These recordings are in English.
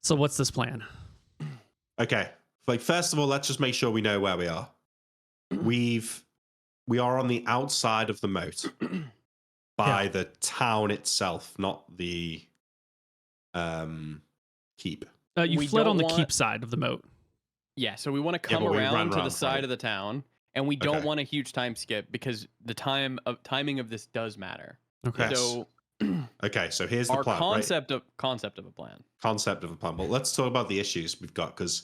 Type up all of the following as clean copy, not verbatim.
So what's this plan? Okay. Like, first of all, let's just make sure we know where we are. We are on the outside of the moat by the town itself, not the keep. You fled on the keep side of the moat. Yeah, so we want to come around to the side of the town, and we don't want a huge time skip because the timing of this does matter. Okay. So okay, so here's the our plan. Concept of a plan. Concept of a plan. Well, let's talk about the issues we've got, because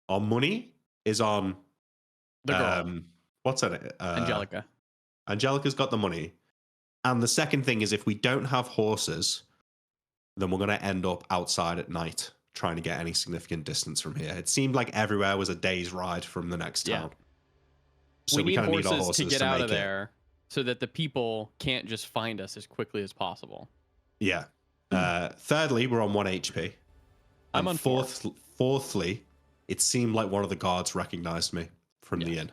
our money is on the girl. What's in it? Angelica. Angelica's got the money. And the second thing is, if we don't have horses, then we're going to end up outside at night trying to get any significant distance from here. It seemed like everywhere was a day's ride from the next town. So we need kind of horses, need our horses to get out of there so that the people can't just find us as quickly as possible. Yeah. Thirdly, we're on 1 HP. I'm on fourthly, it seemed like one of the guards recognized me from the inn.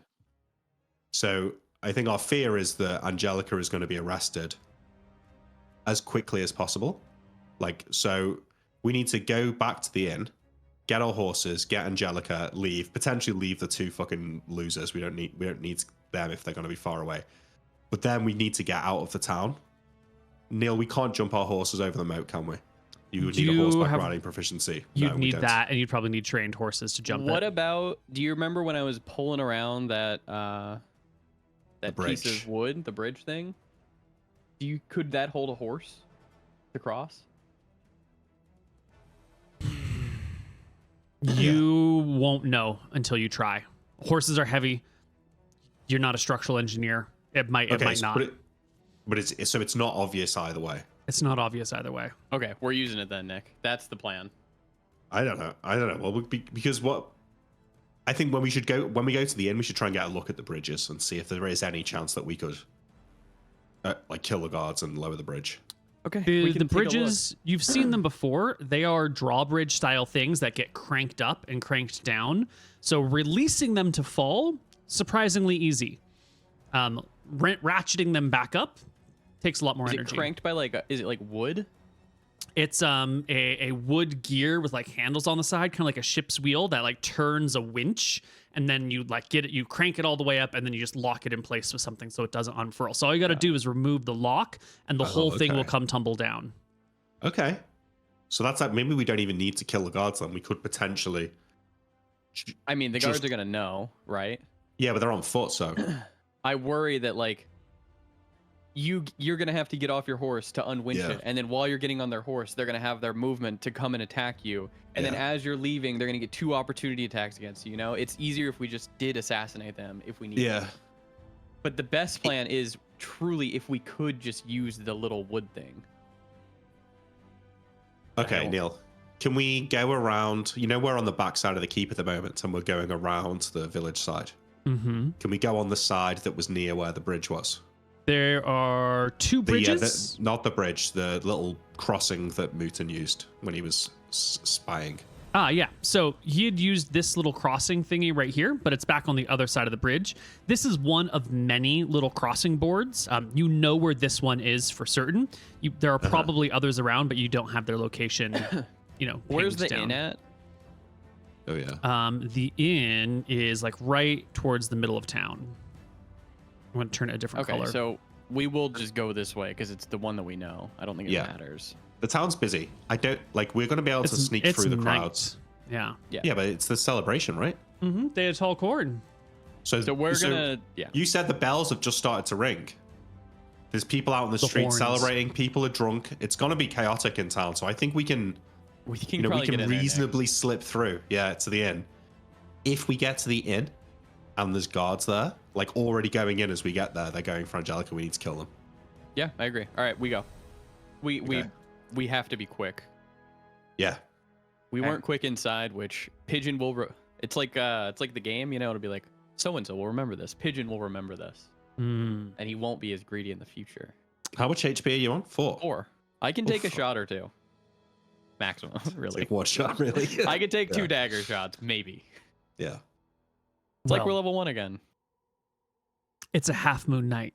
So I think our fear is that Angelica is going to be arrested as quickly as possible. Like, so we need to go back to the inn, get our horses, get Angelica, potentially leave the two fucking losers. We don't need them if they're going to be far away. But then we need to get out of the town. Neil, we can't jump our horses over the moat, can we? You would need a horseback riding proficiency. You'd need that, and you'd probably need trained horses to jump. What about? Do you remember when I was pulling around that piece of wood, the bridge thing? Could that hold a horse to cross? You won't know until you try. Horses are heavy. You're not a structural engineer. It might not. But it's not obvious either way. It's not obvious either way. Okay, we're using it then, Nick. That's the plan. I don't know. Well, because I think when we go to the inn, we should try and get a look at the bridges and see if there is any chance that we could kill the guards and lower the bridge. Okay. The bridges, you've seen them before. They are drawbridge style things that get cranked up and cranked down. So releasing them to fall, surprisingly easy. Ratcheting them back up takes a lot more energy. Is it cranked by is it like wood? It's a wood gear with like handles on the side, kind of like a ship's wheel that like turns a winch, and then you you crank it all the way up, and then you just lock it in place with something so it doesn't unfurl. So all you got to do is remove the lock, and the whole thing will come tumble down. Okay, so that's like, maybe we don't even need to kill the guards then. We could potentially. I mean, the guards are gonna know, right? Yeah, but they're on foot, so. I worry that you're gonna have to get off your horse to unwinch it, and then while you're getting on their horse, they're gonna have their movement to come and attack you, and then as you're leaving, they're gonna get 2 opportunity attacks against you. You know, it's easier if we just did assassinate them if we need. Yeah. But the best plan is truly if we could just use the little wood thing. Okay, Neil. Can we go around? You know, we're on the back side of the keep at the moment, and we're going around the village side. Mm-hmm. Can we go on the side that was near where the bridge was? There are 2 bridges. Not the bridge, the little crossing that MrMouton used when he was spying. Ah, yeah. So he had used this little crossing thingy right here, but it's back on the other side of the bridge. This is one of many little crossing boards. You know where this one is for certain. There are probably others around, but you don't have their location. Where's the down. inn at? Oh yeah. The inn is like right towards the middle of town. I'm going to turn it a different color. Okay, so we will just go this way because it's the one that we know. I don't think it matters. The town's busy. I don't we're going to be able to sneak through the crowds. Yeah. Yeah, but it's the celebration, right? Mm-hmm. They had tall corn. So we're gonna. Yeah. You said the bells have just started to ring. There's people out in the street celebrating. People are drunk. It's going to be chaotic in town. So I think we can reasonably slip through. Yeah, to the inn. If we get to the inn and there's guards there, like already going in as we get there, they're going for Angelica. We need to kill them. Yeah, I agree. All right, we go. We have to be quick. Yeah. We weren't quick inside, which Pigeon will. It's like the game, you know. It'll be like so and so will remember this. Pigeon will remember this, and he won't be as greedy in the future. How much HP are you on? 4. 4. I can take a shot or 2. Maximum, really. Like 1 shot, really? I could take 2 dagger shots, maybe. Yeah. It's like we're level 1 again. It's a half moon night.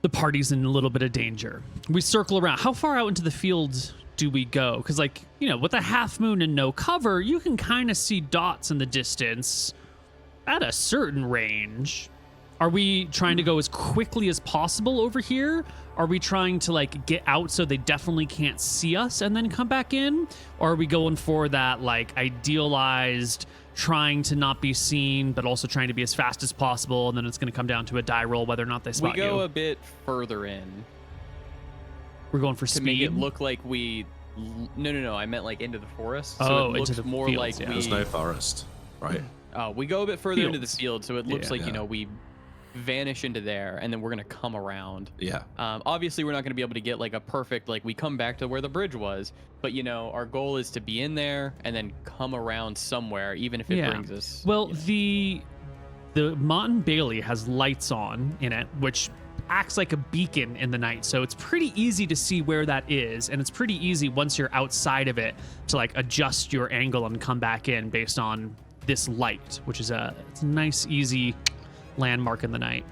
The party's in a little bit of danger. We circle around. How far out into the field do we go? Because, like, you know, with a half moon and no cover, you can kind of see dots in the distance at a certain range. Are we trying to go as quickly as possible over here? Are we trying to, like, get out so they definitely can't see us and then come back in? Or are we going for that, like, idealized trying to not be seen, but also trying to be as fast as possible, and then it's going to come down to a die roll whether or not they spot you? We go a bit further in. We're going for to speed? make it look like we... No. I meant, like, into the forest. So oh, it looks into the more fields, like yeah. There's no forest, right? We go a bit further into the Fields. field, so it looks like, Yeah. you know, we vanish into there, and then we're going to come around. Yeah. Obviously, we're not going to be able to get, like, a perfect, like, we come back to where the bridge was, but, you know, our goal is to be in there and then come around somewhere, even if it brings us... Well, you know. the Mountain Bailey has lights on in it, which acts like a beacon in the night, so it's pretty easy to see where that is, and it's pretty easy once you're outside of it to, like, adjust your angle and come back in based on this light, which is it's a nice, easy landmark in the night.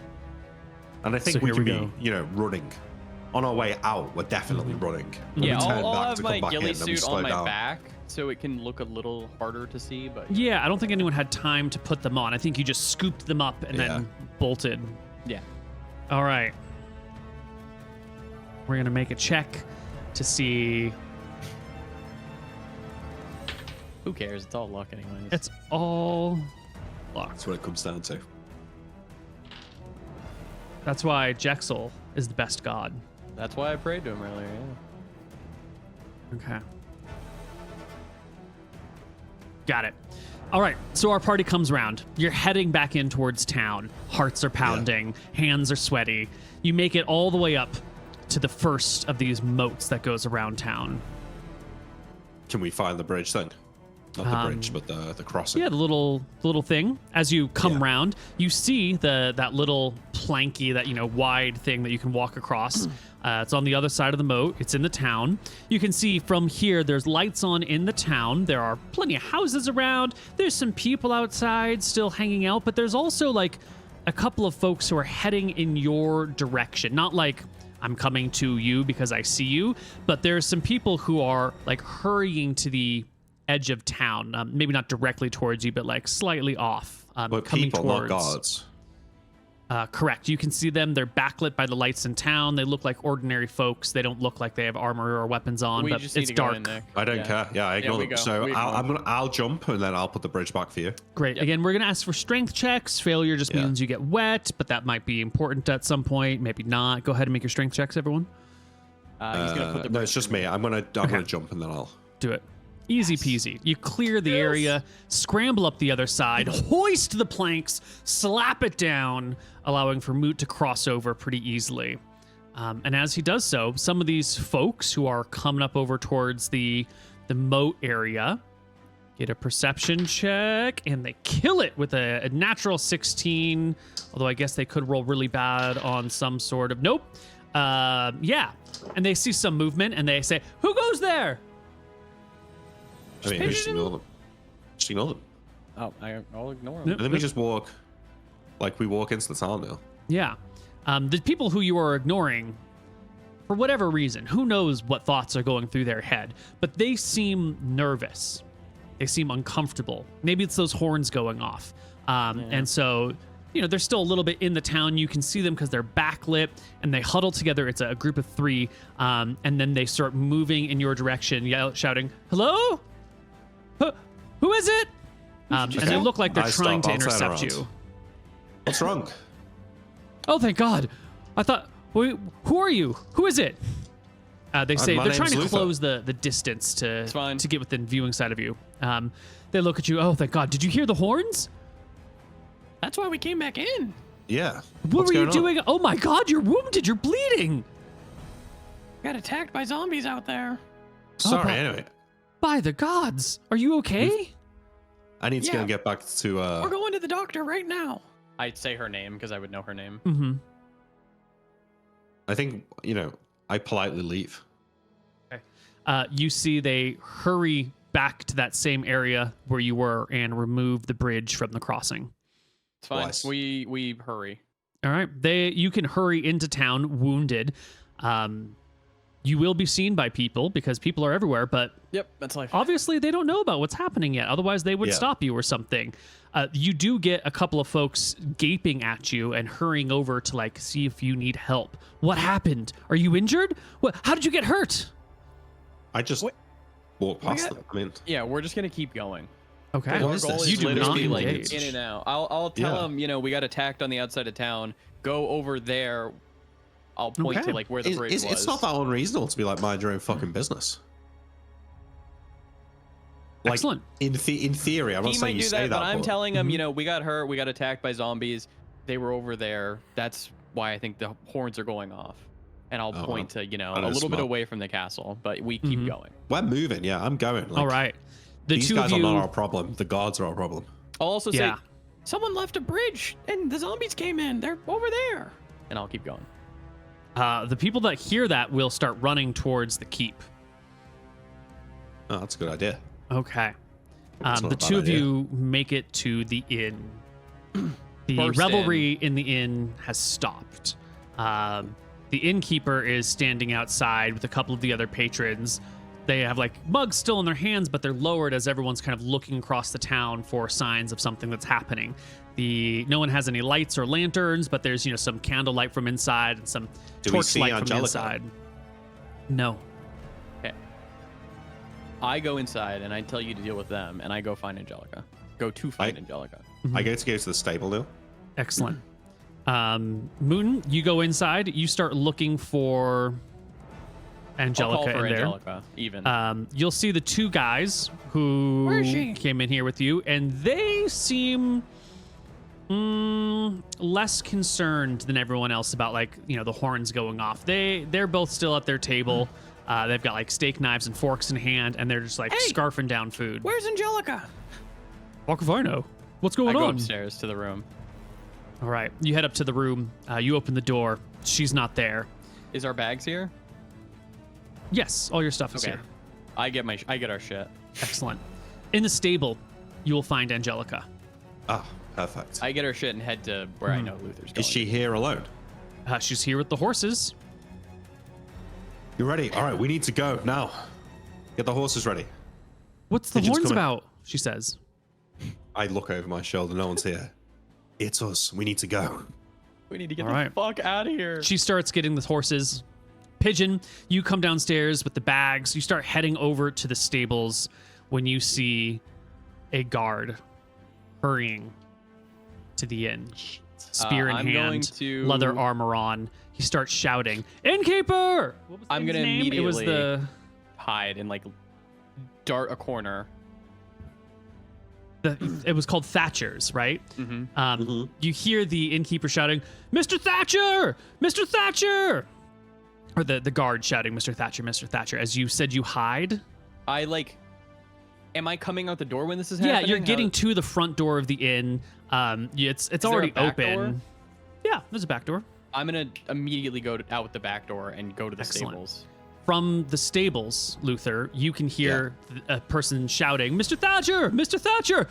And I think So we here can we be, go. you know, running. On our way out, we're definitely running. When Yeah, we turn I'll back have to my come back ghillie in, then we suit slow on my down. back, so it can look a little harder to see, but... Yeah, I don't think anyone had time to put them on. I think you just scooped them up and then bolted. Yeah. All right. We're going to make a check to see. Who cares? It's all luck anyways. It's all luck. That's what it comes down to. That's why Jexel is the best god. That's why I prayed to him earlier, yeah. Okay. Got it. All right, so our party comes around. You're heading back in towards town. Hearts are pounding, hands are sweaty. You make it all the way up to the first of these moats that goes around town. Can we find the bridge then? Not the bridge, but the crossing. Yeah, the little thing. As you come Yeah. around, you see that little planky, that, you know, wide thing that you can walk across. It's on the other side of the moat. It's in the town. You can see from here, there's lights on in the town. There are plenty of houses around. There's some people outside still hanging out, but there's also, like, a couple of folks who are heading in your direction. Not like I'm coming to you because I see you, but there's some people who are, like, hurrying to the edge of town. Maybe not directly towards you, but, like, slightly off. But coming people, towards. not guards. Correct. You can see them. They're backlit by the lights in town. They look like ordinary folks. They don't look like they have armor or weapons on, We but just need it's to go dark. in there. I don't care. Yeah, I ignore we them. go. So We ignore I'll jump and then I'll put the bridge back for you. Great. Again, we're going to ask for strength checks. Failure just Yeah. means you get wet, but that might be important at some point. Maybe not. Go ahead and make your strength checks, everyone. He's gonna put the No, bridge it's just for me. I'm gonna jump and then I'll. Do it. Easy peasy. You clear the area, scramble up the other side, hoist the planks, slap it down, allowing for Moot to cross over pretty easily. And as he does so, some of these folks who are coming up over towards the moat area get a perception check, and they kill it with a natural 16. Although I guess they could roll really bad on some sort of... Nope. Yeah. And they see some movement, and they say, "Who goes there?" I mean, we just ignore them. Just ignore them. Oh, I'll ignore him. Nope. And then we just walk, like we walk into the town now. Yeah. The people who you are ignoring, for whatever reason, who knows what thoughts are going through their head, but they seem nervous. They seem uncomfortable. Maybe it's those horns going off. And so, you know, they're still a little bit in the town. You can see them because they're backlit, and they huddle together. It's a group of three. And then they start moving in your direction, shouting, "Hello? Who is it?" And they look like they're trying to intercept you. What's wrong? Oh, thank God. I thought, who are you? Who is it? They say my they're trying name's to Luther. close the distance to fine. get within viewing sight of you. They look at you. Oh, thank God. Did you hear the horns? That's why we came back in. Yeah. What were you doing? Oh, my God. You're wounded. You're bleeding. Got attacked by zombies out there. Sorry. Oh, Anyway, By the gods. Are you okay? I need to go Yeah. and get back to. We're going to the doctor right now. I'd say her name because I would know her name. Mm-hmm. I think I politely leave. You see they hurry back to that same area where you were and remove the bridge from the crossing. It's fine. Twice. We hurry. All right. You can hurry into town wounded. You will be seen by people because people are everywhere, but Yep, that's life. obviously they don't know about what's happening yet. Otherwise, they would stop you or something. You do get a couple of folks gaping at you and hurrying over to like see if you need help. What happened? Are you injured? What? How did you get hurt? I just walk past them. I mean, Yeah, we're just gonna keep going. Okay. Our What is goal this? is You do literally not like engage. in and out. I'll tell Yeah. them, you know, we got attacked on the outside of town. Go over there. I'll point Okay. to like where the bridge was. it's not that unreasonable to be like, mind your own fucking business. Like, Excellent. In theory, I'm not He saying might you do say that, but I'm telling him, Mhm. you know, we got hurt. We got attacked by zombies. They were over there. That's why I think the horns are going off. And I'll Oh, point to, you know, that a is little bit smart. away from the castle, but we keep Mhm. going. We're moving. Yeah, I'm going. Like, All right. The These two guys of you. are not our problem. The guards are our problem. I'll also Yeah. say, someone left a bridge and the zombies came in. They're over there. And I'll keep going. The people that hear that will start running towards the keep. Oh, that's a good idea. Okay. That's not The a bad two of idea. you make it to the inn. The Burst revelry in the inn has stopped. The innkeeper is standing outside with a couple of the other patrons. They have like mugs still in their hands, but they're lowered as everyone's kind of looking across the town for signs of something that's happening. No one has any lights or lanterns, but there's some candlelight from inside and some Do we torch see light from Angelica? inside. No. Okay. I go inside and I tell you to deal with them, and I go find Angelica. Go to find Angelica. I go to the stable now. Excellent. Mooten, you go inside. You start looking for I'll Angelica call for in there. Angelica, even. You'll see the two guys who Where is she? came in here with you, and they seem less concerned than everyone else about the horns going off. They're both still at their table. They've got like steak knives and forks in hand, and they're just like Hey! scarfing down food. Where's Angelica? Fuck if I know. What's going I go on? upstairs to the room. All right, you head up to the room. You open the door. She's not there. Is our bags here? Yes, all your stuff is Okay. here. I get our shit. Excellent. In the stable, you will find Angelica. Ah, perfect. I get our shit and head to where I know Luther's going. Is she here alone? She's here with the horses. You ready? All right, we need to go now. Get the horses ready. What's the Pigeons horns coming. about? She says. I look over my shoulder. No one's here. It's us. We need to go. We need to get All the right. fuck out of here. She starts getting the horses. Pigeon, you come downstairs with the bags. You start heading over to the stables when you see a guard hurrying to the inn. Spear in I'm going hand, to- leather armor on. He starts shouting, "Innkeeper!" What was the I'm inn's gonna name? It was immediately- the Hide and like dart a corner. it was called Thatcher's, right? Mm-hmm. You hear the innkeeper shouting, "Mr. Thatcher! Mr. Thatcher!" Or the guard shouting, "Mr. Thatcher, Mr. Thatcher." As you said, you hide. Am I coming out the door when this is Yeah, happening? you're getting to the front door of the inn. It's there a already back open. door? Yeah, there's a back door. I'm gonna immediately go out the back door and go to the Excellent. stables. From the stables, Luther, you can hear a person shouting, "Mr. Thatcher! Mr. Thatcher!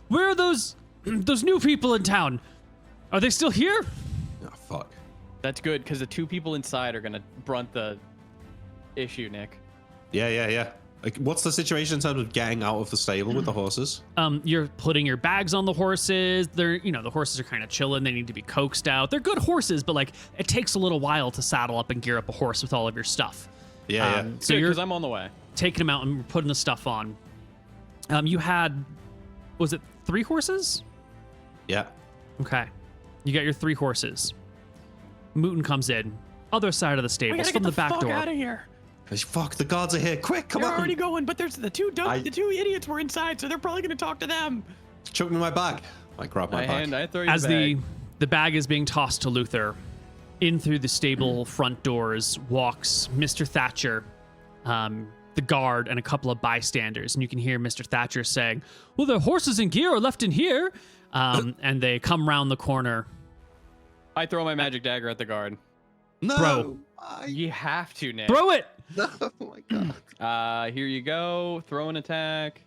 Where are those new people in town? Are they still here?" Oh, fuck. That's good because the two people inside are gonna brunt the issue, Nick. Yeah. Like, what's the situation in terms of getting out of the stable with the horses? You're putting your bags on the horses. The horses are kind of chilling. They need to be coaxed out. They're good horses, but it takes a little while to saddle up and gear up a horse with all of your stuff. Yeah. So Good, you're 'cause I'm on the way. taking them out and putting the stuff on. You had, was it 3 horses? Yeah. Okay. You got your 3 horses. Mooten comes in. Other side of the stables from the back door. out of here. Fuck, the guards are here. Quick, come They're on. already going, but there's the two I- the two idiots were inside, so they're probably gonna talk to them. Choke me in my bag. I grab my bag. I throw you As the the bag is being tossed to Luther, in through the stable front doors walks Mr. Thatcher, the guard, and a couple of bystanders. And you can hear Mr. Thatcher saying, "Well, the horses and gear are left in here." And they come round the corner. I throw my magic dagger at the guard. No. Bro. You have to, Nick. Throw it! No. Oh my god. Here you go. Throw an attack.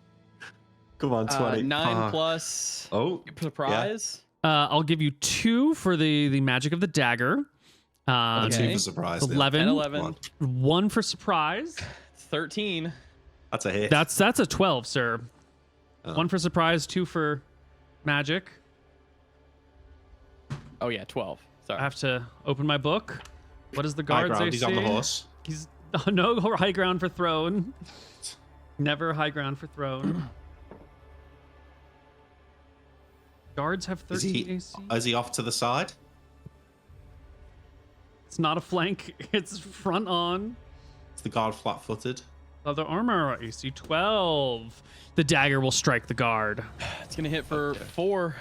Come on, 20. 9 plus. Oh. Surprise. I'll give you 2 for the magic of the dagger. Let's Okay. see for surprise. Neil. 11. 10, 11, 1 for surprise. 13. That's a hit. That's a 12, sir. Oh. 1 for surprise, 2 for magic. Oh yeah, 12. Sorry. I have to open my book. What is the high guard's ground. AC? He's on the horse. He's no high ground for throne. Never high ground for throne. Guards have 13 AC. Is he off to the side? It's not a flank. It's front on. Is the guard flat-footed? Leather armor, AC 12. The dagger will strike the guard. It's gonna hit for 4.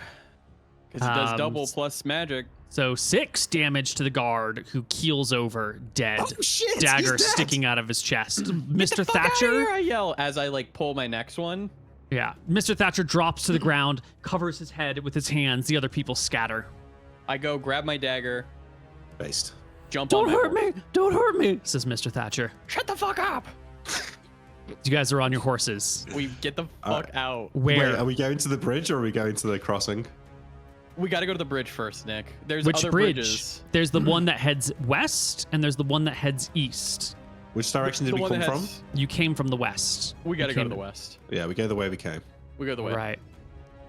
Because it does double plus magic. So 6 damage to the guard, who keels over dead. Oh shit! Dagger he's dead. sticking out of his chest. Get Mr. the fuck outta here, Thatcher. I yell as I like pull my next one. Yeah. Mr. Thatcher drops to the ground, covers his head with his hands. The other people scatter. I go grab my dagger, Based. jump Don't on my hurt horse. me! Don't hurt me! Says Mr. Thatcher. Shut the fuck up! You guys are on your horses. We get the fuck out. Where? Wait, are we going to the bridge or are we going to the crossing? We got to go to the bridge first, Nick. There's Which other bridge? bridges. There's the one that heads west, and there's the one that heads east. Which direction did The we one come that from? has- You came from the west. We got to You go to came- the west. Yeah, we go the way we came. We go the way. Right.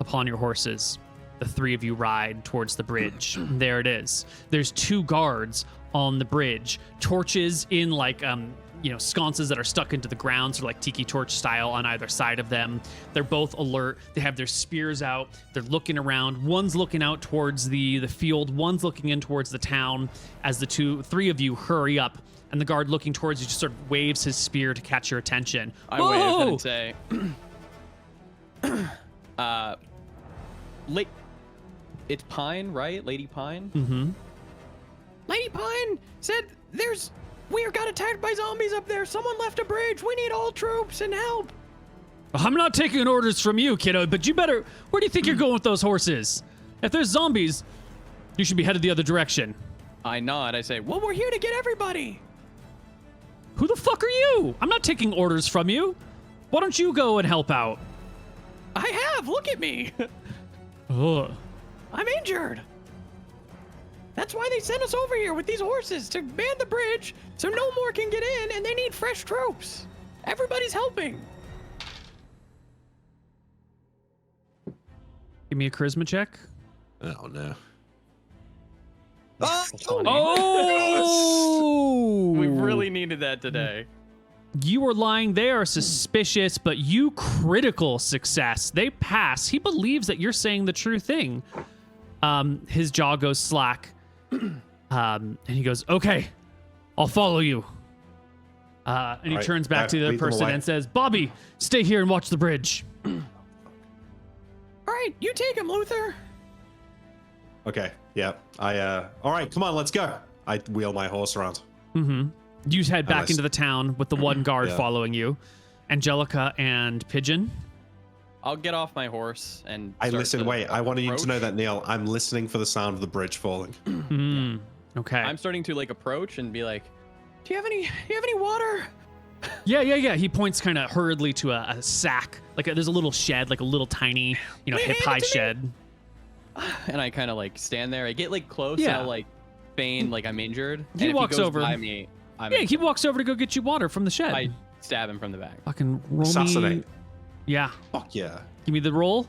Upon your horses, the 3 of you ride towards the bridge. There it is. There's 2 guards on the bridge, torches in like sconces that are stuck into the ground, so like tiki torch style on either side of them. They're both alert. They have their spears out. They're looking around. One's looking out towards the field. One's looking in towards the town. As the 3 of you hurry up, and the guard looking towards you just sort of waves his spear to catch your attention. I wave Whoa! and say, it's Pine, right? Lady Pine? Mm-hmm. Lady Pine said we got attacked by zombies up there. Someone left a bridge. We need all troops and help. I'm not taking orders from you, kiddo, but you better... Where do you think you're going with those horses? If there's zombies, you should be headed the other direction. I nod. I say, well, we're here to get everybody. Who the fuck are you? I'm not taking orders from you. Why don't you go and help out? I have. Look at me. Ugh. I'm injured. That's why they sent us over here with these horses to man the bridge so no more can get in, and they need fresh troops. Everybody's helping. Give me a charisma check. Oh no. Oh! We really needed that today. You were lying. They are suspicious, but you critical success. They pass. He believes that you're saying the true thing. His jaw goes slack. And he goes, okay, I'll follow you. And he Alright, turns back to the other lead them person away. and says, Bobby, stay here and watch the bridge. All right, you take him, Luther. Okay, yeah. All right, come on, let's go. I wheel my horse around. Mm-hmm. You head back Unless- into the town with the one guard Yeah. following you. Angelica and Pigeon. I'll get off my horse and. I start listen, to wait, I wanted you to know approach. that, Neil. I'm listening for the sound of the bridge falling. Mm, okay. I'm starting to like approach and be like, "Do you have any water?" Yeah. He points kind of hurriedly to a sack. There's a little shed, like a little tiny, Wait, hip hand high it to me. shed. And I kind of like stand there. I get like close. Yeah. And I'll like feign like I'm injured. He and if walks he goes over. by me, Yeah, he walks over to go get you water from the shed. I stab him from the back. Fucking roll Assassinate. me. Yeah. Fuck yeah. Give me the roll.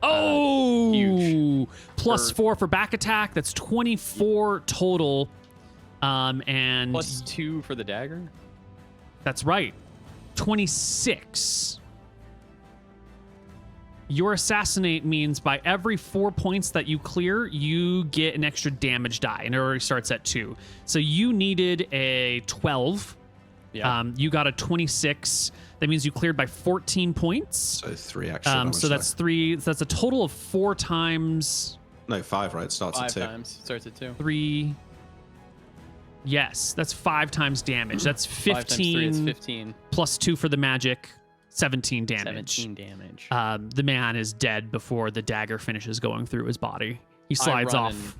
Oh, huge. Plus For- 4 for back attack. That's 24 total. And Plus 2 for the dagger. that's right. 26. Your assassinate means by every 4 points that you clear, you get an extra damage die, and it already starts at 2. So you needed a 12. Yeah. You got a 26. That means you cleared by 14 points. So 3 extra. damage So that's die. 3. That's a total of 4 times No, 5, right? It starts 5 at 2. times. Starts at 2. 3. Yes, that's 5 times damage. That's 5 times 3 is 15 15. plus 2 for the magic. 17 damage. 17 damage. The man is dead before the dagger finishes going through his body. He I slides run off.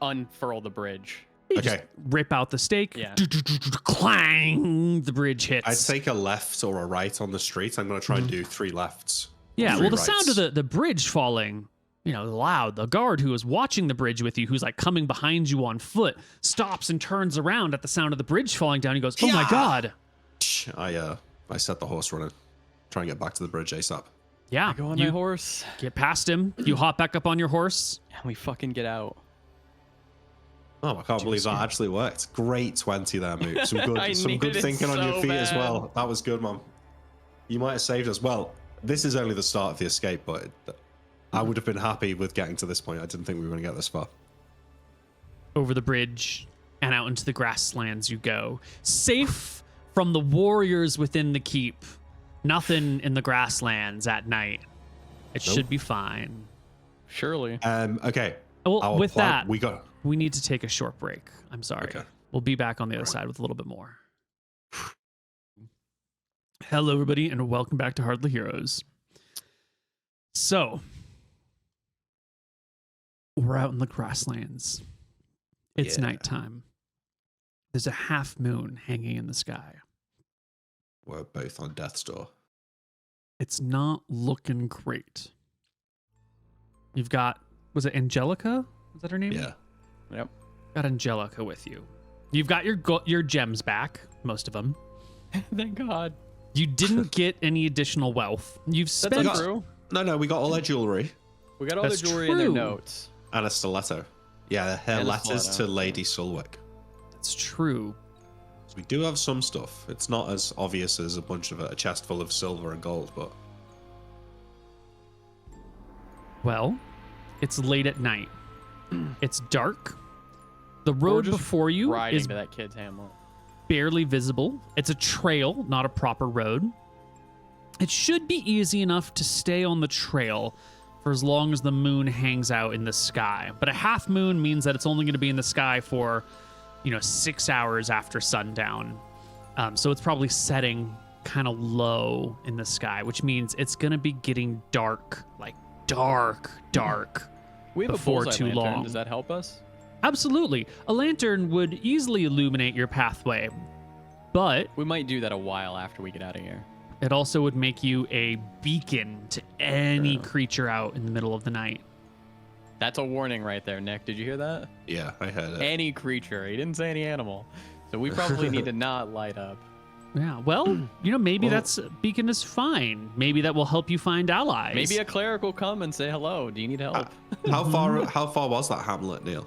and unfurl the bridge. You Okay. just rip out the stake. Yeah. Clang! The bridge hits. I'd take a left or a right on the street. I'm going to try and do 3 lefts. Yeah, Three well, the rights. sound of the bridge falling loud. The guard who is watching the bridge with you, who's like coming behind you on foot, stops and turns around at the sound of the bridge falling down. He goes, "Oh my God!" I set the horse running, try and get back to the bridge ASAP. Yeah, I go on my horse. Get past him. You hop back up on your horse. And we fucking get out. Oh, I can't believe that actually worked. Great 20 there, Moot. Some good thinking on your feet as well. That was good, man. You might have saved us. Well, this is only the start of the escape, but I would have been happy with getting to this point. I didn't think we were going to get this far. Over the bridge and out into the grasslands you go. Safe from the warriors within the keep. Nothing in the grasslands at night. It should be fine. Surely. Okay. Well, with that, we need to take a short break. I'm sorry. Okay. We'll be back on the other side with a little bit more. Hello, everybody, and welcome back to Hardly Heroes. So, we're out in the grasslands. It's nighttime. There's a half moon hanging in the sky. We're both on death's door. It's not looking great. You've got, was it Angelica? Is that her name? Yeah. Yep. Got Angelica with you. You've got your gems back, most of them. Thank God. You didn't get any additional wealth. You've spent. That's true. No, we got all their jewelry. We got all the jewelry and their notes. And a stiletto. Yeah, her letters to Lady Sulwick. That's true. So we do have some stuff. It's not as obvious as a chest full of silver and gold, but... Well, it's late at night. It's dark. The road before you is to that kid's hamlet. Barely visible. It's a trail, not a proper road. It should be easy enough to stay on the trail for as long as the moon hangs out in the sky. But a half moon means that it's only going to be in the sky for, 6 hours after sundown. So it's probably setting kind of low in the sky, which means it's going to be getting dark, like dark. We have before a bullseye too lantern. long. Does that help us? Absolutely. A lantern would easily illuminate your pathway, but we might do that a while after we get out of here. It also would make you a beacon to any creature out in the middle of the night. That's a warning right there, Nick. Did you hear that? Yeah, I heard it. Any creature. He didn't say any animal. So we probably need to not light up. Yeah, well, maybe that's beacon is fine. Maybe that will help you find allies. Maybe a cleric will come and say hello. Do you need help? How far was that hamlet, Neil?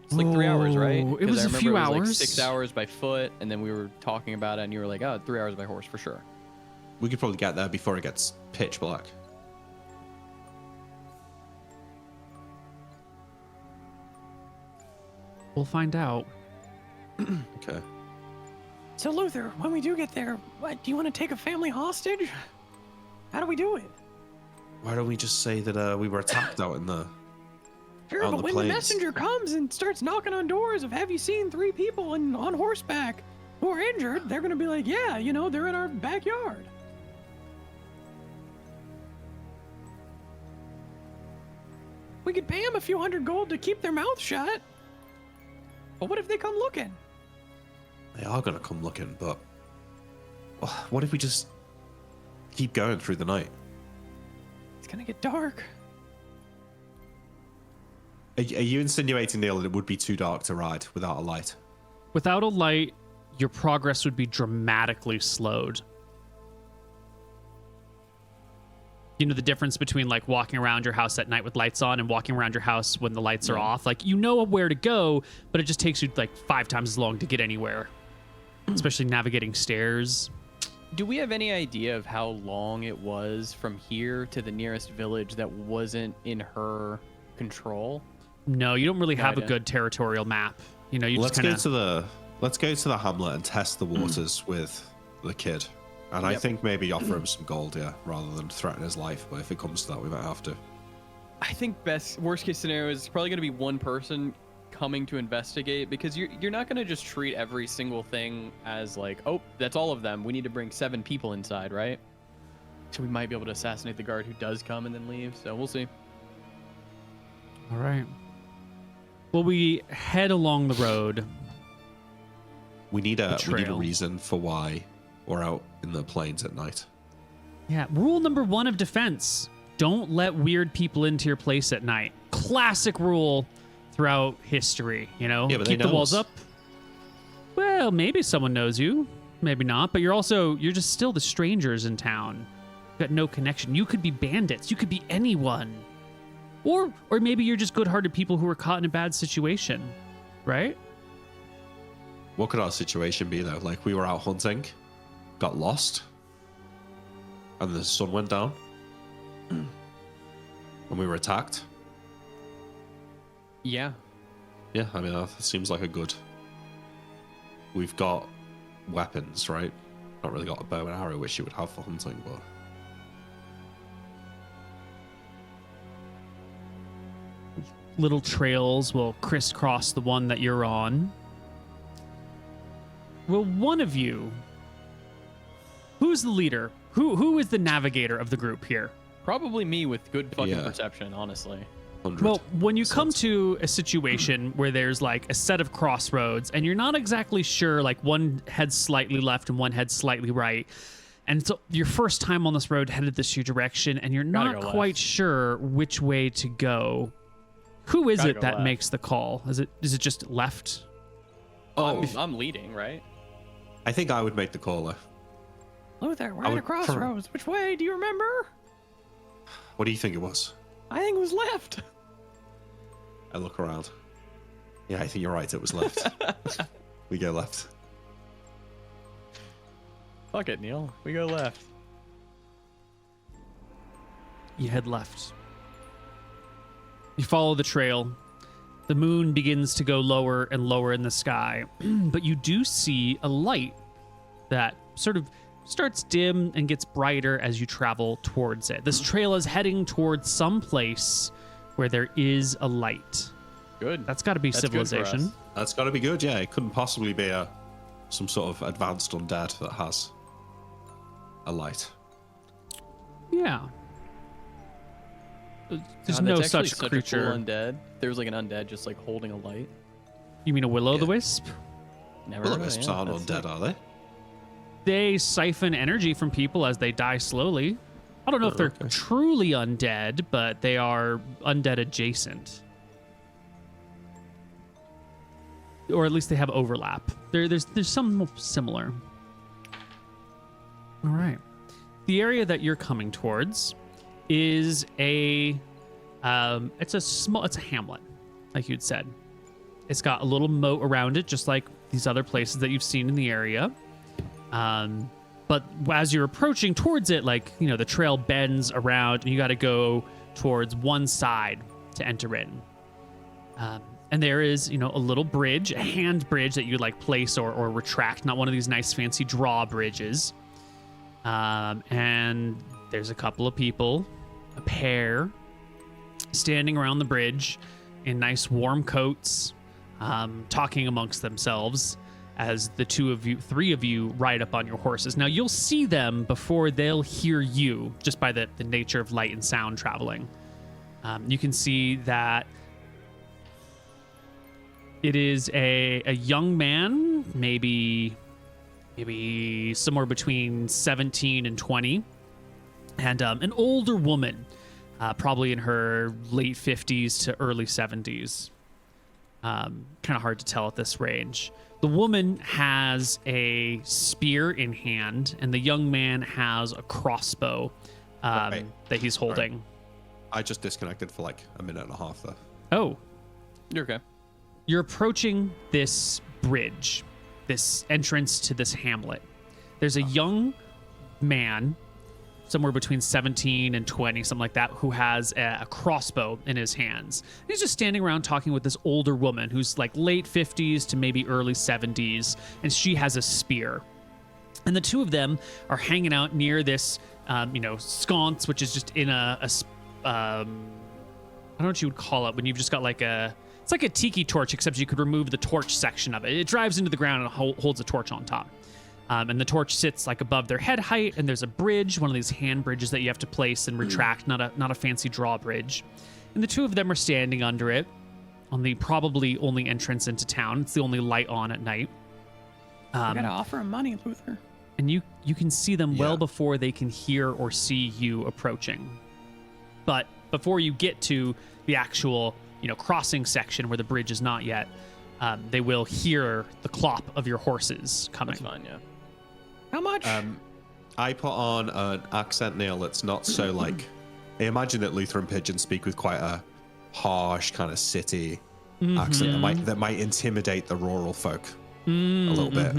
It's like 3 hours, right? It was a few hours. It was like 6 hours by foot, and then we were talking about it, and you were like, 3 hours by horse for sure. We could probably get there before it gets pitch black. We'll find out. Okay. So Luther, when we do get there, do you want to take a family hostage? How do we do it? Why don't we just say that we were attacked out in the... Sure, but when the messenger comes and starts knocking on doors of, have you seen 3 people on horseback who are injured, they're going to be like, yeah, they're in our backyard. We could pay them a few hundred gold to keep their mouth shut. But what if they come looking? They are going to come looking, but... What if we just keep going through the night? It's going to get dark. Are you insinuating, Neil, that it would be too dark to ride without a light? Without a light, your progress would be dramatically slowed. You know the difference between like walking around your house at night with lights on and walking around your house when the lights are off? Like, you know where to go, but it just takes you like 5 times as long to get anywhere, especially navigating stairs. Do we have any idea of how long it was from here to the nearest village that wasn't in her control? No, you don't really have a good territorial map. You let's just kinda... let's go to the hamlet and test the waters with the kid. And I think maybe offer him some gold, rather than threaten his life. But if it comes to that, we might have to. I think worst case scenario is probably going to be one person coming to investigate, because you're not going to just treat every single thing as like, oh, that's all of them. We need to bring 7 people inside, right? So we might be able to assassinate the guard who does come and then leave. So we'll see. All right. Well, we head along the road. We need a reason for why we're out in the plains at night. Yeah. Rule number 1 of defense: don't let weird people into your place at night. Classic rule throughout history, you know? Yeah, but keep they the know walls us. up. Well, maybe someone knows you, maybe not, but you're just still the strangers in town. You've got no connection. You could be bandits. You could be anyone. Or maybe you're just good-hearted people who were caught in a bad situation, right? What could our situation be, though? Like, we were out hunting, got lost, and the sun went down, and we were attacked. Yeah. Yeah, I mean, that seems like a good... We've got weapons, right? Not really got a bow and arrow, which you would have for hunting, but... Little trails will crisscross the one that you're on. Well, one of you... Who's the leader? Who is the navigator of the group here? Probably me with good fucking perception, honestly. 100. Well, when you come to a situation where there's like a set of crossroads and you're not exactly sure, like one heads slightly left and one heads slightly right, and so your first time on this road headed this direction and you're not quite sure which way to go, who is it that makes the call? Is it just left? Oh, I'm leading, right? I think I would make the caller. Luther, we're at a crossroads. Which way? Do you remember? What do you think it was? I think it was left. I look around. Yeah, I think you're right. It was left. We go left. Fuck it, Neil. We go left. You head left. You follow the trail. The moon begins to go lower and lower in the sky, but you do see a light that sort of starts dim and gets brighter as you travel towards it. This trail is heading towards some place where there is a light. Good. That's got to be civilization. That's got to be good. Yeah, it couldn't possibly be some sort of advanced undead that has a light. Yeah. There's God, no that's actually such such creature. A cool undead. There was like an undead just like holding a light. You mean a will-o'-the-wisp? Never. Will-o'-wisps aren't undead, are they? They siphon energy from people as they die slowly. I don't know if they're truly undead, but they are undead adjacent. Or at least they have overlap. There's some similar. All right. The area that you're coming towards is it's a hamlet, like you'd said. It's got a little moat around it, just like these other places that you've seen in the area. But as you're approaching towards it, like, you know, the trail bends around and you got to go towards one side to enter in. And there is, you know, a little bridge, a hand bridge that you like place or retract, not one of these nice fancy drawbridges. And there's a couple of people, a pair, standing around the bridge in nice warm coats, talking amongst themselves as the three of you ride up on your horses. Now, you'll see them before they'll hear you, just by the nature of light and sound traveling. You can see that it is a young man, maybe somewhere between 17 and 20, and an older woman, probably in her late 50s to early 70s. Kind of hard to tell at this range. The woman has a spear in hand, and the young man has a crossbow that he's holding. Right. I just disconnected for like a minute and a half there. Oh. You're okay. You're approaching this bridge, this entrance to this hamlet. There's a young man, somewhere between 17 and 20, something like that, who has a crossbow in his hands. He's just standing around talking with this older woman who's like late 50s to maybe early 70s, and she has a spear. And the two of them are hanging out near this, sconce, which is just in I don't know what you would call it when you've just got like it's like a tiki torch, except you could remove the torch section of it. It drives into the ground and holds a torch on top. And the torch sits like above their head height, and there's a bridge, one of these hand bridges that you have to place and retract, not a fancy drawbridge. And the two of them are standing under it on the probably only entrance into town. It's the only light on at night. You gotta offer him money, Luther. And you can see them well before they can hear or see you approaching. But before you get to the actual, crossing section where the bridge is not yet, they will hear the clop of your horses coming. That's fine, yeah. How much? I put on an accent nail that's not so like. I imagine that Lutheran pigeons speak with quite a harsh kind of city accent that might intimidate the rural folk a little bit.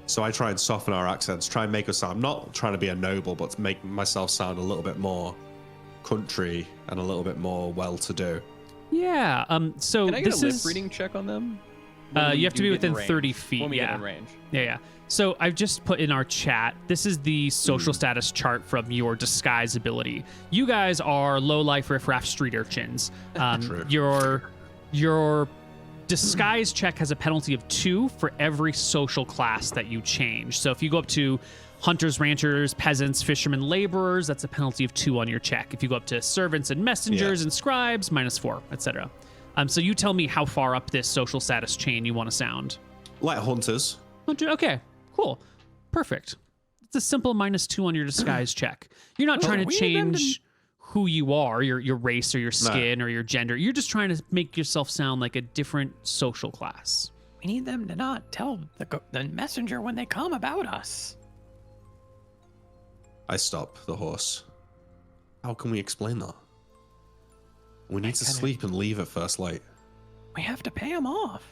So I try and soften our accents, try and make us sound. I'm not trying to be a noble, but to make myself sound a little bit more country and a little bit more well-to-do. Yeah. So Can I get this a lip is reading check on them? you have to be within 30 feet. When we get in range. Yeah. So I've just put in our chat, this is the social status chart from your disguise ability. You guys are low-life riffraff street urchins. Your disguise check has a penalty of 2 for every social class that you change. So if you go up to hunters, ranchers, peasants, fishermen, laborers, that's a penalty of 2 on your check. If you go up to servants and messengers and scribes, -4, etc. So you tell me how far up this social status chain you want to sound. Like hunters. Okay, cool. Perfect. It's a simple -2 on your disguise check. You're not trying to change who you are, your race or your skin or your gender. You're just trying to make yourself sound like a different social class. We need them to not tell the messenger when they come about us. I stop the horse. How can we explain that? We need to sleep and leave at first light. We have to pay them off.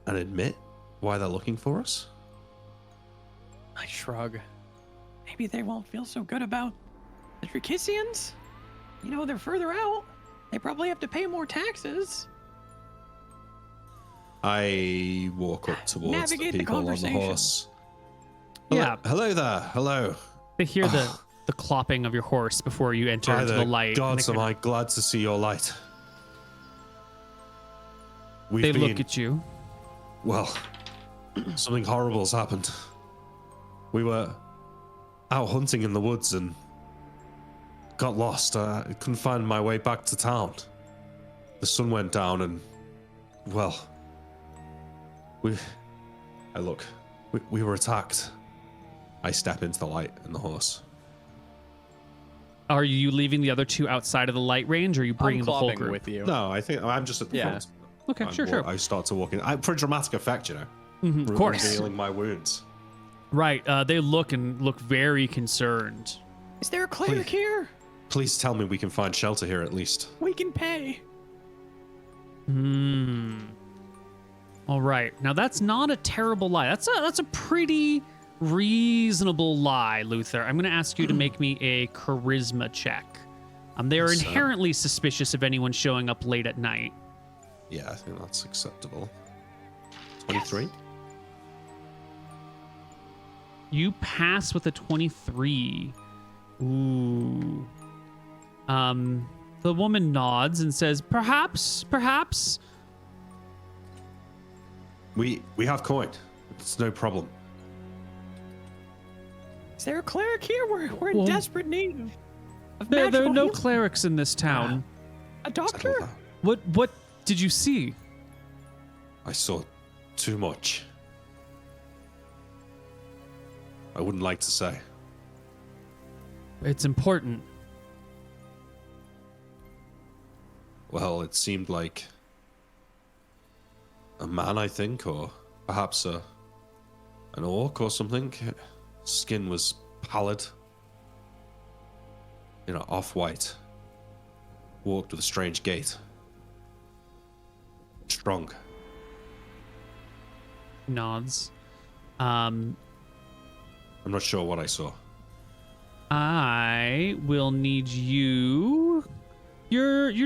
And admit why they're looking for us? I shrug. Maybe they won't feel so good about the Drakissians. They're further out. They probably have to pay more taxes. I walk up towards Navigate the the people on the conversation. horse. Yeah. Hello there. Hello. They hear the clopping of your horse before you enter into the light. Gods, am I glad to see your light. They look at you. Well, something horrible's happened. We were out hunting in the woods and got lost. I couldn't find my way back to town. The sun went down and, well, we were attacked. I step into the light and the horse. Are you leaving the other 2 outside of the light range, or are you bringing the whole group with you? No, I think I'm just at the front. Okay, sure. I start to walk in. For dramatic effect, Of course. Revealing my wounds. Right. They look very concerned. Is there a cleric here? Please tell me we can find shelter here at least. We can pay. All right. Now that's not a terrible lie. That's a pretty reasonable lie, Luther. I'm going to ask you to make me a charisma check. They're inherently suspicious of anyone showing up late at night. Yeah, I think that's acceptable. 23? Yes. You pass with a 23. Ooh. The woman nods and says, perhaps. We have coin. It's no problem. Is there a cleric here? We're in desperate need of there are no healing. clerics in this town. A doctor? What did you see? I saw too much. I wouldn't like to say. It's important. Well, it seemed like a man, I think, or perhaps an orc or something. Skin was pallid, off-white. Walked with a strange gait. Strong. Nods. I'm not sure what I saw. I will need your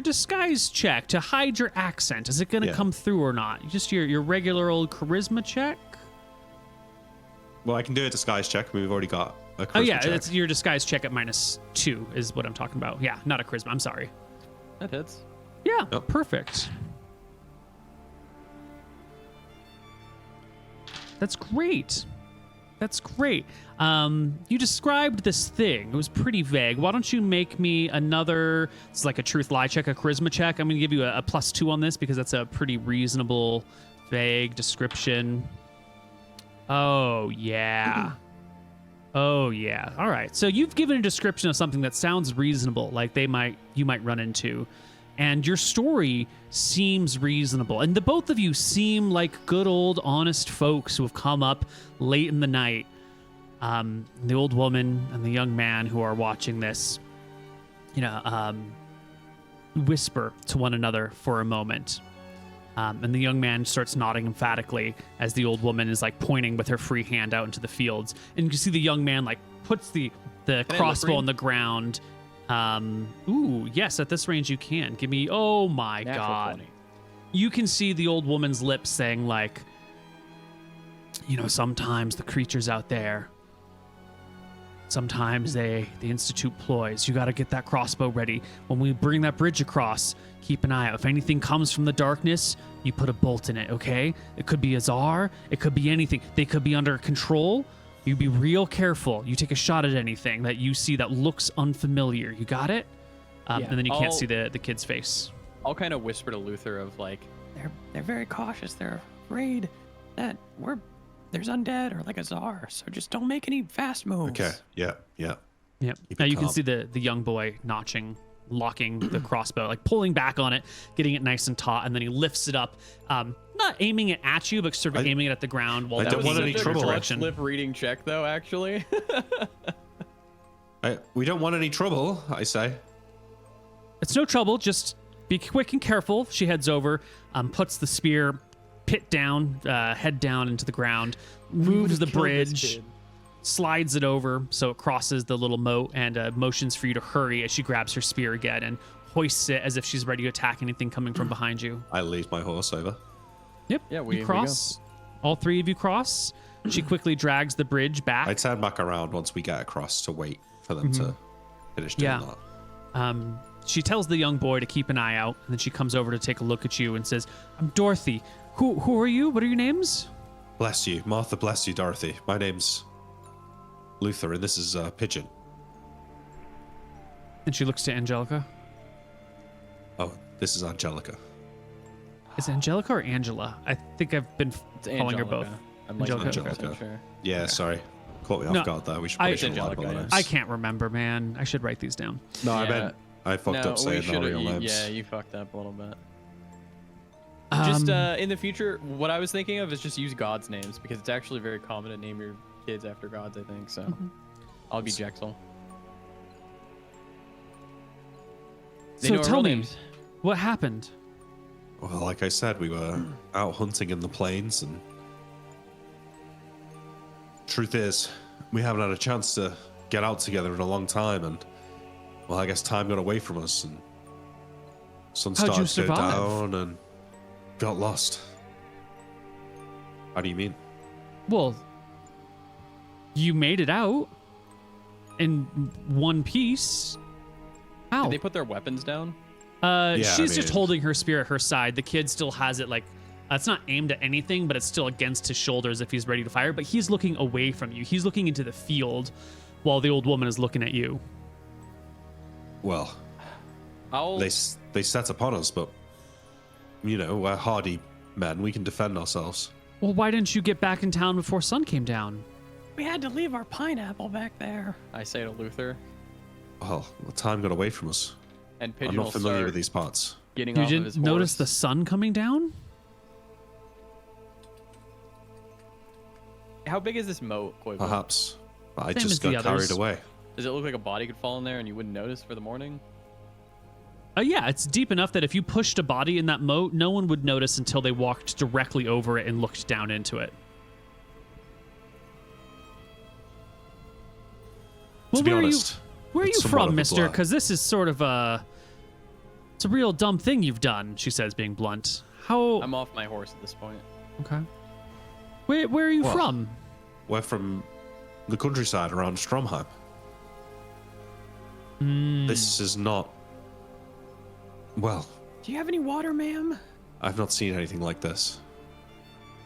disguise check to hide your accent. Is it going to come through or not? Just your regular old charisma check? Well, I can do a disguise check. We've already got a charisma check. It's your disguise check at -2 is what I'm talking about. Yeah, not a charisma. I'm sorry. That hits. Yeah, perfect. That's great. You described this thing. It was pretty vague. Why don't you make me another, it's like a truth lie check, a charisma check. I'm going to give you a +2 on this because that's a pretty reasonable, vague description. Oh, yeah. Oh yeah. All right. So you've given a description of something that sounds reasonable, like you might run into, and your story seems reasonable. And the both of you seem like good old honest folks who have come up late in the night. The old woman and the young man who are watching this, whisper to one another for a moment. And the young man starts nodding emphatically as the old woman is like pointing with her free hand out into the fields. And you can see the young man like puts the crossbow on the ground. Ooh, yes, at this range you can. Give me, oh my Natural God. 20. You can see the old woman's lips saying like, sometimes the creatures out there, sometimes they institute ploys. You got to get that crossbow ready. When we bring that bridge across, keep an eye out. If anything comes from the darkness, you put a bolt in it, okay? It could be a czar. It could be anything. They could be under control. You be real careful. You take a shot at anything that you see that looks unfamiliar. You got it? Yeah, And then you can't see the kid's face. I'll kind of whisper to Luther of like, They're very cautious. They're afraid that there's undead or like a czar. So just don't make any fast moves. Okay. Yeah. Yep. Keep Now it you can calm. see the young boy locking the crossbow, like pulling back on it, getting it nice and taut, and then he lifts it up, not aiming it at you, but sort of aiming it at the ground while I don't looking want in any a different trouble. direction. Flip reading check though, actually. We don't want any trouble, I say. It's no trouble. Just be quick and careful. She heads over, puts the spear pit down, head down into the ground, moves the bridge, slides it over so it crosses the little moat, and motions for you to hurry as she grabs her spear again and hoists it as if she's ready to attack anything coming from behind you. I lead my horse over. Yep. Yeah, you cross. All three of you cross. She quickly drags the bridge back. I turn back around once we get across to wait for them to finish doing that. She tells the young boy to keep an eye out, and then she comes over to take a look at you and says, "I'm Dorothy. Who are you? What are your names?" Bless you. Martha, bless you, Dorothy. My name's Luther, and this is Pigeon. And she looks to Angelica. Oh, this is Angelica. Is it Angelica or Angela? I think I've been calling her both. I'm like Angelica. 100% sure. Yeah, sorry. Caught me off guard there. We should probably should have Angelica, lied about yeah. those. I can't remember, man. I should write these down. No, I Yeah. meant I fucked up saying our real names. Yeah, you fucked up a little bit. Um, Just in the future, what I was thinking of is just use gods' names because it's actually very common to name your kids after gods, I think. So I'll be Jexel. They So know our tell real me, names. what happened? Well, like I said, we were out hunting in the plains, and truth is, we haven't had a chance to get out together in a long time, and well, I guess time got away from us, and sun How'd you started to go survive? down, and got lost. How do you mean? Well, you made it out in one piece. How? Did they put their weapons down? Yeah, She's I just mean- holding her spear at her side. The kid still has it like, it's not aimed at anything, but it's still against his shoulders if he's ready to fire. But he's looking away from you. He's looking into the field while the old woman is looking at you. Well, I'll. they set upon us, but we're hardy men. We can defend ourselves. Well, why didn't you get back in town before sun came down? We had to leave our pineapple back there. I say to Luther, Well, time got away from us. and I'm Pigeon not will familiar start with these parts. getting You off of his didn't notice the horse. sun coming down? How big is this moat, Koibu? Perhaps. But I Same as just the got carried others. away. Does it look like a body could fall in there and you wouldn't notice for the morning? Yeah, it's deep enough that if you pushed a body in that moat, no one would notice until they walked directly over it and looked down into it. To be where honest, where are it's you somewhat from, of a mister? blur. Because this is sort of it's a real dumb thing you've done, she says, being blunt. How... I'm off my horse at this point. Okay. Where are you Well, from? we're from the countryside around Stromheim. This is not. Well, Do you have any water, ma'am? I've not seen anything like this.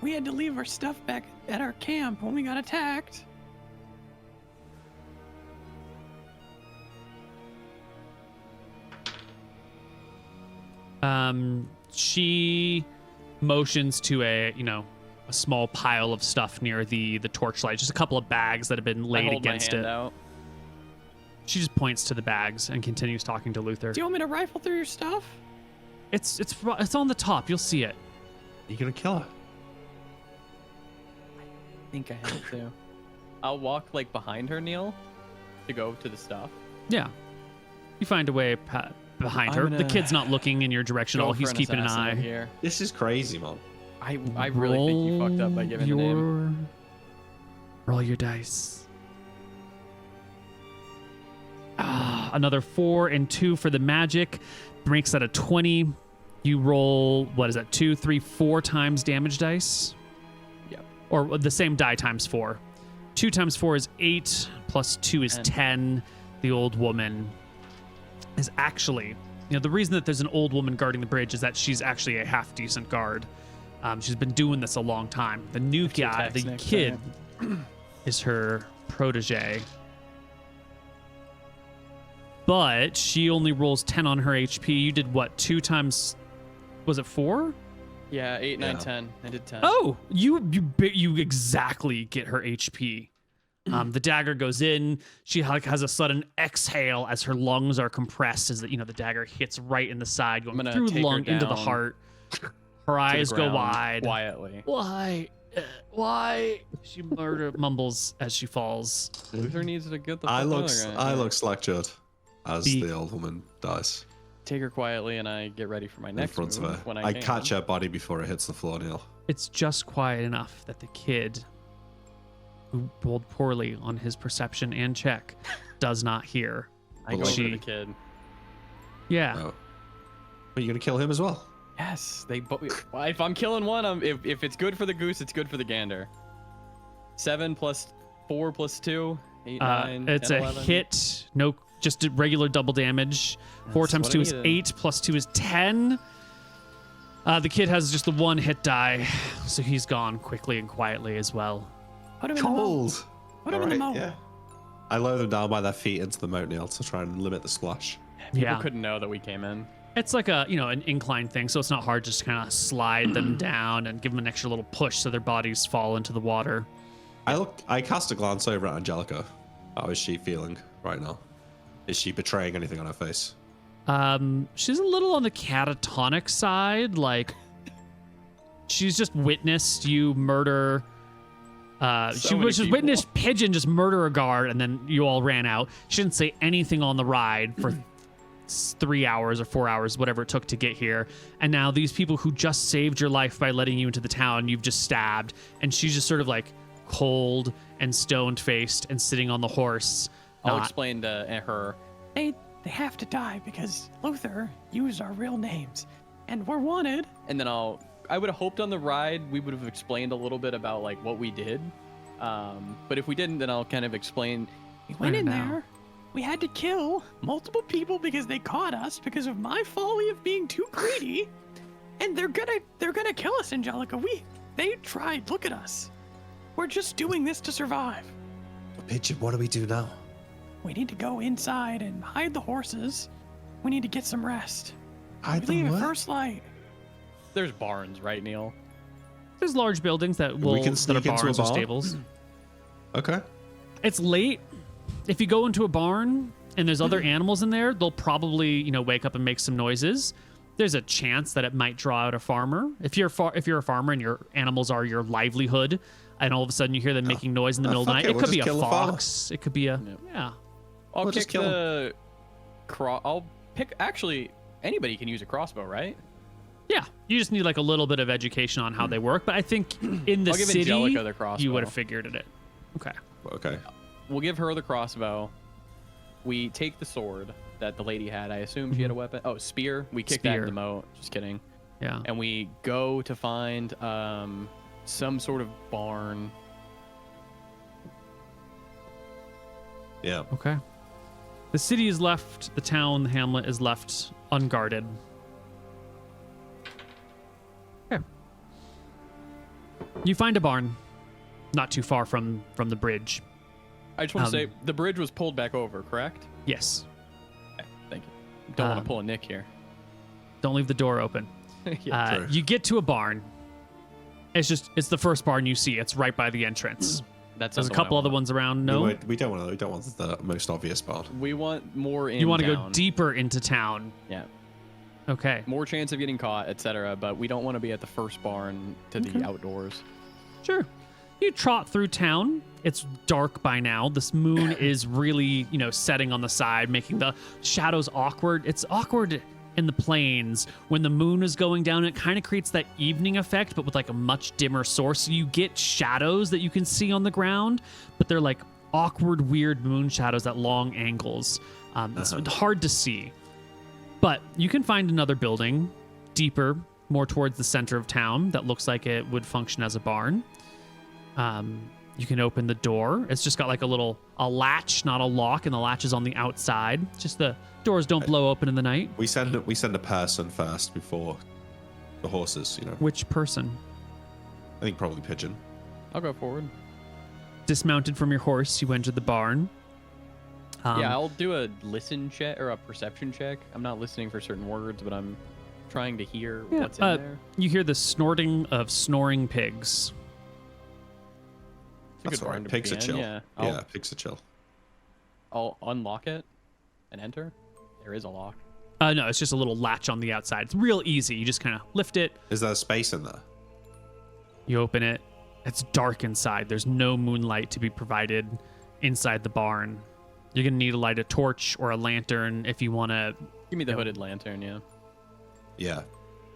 We had to leave our stuff back at our camp when we got attacked. She motions to a a small pile of stuff near the torchlight. Just a couple of bags that have been I laid hold against my hand it. out. She just points to the bags and continues talking to Luther. Do you want me to rifle through your stuff? It's on the top. You'll see it. You gonna kill her? I think I have to. I'll walk like behind her, Neil, to go to the stuff. Yeah. You find a way behind I'm her. The gonna kid's not looking in your direction at all. Go He's for keeping an assassinate eye. here. This is crazy, man. I really think you fucked up by giving the name. Roll your dice. Another 4 and 2 for the magic. Makes that a 20. You roll, what is that, 2, 3, 4 times damage dice? Yep. Or the same die times 4. 2 times 4 is 8, plus 2 is 10. The old woman is actually, the reason that there's an old woman guarding the bridge is that she's actually a half-decent guard. She's been doing this a long time. The new guy, the kid, is her protege. But she only rolls 10 on her HP. You did what? 2 times, was it 4? Yeah, 8, 9, Yeah. 10. I did 10. Oh, you exactly get her HP. The dagger goes in. She has a sudden exhale as her lungs are compressed. As the dagger hits right in the side, going gonna through take her lung into the down heart. Her eyes go ground wide. Quietly. Why? Why? She mumbles as she falls. Luther needs to get the fuck I out look of there. I look slack-jawed as The- the old woman dies Take her quietly, and I get ready for my in next front of move her. when I can. catch her body before it hits the floor, Neil. It's just quiet enough that the kid, who rolled poorly on his perception and check, does not hear. I go Well, over to she- the kid. Yeah. Oh. Are you gonna kill him as well? Yes, they both. If I'm killing one, if it's good for the goose, it's good for the gander. 7 plus 4 plus 2, 8, 9, It's 10, a 11. hit. No, just a regular double damage. 4 That's times what 2 I is needed. 8, plus 2 is 10. The kid has just the 1 hit die, so he's gone quickly and quietly as well. Put him in the moat. Cold. Put him in the moat. Yeah. I lower them down by their feet into the moat, Neil, to try and limit the splash. People couldn't know that we came in. It's like an incline thing, so it's not hard just to kind of slide them down and give them an extra little push so their bodies fall into the water. I cast a glance over at Angelica. How is she feeling right now? Is she betraying anything on her face? She's a little on the catatonic side. Like, she's just witnessed you murder. She many was just people. witnessed Pigeon just murder a guard, and then you all ran out. She didn't say anything on the ride for 3 hours or 4 hours, whatever it took to get here. And now these people who just saved your life by letting you into the town, you've just stabbed, and she's just sort of like cold and stoned-faced and sitting on the horse. I'll not- explain to her. They have to die because Luther used our real names, and we're wanted. And then I would have hoped on the ride we would have explained a little bit about like what we did. But if we didn't, then I'll kind of explain. We went in now. there. We had to kill multiple people because they caught us because of my folly of being too greedy, and they're gonna kill us, Angelica. They tried. Look at us. We're just doing this to survive. Pigeon, what do we do now? We need to go inside and hide the horses. We need to get some rest. Hide We leave them at where? first light. There's barns, right, Neil? There's large buildings that We can that are sneak into a barns or barn? stables. Okay. It's late. If you go into a barn and there's other animals in there, they'll probably, wake up and make some noises. There's a chance that it might draw out a farmer. If you're a farmer and your animals are your livelihood, and all of a sudden you hear them making noise in the middle of the fuck night, it, it we'll could be just a kill the farmer. fox. It could be a Yep. yeah. I'll We'll just kick kill 'em. the I'll pick. Actually, anybody can use a crossbow, right? Yeah, you just need like a little bit of education on how they work. But I think in the I'll give city, Angelica the crossbow. you would have figured it. Okay. Okay. We'll give her the crossbow. We take the sword that the lady had. I assume she had a weapon. Oh, spear. We kick that Spear. in the moat. Just kidding. Yeah. And we go to find some sort of barn. Yeah. Okay. The city is left. The town, the hamlet is left unguarded. Okay. You find a barn, not too far from the bridge. I just want to Um, say the bridge was pulled back over, correct? Yes. Okay, thank you. Don't want Um, to pull a Nick here. Don't leave the door open. Yeah. True. You get to a barn. It's the first barn you see. It's right by the entrance. That's There's a couple other ones around. No, we don't want the most obvious barn. We want more in you want to go town. deeper into town. Yeah. Okay. More chance of getting caught, etc. But we don't want to be at the first barn to the outdoors. Sure. You trot through town. It's dark by now. This moon is really, setting on the side, making the shadows awkward. It's awkward in the plains when the moon is going down. It kind of creates that evening effect, but with like a much dimmer source. So you get shadows that you can see on the ground, but they're like awkward, weird moon shadows at long angles. It's hard to see. But you can find another building deeper, more towards the center of town that looks like it would function as a barn. You can open the door. It's just got like a latch, not a lock, and the latch is on the outside. Just the doors don't blow open in the night. We send a person first before the horses, Which person? I think probably Pigeon. I'll go forward. Dismounted from your horse, you enter the barn. Yeah, I'll do a listen check or a perception check. I'm not listening for certain words, but I'm trying to hear what's in there. You hear the snorting of snoring pigs. It's a That's good all barn right. to Pigs be are in, chill. Yeah. Pigs are chill. I'll unlock it and enter. There is a lock. No, it's just a little latch on the outside. It's real easy. You just kind of lift it. Is there space in there? You open it. It's dark inside. There's no moonlight to be provided inside the barn. You're going to need to light a torch or a lantern if you want to. Give me the hooded lantern, yeah. Yeah.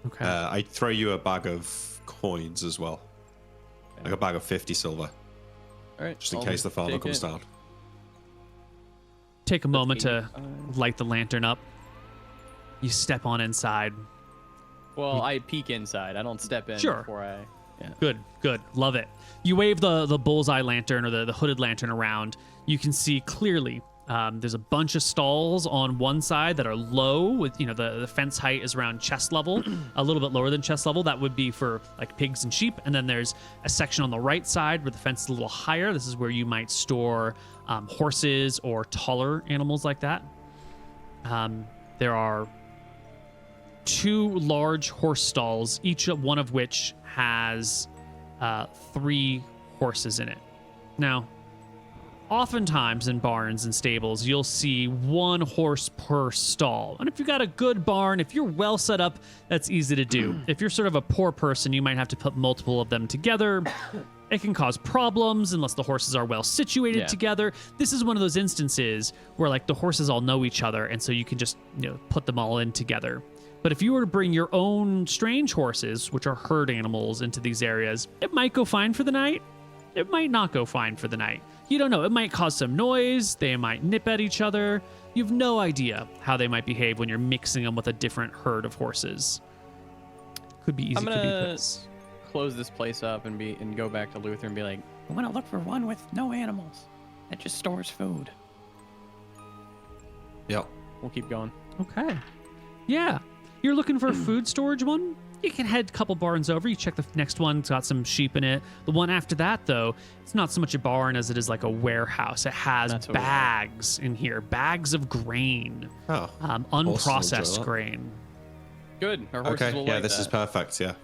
Okay. I throw you a bag of coins as well. Like a bag of 50 silver. All right. Just in case the farmer take comes it. down. Take a moment to 85. light the lantern up. You step on inside. Well, I peek inside. I don't step in Sure. before I. Yeah. Good. Love it. You wave the bullseye lantern or the hooded lantern around. You can see clearly. There's a bunch of stalls on one side that are low with, the fence height is around chest level, a little bit lower than chest level. That would be for like pigs and sheep. And then there's a section on the right side where the fence is a little higher. This is where you might store horses or taller animals like that. There are 2 large horse stalls, each one of which has 3 horses in it. Now, oftentimes in barns and stables, you'll see 1 horse per stall. And if you've got a good barn, if you're well set up, that's easy to do. If you're sort of a poor person, you might have to put multiple of them together. It can cause problems unless the horses are well situated together. This is one of those instances where like the horses all know each other, and so you can just put them all in together. But if you were to bring your own strange horses, which are herd animals, into these areas, it might go fine for the night. It might not go fine for the night. You don't know. It might cause some noise. They might nip at each other. You have no idea how they might behave when you're mixing them with a different herd of horses. Could be easy. I'm Could be gonna this. close this place up and go back to Luther and be like, I want to look for one with no animals that just stores food. Yep. we'll keep going. Okay. Yeah. You're looking for a food storage one? You can head a couple barns over. You check the next one. It's got some sheep in it. The one after that, though, it's not so much a barn as it is like a warehouse. It has That's what we want. bags in here, bags of grain, Oh. unprocessed enjoy that. grain. Good. Our horses Okay. will Yeah, like this that. is perfect. Yeah.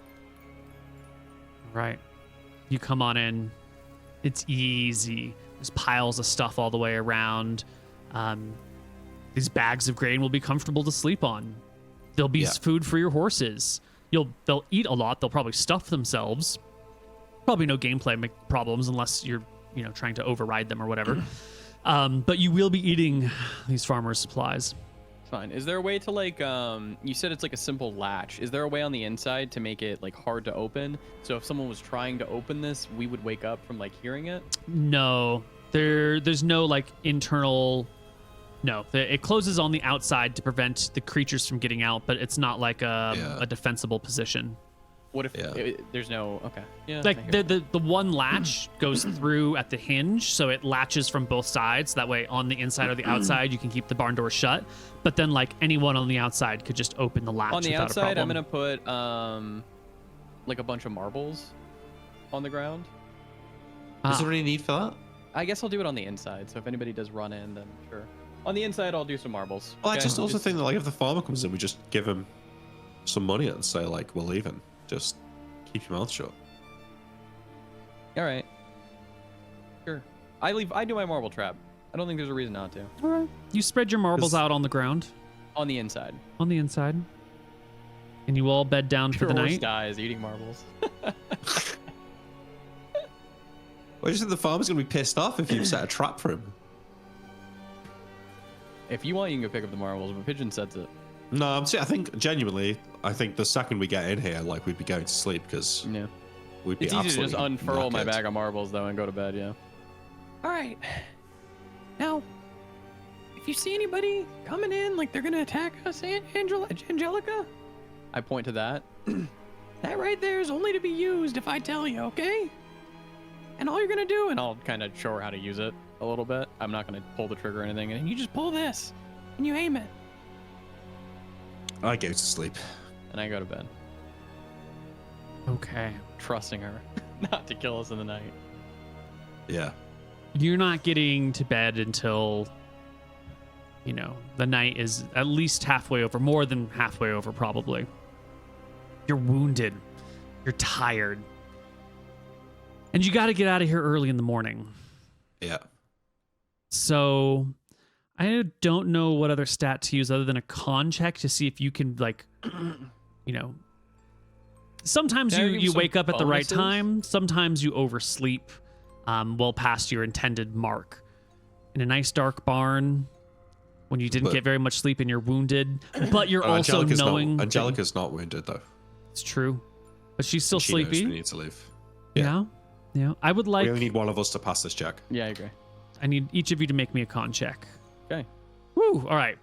Right. You come on in. It's easy. There's piles of stuff all the way around. These bags of grain will be comfortable to sleep on. There'll be Yeah. food for your horses. They'll eat a lot. They'll probably stuff themselves. Probably no gameplay problems unless you're trying to override them or whatever. But you will be eating these farmers' supplies. Fine. Is there a way to you said it's like a simple latch. Is there a way on the inside to make it like hard to open? So if someone was trying to open this, we would wake up from like hearing it? No, there's no like internal. No, it closes on the outside to prevent the creatures from getting out, but it's not like a defensible position. What if Yeah. there's no... Okay. Yeah. I Like hear the one latch goes through at the hinge, so it latches from both sides. That way, on the inside or the outside, you can keep the barn door shut. But then, like anyone on the outside could just open the latch on the without a outside, I'm problem. gonna put like a bunch of marbles on the ground. Is there any need for that? I guess I'll do it on the inside. So if anybody does run in, then sure. On the inside, I'll do some marbles. Well, I okay? just also think that like if the farmer comes in, we just give him some money and say like we're leaving. Just keep your mouth shut. All right. Sure. I do my marble trap. I don't think there's a reason not to. All right. You spread your marbles out on the ground. On the inside. On the inside. And you all bed down for the Your horse night. dies eating marbles. Well, you think the farmer's gonna be pissed off if you set a trap for him? If you want, you can go pick up the marbles, but Pigeon sets it. No, I think genuinely, I think the second we get in here, like we'd be going to sleep because Yeah. we'd be It's easy to just absolutely unfurl my knackered. bag of marbles though and go to bed. Yeah. All right. Now, if you see anybody coming in, like they're gonna attack us, Angelica, I point to that. that right there is only to be used if I tell you, okay? And all you're gonna do, and I'll kind of show her how to use it a little bit. I'm not gonna pull the trigger or anything. and you just pull this, and you aim it. I go to sleep. And I go to bed, Okay. trusting her not to kill us in the night. Yeah. You're not getting to bed until, the night is at least halfway over, more than halfway over, probably. You're wounded. You're tired. And you got to get out of here early in the morning. Yeah. So I don't know what other stat to use other than a con check to see if you can, sometimes Can I give you some wake up at the right bonuses? time. Sometimes you oversleep well past your intended mark. In a nice dark barn, when you didn't But- get very much sleep and you're wounded, but you're Oh, also knowing that- Angelica's not wounded though. it's true, but she's still She knows sleepy. we need to leave. Yeah. I would like. We only need one of us to pass this check. Yeah, I agree. I need each of you to make me a con check. Okay. Woo! All right.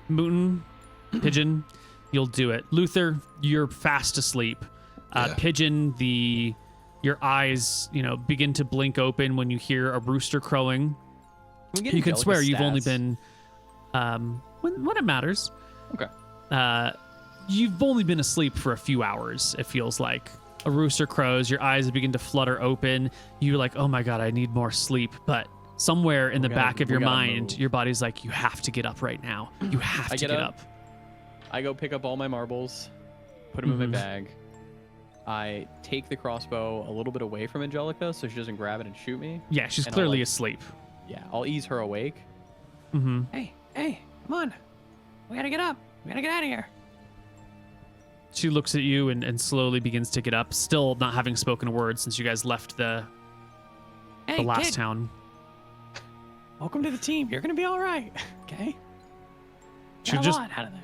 Mooton, Pigeon, you'll do it. Luther, you're fast asleep. Yeah. Pigeon, your eyes, begin to blink open when you hear a rooster crowing. Can we get You can Angelica's swear you've only stats? been, when it matters. Okay. You've only been asleep for a few hours, it feels like. A rooster crows, your eyes begin to flutter open. You're like, oh my God, I need more sleep. But somewhere in the back of your mind, move. your body's like, you have to get up right now. You have to get get up. up. I go pick up all my marbles, put them in Mhm. my bag. I take the crossbow a little bit away from Angelica so she doesn't grab it and shoot me. Yeah, she's And I'll, clearly like- asleep. Yeah, I'll ease her awake. Mm-hmm. Hey, come on. We gotta get up. We gotta get out of here. She looks at you and slowly begins to get up, still not having spoken a word since you guys left the Hey, last kid, town. welcome to the team. You're gonna be all right, okay? She Got a just lot out of there.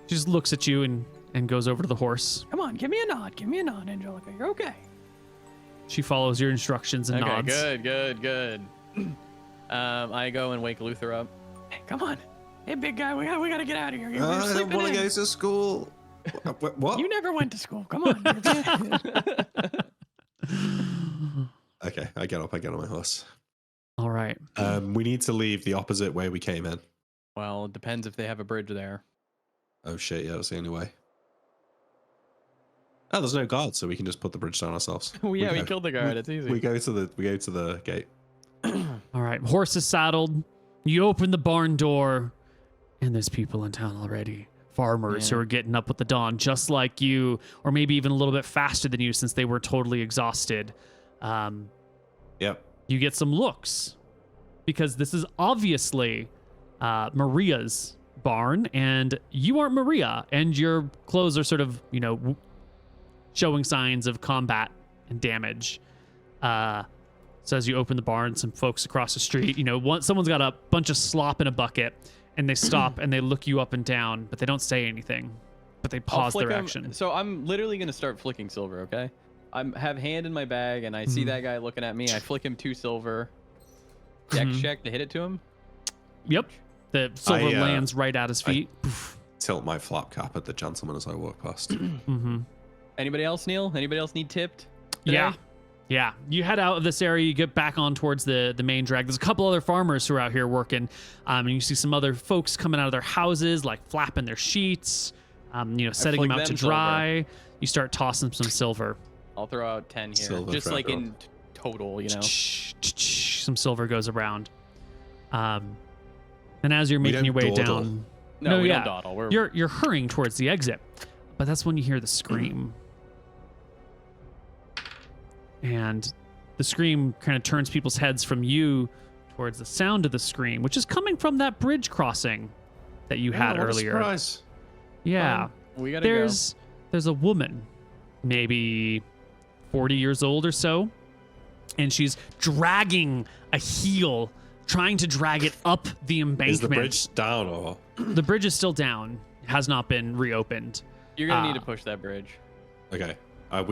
she just looks at you and goes over to the horse. Come on, give me a nod. Give me a nod, Angelica. You're okay. She follows your instructions and Okay, nods. good. I go and wake Luther up. Hey, come on. Hey, big guy, we gotta get out of here. You're I don't sleeping want to in. go to school. What? You never went to school. Come on. Okay, I get up. I get on my horse. All right. We need to leave the opposite way we came in. Well, it depends if they have a bridge there. Oh shit! Yeah, that's the only way. Oh, there's no guard, so we can just put the bridge down ourselves. Oh yeah, we go- killed the guard. It's easy. We go to the gate. All right. Horse is saddled. You open the barn door, and there's people in town already. Farmers who Yeah. are getting up with the dawn, just like you, or maybe even a little bit faster than you, since they were totally exhausted. Yep. You get some looks because this is obviously Maria's barn, and you aren't Maria, and your clothes are sort of, showing signs of combat and damage. So as you open the barn, some folks across the street, someone's got a bunch of slop in a bucket, and they stop and they look you up and down, but they don't say anything, but they I'll pause flick their 'em- action. So I'm literally gonna start flicking silver. Okay. Have hand in my bag, and I see Mhm. that guy looking at me. I flick him 2 silver. Dex Mhm. check to hit it to him. Yep. The silver I, lands right at his feet. Tilt my flap cap at the gentleman as I walk past. Mm-hmm. Anybody else, Neil? Anybody else need tipped? today? Yeah. You head out of this area, you get back on towards the main drag. There's a couple other farmers who are out here working, and you see some other folks coming out of their houses, like flapping their sheets, setting them flick out to them silver. dry. You start tossing some silver. I'll throw out 10 here, Silver just for like everyone. in total, Some silver goes around. And as you're We making your way don't dawdle. down, No, we yeah. don't dawdle. We're you're hurrying towards the exit, but that's when you hear the scream. And the scream kind of turns people's heads from you towards the sound of the scream, which is coming from that bridge crossing that you had what a earlier. surprise. Yeah. We gotta There's a woman, maybe 40 years old or so, and she's dragging a heel, trying to drag it up the embankment. Is the bridge down or? The bridge is still down, has not been reopened. You're gonna need to push that bridge. Okay. I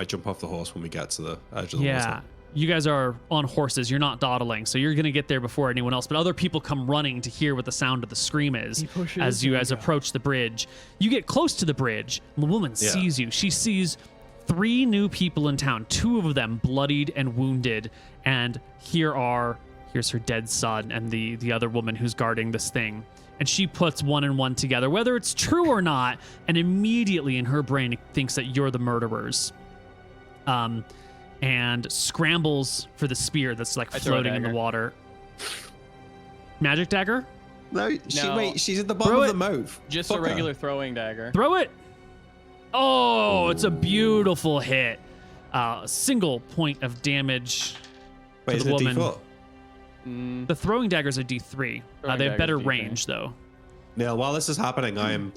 jump off the horse when we get to the edge of the Yeah. water. You guys are on horses. You're not dawdling, so you're going to get there before anyone else. But other people come running to hear what the sound of the scream is He pushes, as you there we guys go. approach the bridge. You get close to the bridge. And the woman sees you. She sees 3 new people in town, 2 of them bloodied and wounded. And here's her dead son and the other woman who's guarding this thing. And she puts 1 and 1 together, whether it's true or not, and immediately in her brain thinks that you're the murderers. And scrambles for the spear that's like I throw a floating in the dagger. water. Magic dagger? No, No. she's at the bottom Throw of it. the moat. Just Fuck a her. regular throwing dagger. Throw it. Oh, it's a beautiful hit. Single point of damage Wait, to is the it woman. D4? The throwing daggers are D3. Throwing They have dagger's better D3. range though. Neil, while this is happening, I'm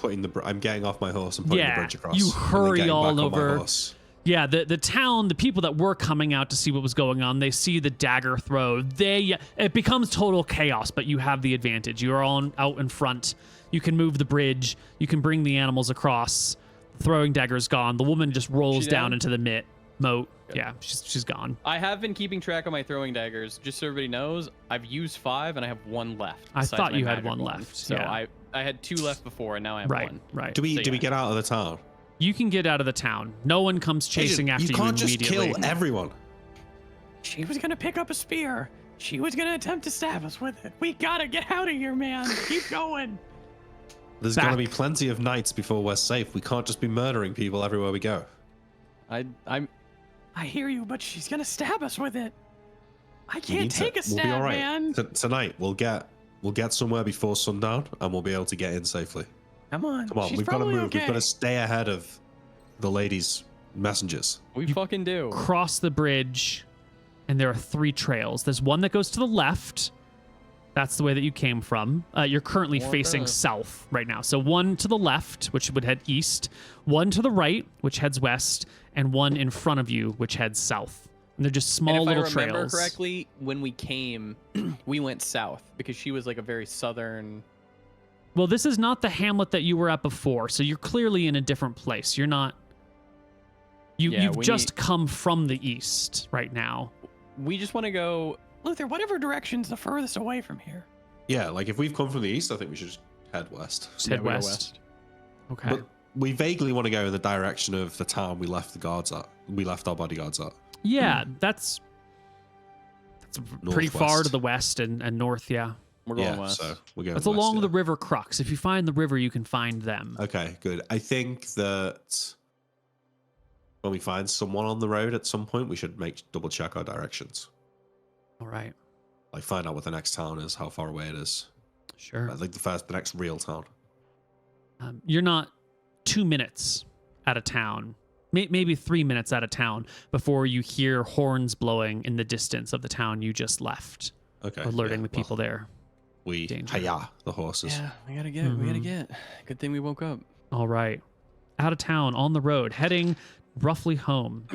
getting off my horse and putting the Yeah, bridge across. you and then hurry getting all back on my over. horse. Yeah, the town, the people that were coming out to see what was going on, they see the dagger throw. It becomes total chaos, but you have the advantage. You are all out in front. You can move the bridge. You can bring the animals across. The throwing dagger's gone. The woman just rolls She down down? into the moat. Yeah, she's gone. I have been keeping track of my throwing daggers, just so everybody knows. I've used 5 and I have 1 left. I besides thought my you had magic 1 one. left, So yeah. I had 2 left before, and now I have Right, 1. right. Do we So, yeah. get out of the town? You can get out of the town. No one comes chasing after you You can't just immediately. kill everyone. She was gonna pick up a spear. She was gonna attempt to stab us with it. We gotta get out of here, man. Keep going. There's Back. going to be plenty of nights before we're safe. We can't just be murdering people everywhere we go. I'm I hear you, but she's gonna stab us with it. I We can't need to- take a We'll be stab, all right. man. Tonight we'll get somewhere before sundown, and we'll be able to get in safely. Come on. Come on, She's we've got to probably move. Okay. We've got to stay ahead of the ladies' messengers. we fucking do. Cross the bridge, and there are 3 trails. There's one that goes to the left. That's the way that you came from. You're currently What facing the- south right now. So one to the left, which would head east, one to the right, which heads west, and one in front of you, which heads south. And they're just small and if little I remember trails. correctly, when we came, we went south because she was like a very southern. Well, this is not the hamlet that you were at before, so you're clearly in a different place. You're not. Yeah, You've we just come from the east right now. We just want to go. Luther, whatever direction's the furthest away from here. Yeah, like if we've come from the east, I think we should just head west. Just Yeah, head we go west. Okay. But we vaguely want to go in the direction of the town we left the guards at. We left our bodyguards at. Yeah, that's pretty far Northwest. to the west and north. Yeah, We're going Yeah, west. so we're going that's west, along yeah. the river Crux. If you find the river, you can find them. Okay, good. I think that when we find someone on the road at some point, we should double check our directions. All right, Like find out what the next town is, how far away it is. sure. Like the next real town. You're not 2 minutes out of town, maybe 3 minutes out of town before you hear horns blowing in the distance of the town you just left, Okay. alerting yeah, the people well, there. We Danger. hiya the horses. Yeah, we gotta get. We gotta Mhm. get. Good thing we woke up. All right, out of town on the road, heading roughly home.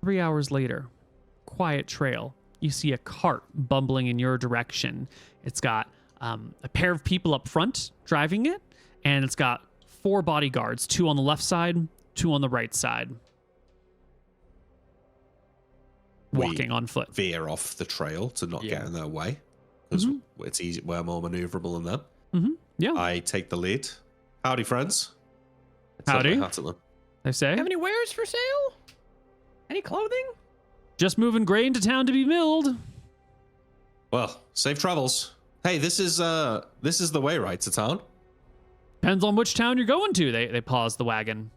3 hours later, quiet trail. You see a cart bumbling in your direction. It's got a pair of people up front driving it, and it's got 4 bodyguards, 2 on the left side, 2 on the right side, We walking on foot. veer off the trail to not Yeah. get in their way because Mhm. it's easy. We're more maneuverable than them. Yeah, I take the lead. Howdy, friends. I tilt my Howdy. hat at them. they say. Have any wares for sale? Any clothing? Just moving grain to town to be milled. Well, safe travels. Hey, this is the way, right, to town? Depends on which town you're going to. They pause the wagon.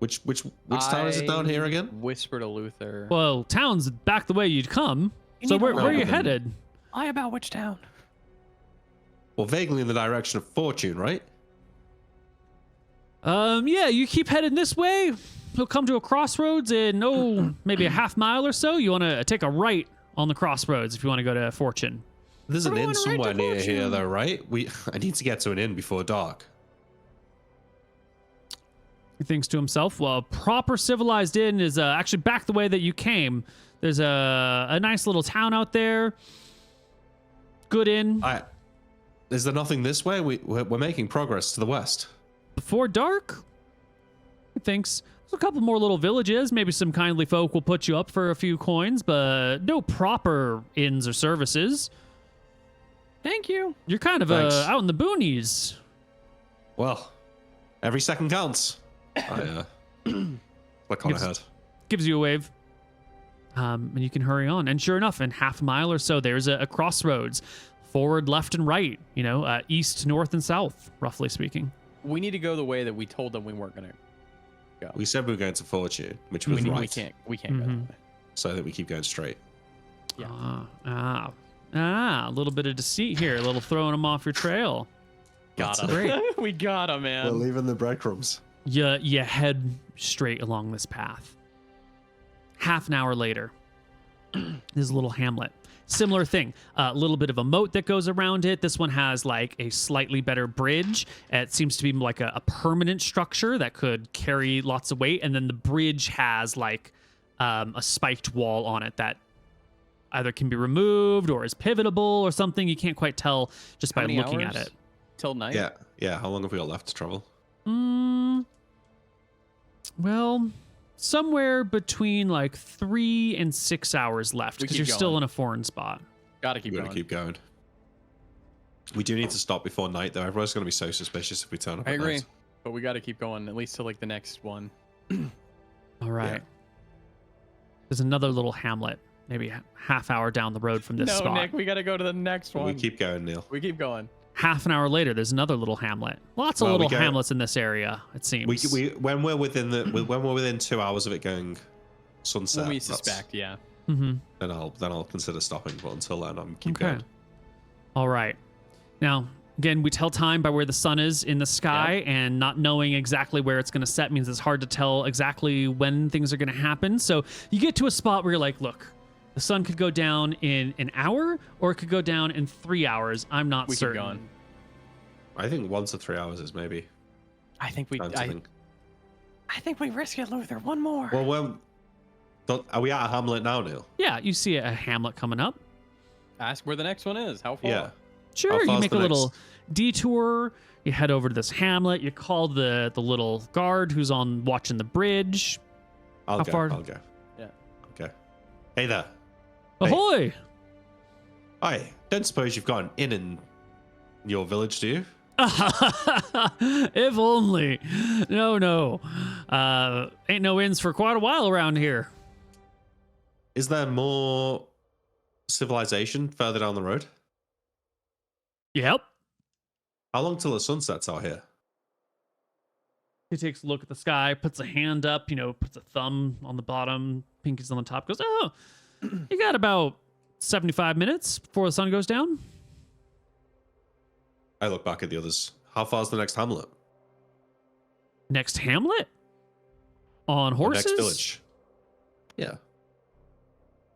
Which town is it down here again? Whisper to Luther. Well, town's back the way you'd come. You So need where a are you wagon. headed? Lie about which town. Well, vaguely in the direction of fortune, right? Yeah, you keep heading this way. You'll come to a crossroads in, maybe a half mile or so. You want to take a right on the crossroads if you want to go to Fortune. There's an inn Everyone right somewhere to near here, Fortune. though, right? I need to get to an inn before dark. He thinks to himself, well, a proper civilized inn is actually back the way that you came. There's a nice little town out there. Good inn. Is there nothing this way? We're making progress to the west. Before dark? He thinks there's a couple more little villages. Maybe some kindly folk will put you up for a few coins, but no proper inns or services. Thank you. You're kind of Thanks. out in the boonies. Well, every second counts. I click on ahead. Gives you a wave. And you can hurry on. And sure enough, in half a mile or so, there's a crossroads. Forward, left, and right. East, north, and south, roughly speaking. We need to go the way that we told them we weren't gonna go. We said we were going to Fortune, which was right. We can't go that way. So that we keep going straight. Yeah. A little bit of deceit here. A little throwing them off your trail. Got him. Great. We got him, man. We're leaving the breadcrumbs. You head straight along this path. Half an hour later, there's a little hamlet. Similar thing, a little bit of a moat that goes around it. This one has like a slightly better bridge. It seems to be like a permanent structure that could carry lots of weight. And then the bridge has like a spiked wall on it that either can be removed or is pivotable or something. You can't quite tell just by How many looking at hours? it. Till night. Yeah. How long have we got left to travel? Well, somewhere between like 3 and 6 hours left We because keep you're still going. in a foreign spot. Gotta keep We're going. going to keep going. We do need to stop before night, though. Everyone's going to be so suspicious if we turn up I at agree, night. but we gotta keep going at least till like the next one. All right. Yeah. There's another little hamlet, maybe a half hour down the road from this no, spot. Nick, we gotta go to the next one. We keep going, Neil. We keep going. Half an hour later, there's another little hamlet. Lots of Well, we little go- hamlets in this area, it seems. When we're within 2 hours of it going sunset, When we that's- suspect, yeah. Mm-hmm. then I'll consider stopping. But until then, I'm keep Okay. going. All right. Now, again, we tell time by where the sun is in the sky, and not knowing exactly where it's going to set means it's hard to tell exactly when things are going to happen. So you get to a spot where you're like, look, the sun could go down in an hour or it could go down in 3 hours. I'm not We keep certain. going. I think 1 to 3 hours is maybe. I think we. time to think. I think we risk it, Luther. One more. Well, are we at a hamlet now, Neil? Yeah, you see a hamlet coming up. Ask where the next one is. How far? Yeah. Sure, you far's make the a little next? detour. You head over to this hamlet. You call the little guard who's on watching the bridge. I'll How go. far? I'll go. Yeah. Okay. Hey there. Hey. Ahoy! I don't suppose you've got an inn in your village, do you? If only. No. Ain't no inns for quite a while around here. Is there more civilization further down the road? Yep. How long till the sun sets out here? He takes a look at the sky, puts a hand up, puts a thumb on the bottom, pinky's on the top, goes, oh, you got about 75 minutes before the sun goes down. I look back at the others. How far's the next hamlet? Next hamlet? On The horses? next village? Yeah.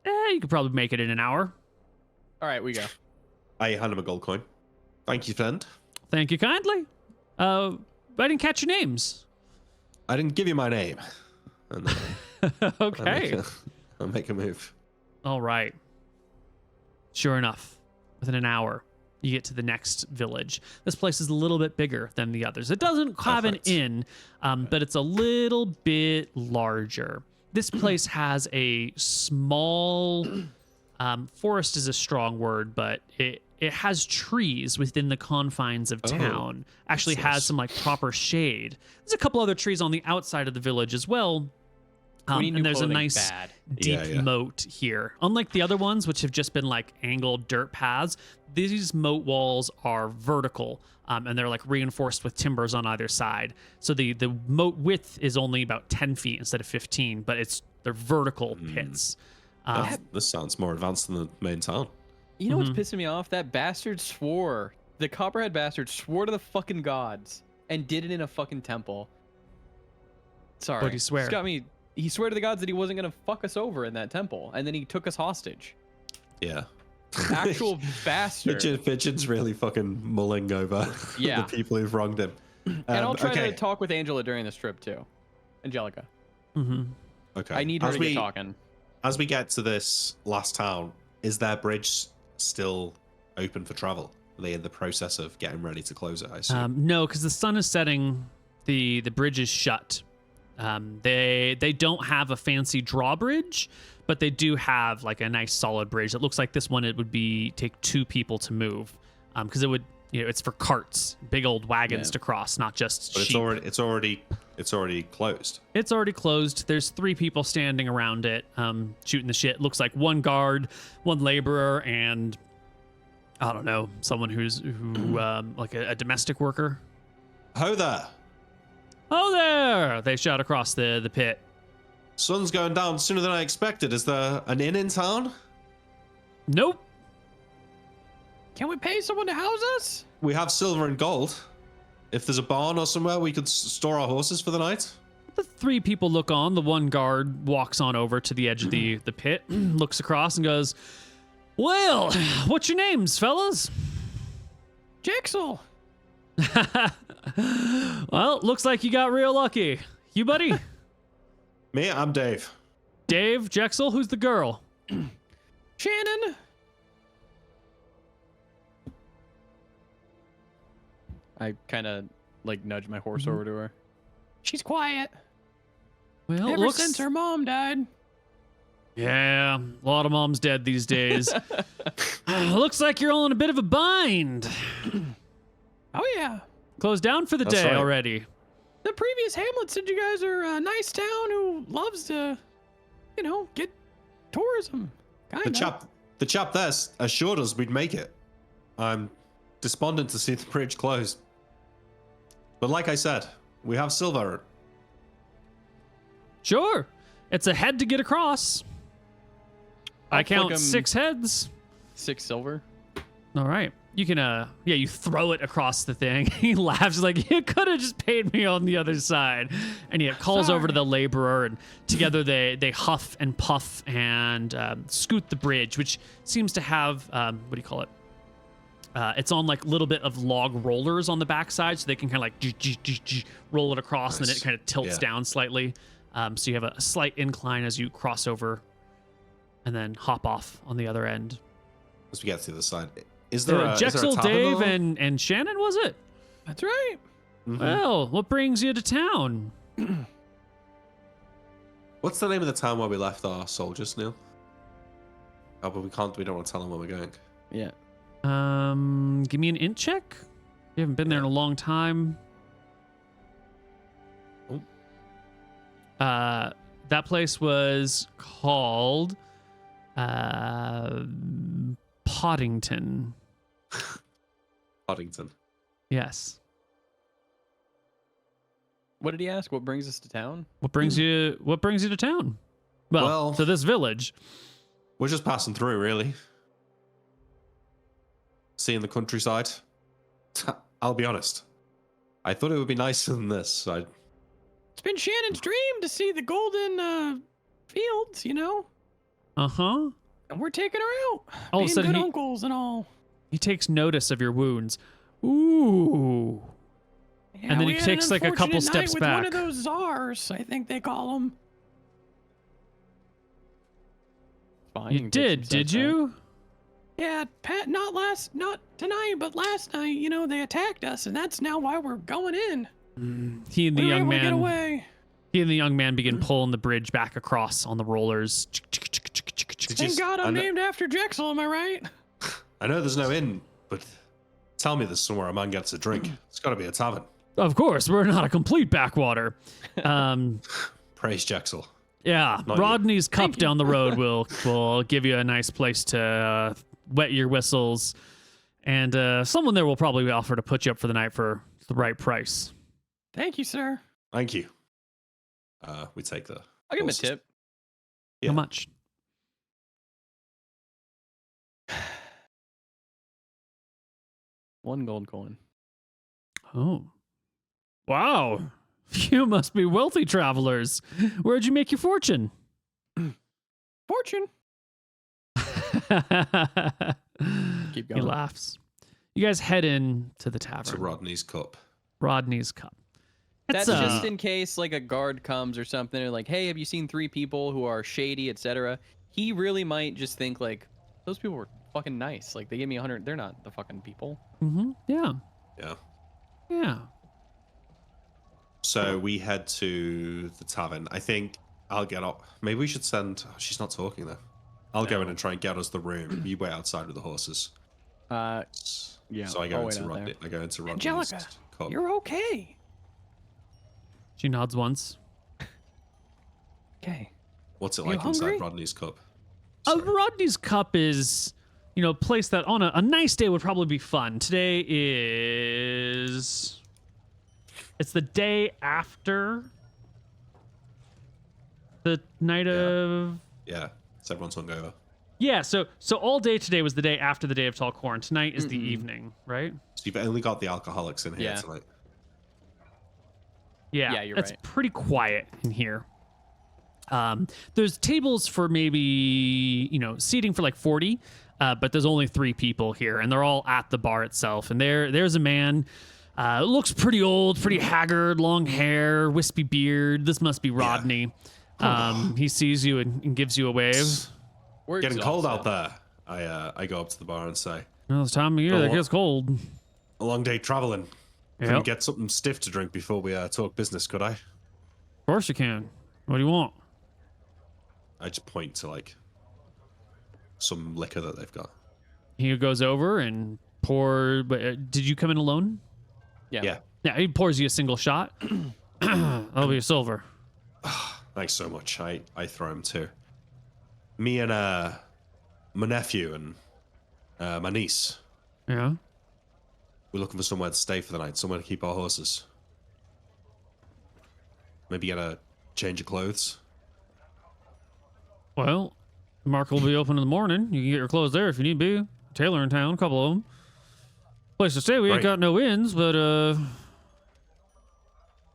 You could probably make it in an hour. All right, we go. I hand him a gold coin. Thank you, friend. Thank you kindly. I didn't catch your names. I didn't give you my name. And then Okay. I'll make a move. All right. Sure enough, within an hour, you get to the next village. This place is a little bit bigger than the others. It doesn't have an Perfect. inn, but it's a little bit larger. This place has a small forest is a strong word, but it has trees within the confines of town. Actually that's has nice. some like proper shade. There's a couple other trees on the outside of the village as well. We need And new there's a clothing nice bad. deep Yeah. moat here. Unlike the other ones, which have just been like angled dirt paths, these moat walls are vertical, and they're like reinforced with timbers on either side. So the moat width is only about 10 feet instead of 15, but they're vertical pits. This sounds more advanced than the main town. You know what's pissing me off? That bastard swore. The copperhead bastard swore to the fucking gods and did it in a fucking temple. Sorry. What'd he swear? He's got me. He swore to the gods that he wasn't gonna fuck us over in that temple, and then he took us hostage. Yeah. Actual bastard. Pigeon's really fucking mulling over Yeah. the people who've wronged him. And I'll try okay. to talk with Angela during this trip too. Angelica. Mm-hmm. Okay. I need her to get talking. As we get to this last town, is their bridge still open for travel? Are they in the process of getting ready to close it, I assume? No, because the sun is setting. The bridge is shut. They don't have a fancy drawbridge, but they do have like a nice solid bridge. It looks like this one, it would take 2 people to move, because it would, it's for carts, big old wagons to cross, not just But sheep. it's already closed. It's already closed. There's 3 people standing around it, shooting the shit. Looks like 1 guard, 1 laborer, and I don't know, someone who like a domestic worker. Ho there! Oh there! They shout across the pit. Sun's going down sooner than I expected. Is there an inn in town? Nope. Can we pay someone to house us? We have silver and gold. If there's a barn or somewhere we could store our horses for the night. The 3 people look on. The 1 guard walks on over to the edge of the pit, looks across and goes, "Well, what's your names, fellas?" Jixel. Well, looks like you got real lucky. You, buddy? Me, I'm Dave. Dave, Jexel, who's the girl? Shannon. I kind of like nudge my horse over to her. She's quiet. Well, Ever looks... since her mom died. Yeah, a lot of moms dead these days. Looks like you're all in a bit of a bind. Oh yeah. Closed down for the That's day right. already. The previous hamlet said you guys are a nice town who loves to, get tourism. The chap there assured us we'd make it. I'm despondent to see the bridge closed. But like I said, we have silver. Sure. It's a head to get across. I I'll count flick 'em 6 heads. 6 silver. All right. You can, you throw it across the thing. He laughs like, you could have just paid me on the other side. And he calls over to the laborer, and together they huff and puff and scoot the bridge, which seems to have, what do you call it? It's on like a little bit of log rollers on the backside, so they can kind of like roll it across, and then it kind of tilts down slightly. So you have a slight incline as you cross over and then hop off on the other end. As we get to the other side. Is there a Jexel, tavern Dave, and Shannon, was it? That's right. Mm-hmm. Well, what brings you to town? What's the name of the town where we left our soldiers, Neil? Oh, but we don't want to tell them where we're going. Yeah. Give me an int check. You haven't been there in a long time. Oh. That place was called Poddington. Poddington. Yes. What did he ask? What brings us to town? What brings you to town? Well, to this village. We're just passing through, really. Seeing the countryside. I'll be honest. I thought it would be nicer than this. It's been Shannon's dream to see the golden fields, Uh-huh. And we're taking her out. All of a Being sudden good he- uncles and all. He takes notice of your wounds. Ooh. Yeah, And then we he had an takes, like, a couple unfortunate night steps with back. One of those czars, I think they call them. Fine. You can take did some steps you? Yeah, Pat. Not tonight, but last night. They attacked us, and that's now why we're going in. He and the We were young able to get man. away. He and the young man begin pulling the bridge back across on the rollers. Thank God I'm named after Jexel. Am I right? I know there's no inn, but tell me there's somewhere a man gets a drink. It's got to be a tavern. Of course, we're not a complete backwater. Praise Jexel. Yeah, Not you. Rodney's cup down the road will give you a nice place to wet your whistles, and someone there will probably offer to put you up for the night for the right price. Thank you, sir. Thank you. We take the. I'll give him a horses. tip. Yeah. How much? One gold coin. Oh, wow! You must be wealthy travelers. Where'd you make your fortune? Fortune. Keep He going. laughs. You guys head in to the tavern. To Rodney's cup. Rodney's cup. That's It's, just in case like a guard comes or something, and like, hey, have you seen 3 people who are shady, etc. He really might just think like, those people were fucking nice. Like they gave me 100. They're not the fucking people. Yeah. Yeah. Yeah. So we head to the tavern. I think I'll get up. Maybe we should send. Oh, she's not talking though. I'll go in and try and get us the room. You wait outside with the horses. Yeah. So I go I'll wait into out Rodney. there. I go into Rodney's Angelica, cup. you're okay. She nods once. Okay. What's it You like inside hungry? Rodney's cup? Rodney's cup is, a place that on a nice day would probably be fun. Today is. It's the day after the night of. Yeah. So everyone's hungover. Yeah, so all day today was the day after the day of Tall Corn. Tonight is the evening, right? So you've only got the alcoholics in here Yeah. tonight. Yeah, you're it's right. pretty quiet in here. There's tables for maybe, seating for like 40, but there's only 3 people here, and they're all at the bar itself. And there's a man, looks pretty old, pretty haggard, long hair, wispy beard. This must be Rodney. He sees you and gives you a wave. We're Getting cold out exhausted. there. I go up to the bar and say, Well, it's time of year that on. gets cold. a long day traveling. Couldn't Yep. get something stiff to drink before we talk business, could I? Of course you can. What do you want? I just point to like some liquor that they've got. He goes over and did you come in alone? Yeah. Yeah, he pours you a single shot. That'll be a silver. Thanks so much. I throw him too. Me and my nephew and my niece. Yeah. We're looking for somewhere to stay for the night, somewhere to keep our horses. Maybe get a change of clothes. Well, Market will be open in the morning. You can get your clothes there if you need be. Tailor in town, a couple of them. Place to stay, we ain't Right. got no inns, but you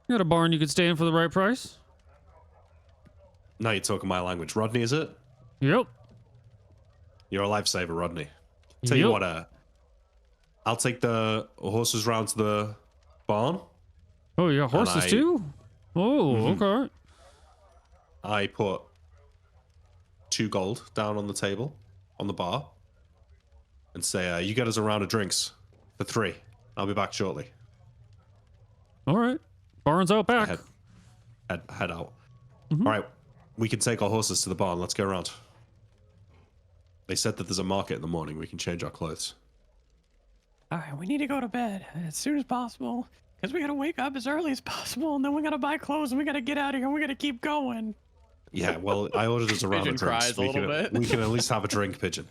got a barn you could stay in for the right price. Now you're talking my language. Rodney, is it? Yep. You're a lifesaver, Rodney. Tell you Yep. what, I'll take the horses round to the barn. Oh, you got horses I- too? Oh, okay. I put 2 gold down on the table, on the bar, and say, you get us a round of drinks for 3. I'll be back shortly. All right. Barn's out back. Head out. All right, we can take our horses to the barn. Let's go around. They said that there's a market in the morning. We can change our clothes. All right, we need to go to bed as soon as possible because we gotta wake up as early as possible, and then we gotta buy clothes, and we gotta get out of here, and we gotta keep going. Yeah, well, I ordered us a round of Pigeon drinks. cries a little bit. We can at least have a drink, Pigeon.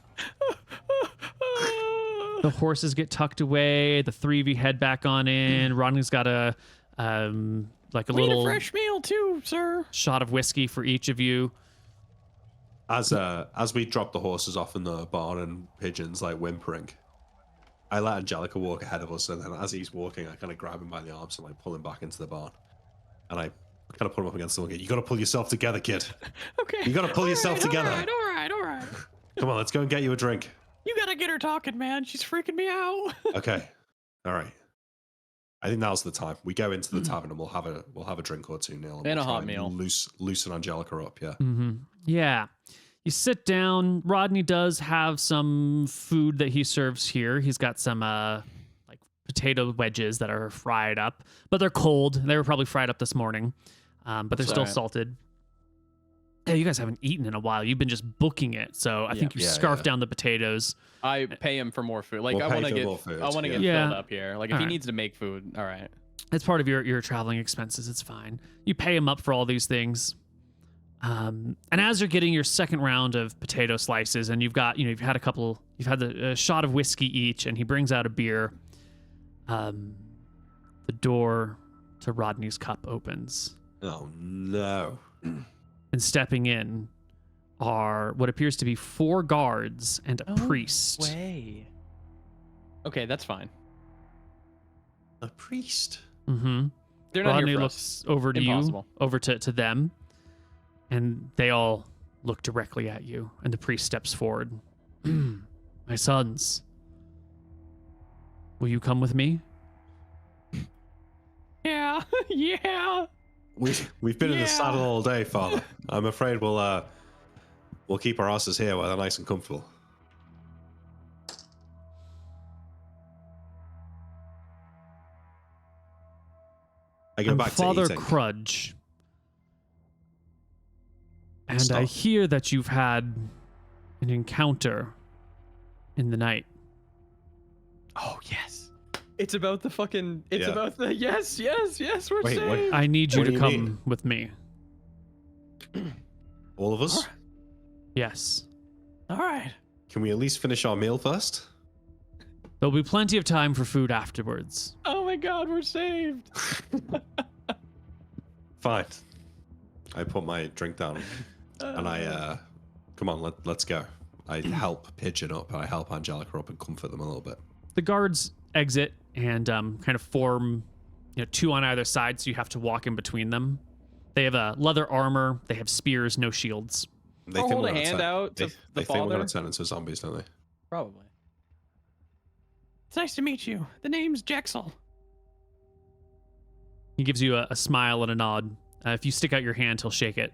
The horses get tucked away. The 3 of you head back on in. Rodney's got a We need a little fresh meal too, sir. shot of whiskey for each of you. As we drop the horses off in the barn and Pigeon's like whimpering, I let Angelica walk ahead of us, and then as he's walking, I kind of grab him by the arms and like pull him back into the barn, and I kind of put him up against the wall. You got to pull yourself together, kid. Okay. You got to pull yourself together. All right. Come on, let's go and get you a drink. You gotta get her talking, man. She's freaking me out. Okay, all right. I think now's the time. We go into the tavern and we'll have a drink or 2, Neil, And we'll a try hot meal. Loosen Angelica up. Yeah. Yeah. You sit down. Rodney does have some food that he serves here. He's got some like potato wedges that are fried up, but they're cold. They were probably fried up this morning, but they're still alright. salted. Yeah, you guys haven't eaten in a while. You've been just booking it, so I think you Yeah, scarf yeah. down the potatoes. I pay him for more food. Like We'll I pay want to for get, more food, I want to get yeah. filled up here. Like if he Alright. needs to make food, all right. It's part of your traveling expenses. It's fine. You pay him up for all these things. And as you're getting your second round of potato slices, and you've got, you've had a shot of whiskey each, and he brings out a beer. The door to Rodney's cup opens, Oh no. and stepping in are what appears to be 4 guards and a priest. Way. Okay, that's fine. A priest. Mm-hmm. They're not Rodney here for us. looks over to Impossible. you, over to them, and they all look directly at you. And the priest steps forward. My sons, will you come with me? Yeah, yeah. We've been in the saddle all day, Father. I'm afraid we'll keep our asses here where they're nice and comfortable. I go I'm back Father to eating. Crudge. And Stop. I hear that you've had an encounter in the night. Oh yes. It's about the fucking. It's Yeah. about the yes. We're Wait, saved. wait. I need you What to do you come mean? with me. All of us? Yes. All right. Can we at least finish our meal first? There'll be plenty of time for food afterwards. Oh my God, we're saved. Fine. I put my drink down and I come on, let's go. I help Pigeon up and I help Angelica up and comfort them a little bit. The guards exit and kind of form, two on either side, so you have to walk in between them. They have a leather armor. They have spears, no shields. They I'll think hold we're a gonna hand out to they the think we're father. gonna turn into zombies, don't they? Probably. It's nice to meet you. The name's Jexel. He gives you a smile and a nod. If you stick out your hand, he'll shake it.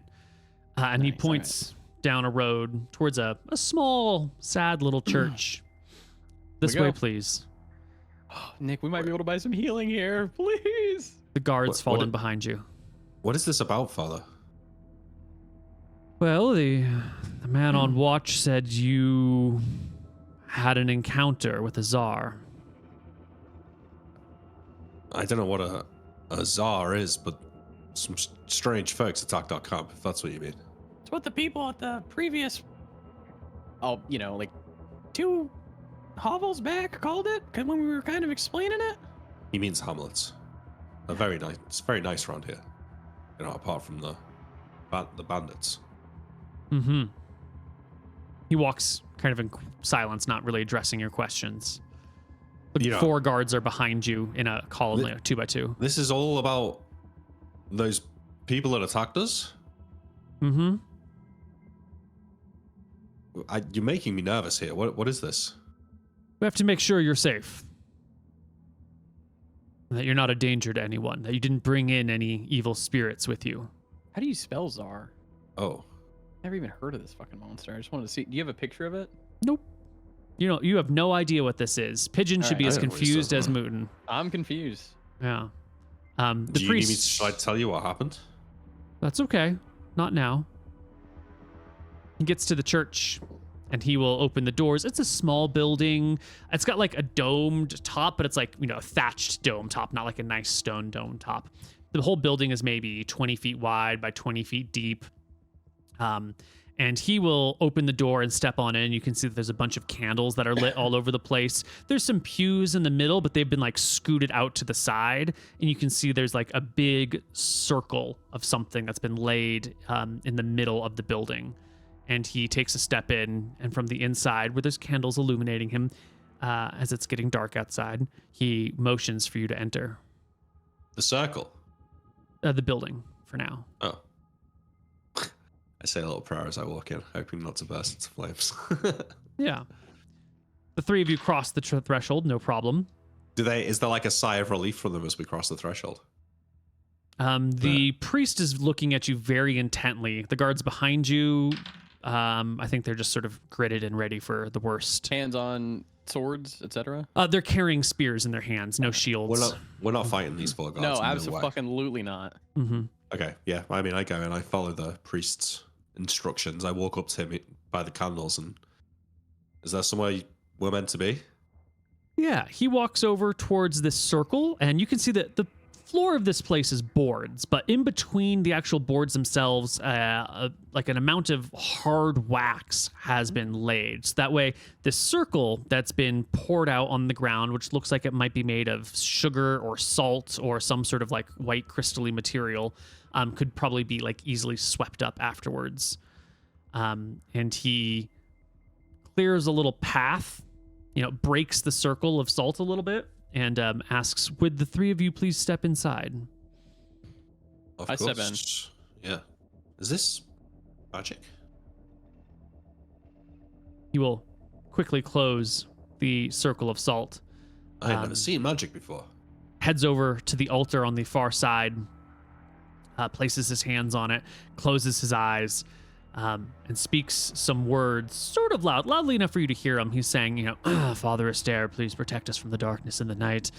And he Nice, points down a road towards a small, sad little church. This We way, go. please. Nick, we might be able to buy some healing here, please. The guards What- fall what in it- behind you. What is this about, Father? Well, the man on watch said you had an encounter with a czar. I don't know what a czar is, but some strange folks attacked our camp, if that's what you mean. It's what the people at the previous Oh, like 2 hovels back called it. 'Cause when we were kind of explaining it. He means hamlets. They're very nice. It's very nice around here. Apart from the bandits. Mm-hmm. He walks kind of in silence, not really addressing your questions. The 4 guards are behind you in a column, like 2 by 2. This is all about those people that attacked us? Mm-hmm. You're making me nervous here. What is this? We have to make sure you're safe. And that you're not a danger to anyone. That you didn't bring in any evil spirits with you. how do you spell czar? Oh. Never even heard of this fucking monster. I just wanted to see. Do you have a picture of it? Nope. You have no idea what this is. Pigeon should Alright. be I as don't know what this confused is. as Mooten. I'm confused. Yeah. Do The you priest. need me to, should I tell you what happened? That's okay. Not now. He gets to the church and he will open the doors. It's a small building. It's got like a domed top, but it's like, a thatched dome top, not like a nice stone dome top. The whole building is maybe 20 feet wide by 20 feet deep. And he will open the door and step on in. You can see that there's a bunch of candles that are lit all over the place. There's some pews in the middle, but they've been like scooted out to the side. And you can see there's like a big circle of something that's been laid in the middle of the building. And he takes a step in, and from the inside, where there's candles illuminating him, as it's getting dark outside, he motions for you to enter The circle. the building for now. Oh. I say a little prayer as I walk in, hoping not to burst into flames. Yeah. The 3 of you cross the threshold, no problem. Is there like a sigh of relief from them as we cross the threshold? The priest is looking at you very intently. The guards behind you, I think they're just sort of gritted and ready for the worst. Hands on swords, etc. They're carrying spears in their hands, no shields. We're not fighting these 4 guards. No, way. absolutely not. Mm-hmm. Okay, yeah. I mean, I go and I follow the priest's instructions. I walk up to him by the candles, and is there somewhere we're meant to be? Yeah, he walks over towards this circle, and you can see that the floor of this place is boards, but in between the actual boards themselves, like an amount of hard wax has been laid. So that way, this circle that's been poured out on the ground, which looks like it might be made of sugar or salt or some sort of like white crystally material, could probably be like easily swept up afterwards. And he clears a little path, breaks the circle of salt a little bit, and asks, would the 3 of you please step inside? Of I step course. Yeah. Is this magic? You will quickly close the circle of salt. I had never seen magic before. Heads over to the altar on the far side, places his hands on it, closes his eyes, and speaks some words, sort of loudly enough for you to hear him. He's saying, Father Astaire, please protect us from the darkness and the night.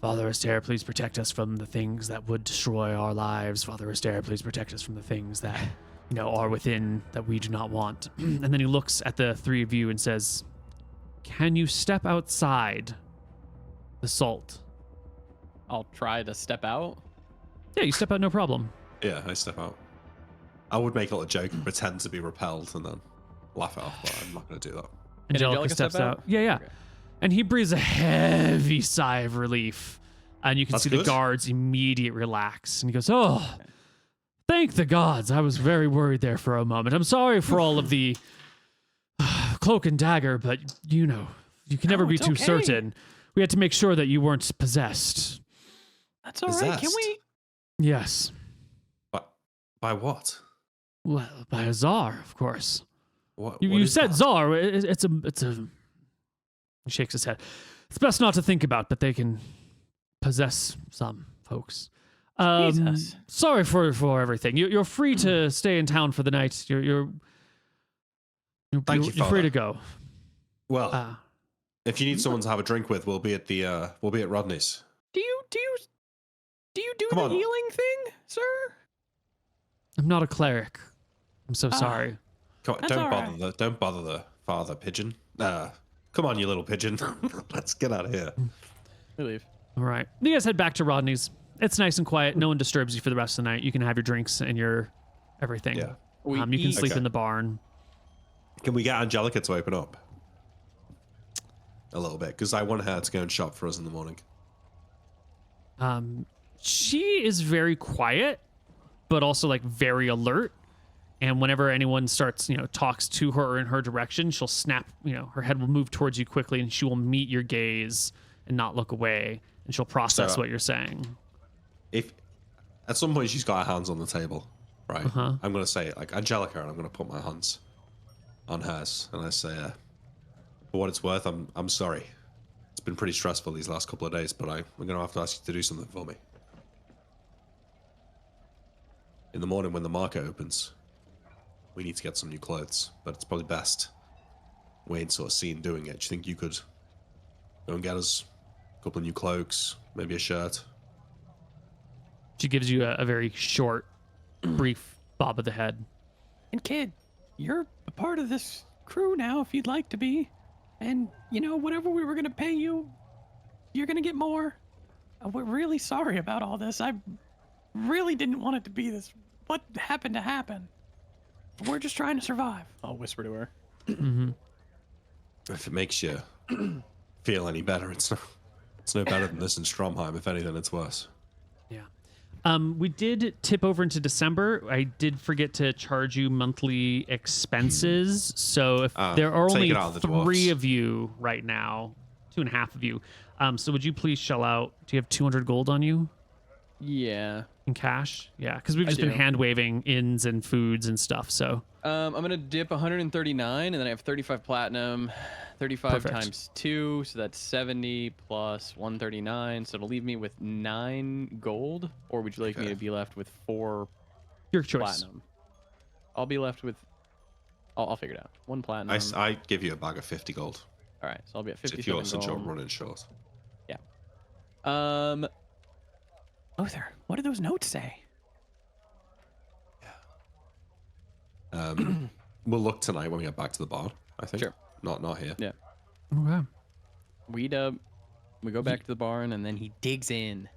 Father Astaire, please protect us from the things that would destroy our lives. Father Astaire, please protect us from the things that, are within that we do not want. And then he looks at the three of you and says, can you step outside the salt? I'll try to step out. Yeah, you step out, no problem. Yeah, I step out. I would make a little joke and pretend to be repelled and then laugh it off, but I'm not going to do that. Angelica steps step out. Yeah. Okay. And he breathes a heavy sigh of relief. And you can That's see good. the guards immediately relax. And he goes, thank the gods. I was very worried there for a moment. I'm sorry for all of the cloak and dagger, but you can never be it's too okay. certain. We had to make sure that you weren't possessed. That's all right. Can Possessed? we? Yes. But by what? Well, by a czar, of course. What You is said that? czar. It's a. He shakes his head. It's best not to think about, but they can possess some folks. Jesus. Sorry for everything. You're free to stay in town for the night. You're Thank you, you're free Father. to go. Well, if you need someone to have a drink with, we'll be at Rodney's. Do you do Come the on. healing thing, sir? I'm not a cleric. I'm so sorry. Come on, That's all right. don't bother the father pigeon. Come on, you little pigeon. Let's get out of here. We leave. All right. You guys head back to Rodney's. It's nice and quiet. No one disturbs you for the rest of the night. You can have your drinks and your everything. Yeah. We You can eat. sleep Okay. in the barn. Can we get Angelica to open up? A little bit, because I want her to go and shop for us in the morning. She is very quiet, but also like very alert. And whenever anyone starts, talks to her or in her direction, she'll snap, her head will move towards you quickly and she will meet your gaze and not look away. And she'll process So- what you're saying. If at some point she's got her hands on the table, right? Uh-huh. I'm gonna say like Angelica, and I'm gonna put my hands on hers, and I say, for what it's worth, I'm sorry. It's been pretty stressful these last couple of days, but we're gonna have to ask you to do something for me. In the morning when the market opens, we need to get some new clothes, but it's probably best we ain't sort of seen doing it. Do you think you could go and get us a couple of new cloaks, maybe a shirt? She gives you a very short, brief bob of the head. And kid, you're a part of this crew now if you'd like to be. And, whatever we were going to pay you, you're going to get more. We're really sorry about all this. I really didn't want it to be this. What happened to happen? We're just trying to survive. I'll whisper to her. If it makes you feel any better, it's no better than this in Stromheim. If anything, it's worse. Yeah. We did tip over into December. I did forget to charge you monthly expenses. So if there are take only it out of the 3 dwarfs. of you right now, 2.5 of you. So would you please shell out? Do you have 200 gold on you Yeah. in cash? Yeah, because we've I just been do. hand waving inns and foods and stuff. So I'm gonna dip 139, and then I have 35 platinum, 35 Perfect. times 2, so that's 70 plus 139. So it'll leave me with 9 gold, or would you like me Okay. to be left with 4 your choice. platinum? I'll be left with. I'll figure it out. 1 platinum. I give you a bag of 50 gold. All right, so I'll be at Since 57 you're gold. running short. Luther, what do those notes say? We'll look tonight when we get back to the barn. I think. Sure. Not here. Yeah. Okay. We go back to the barn, and then he digs in.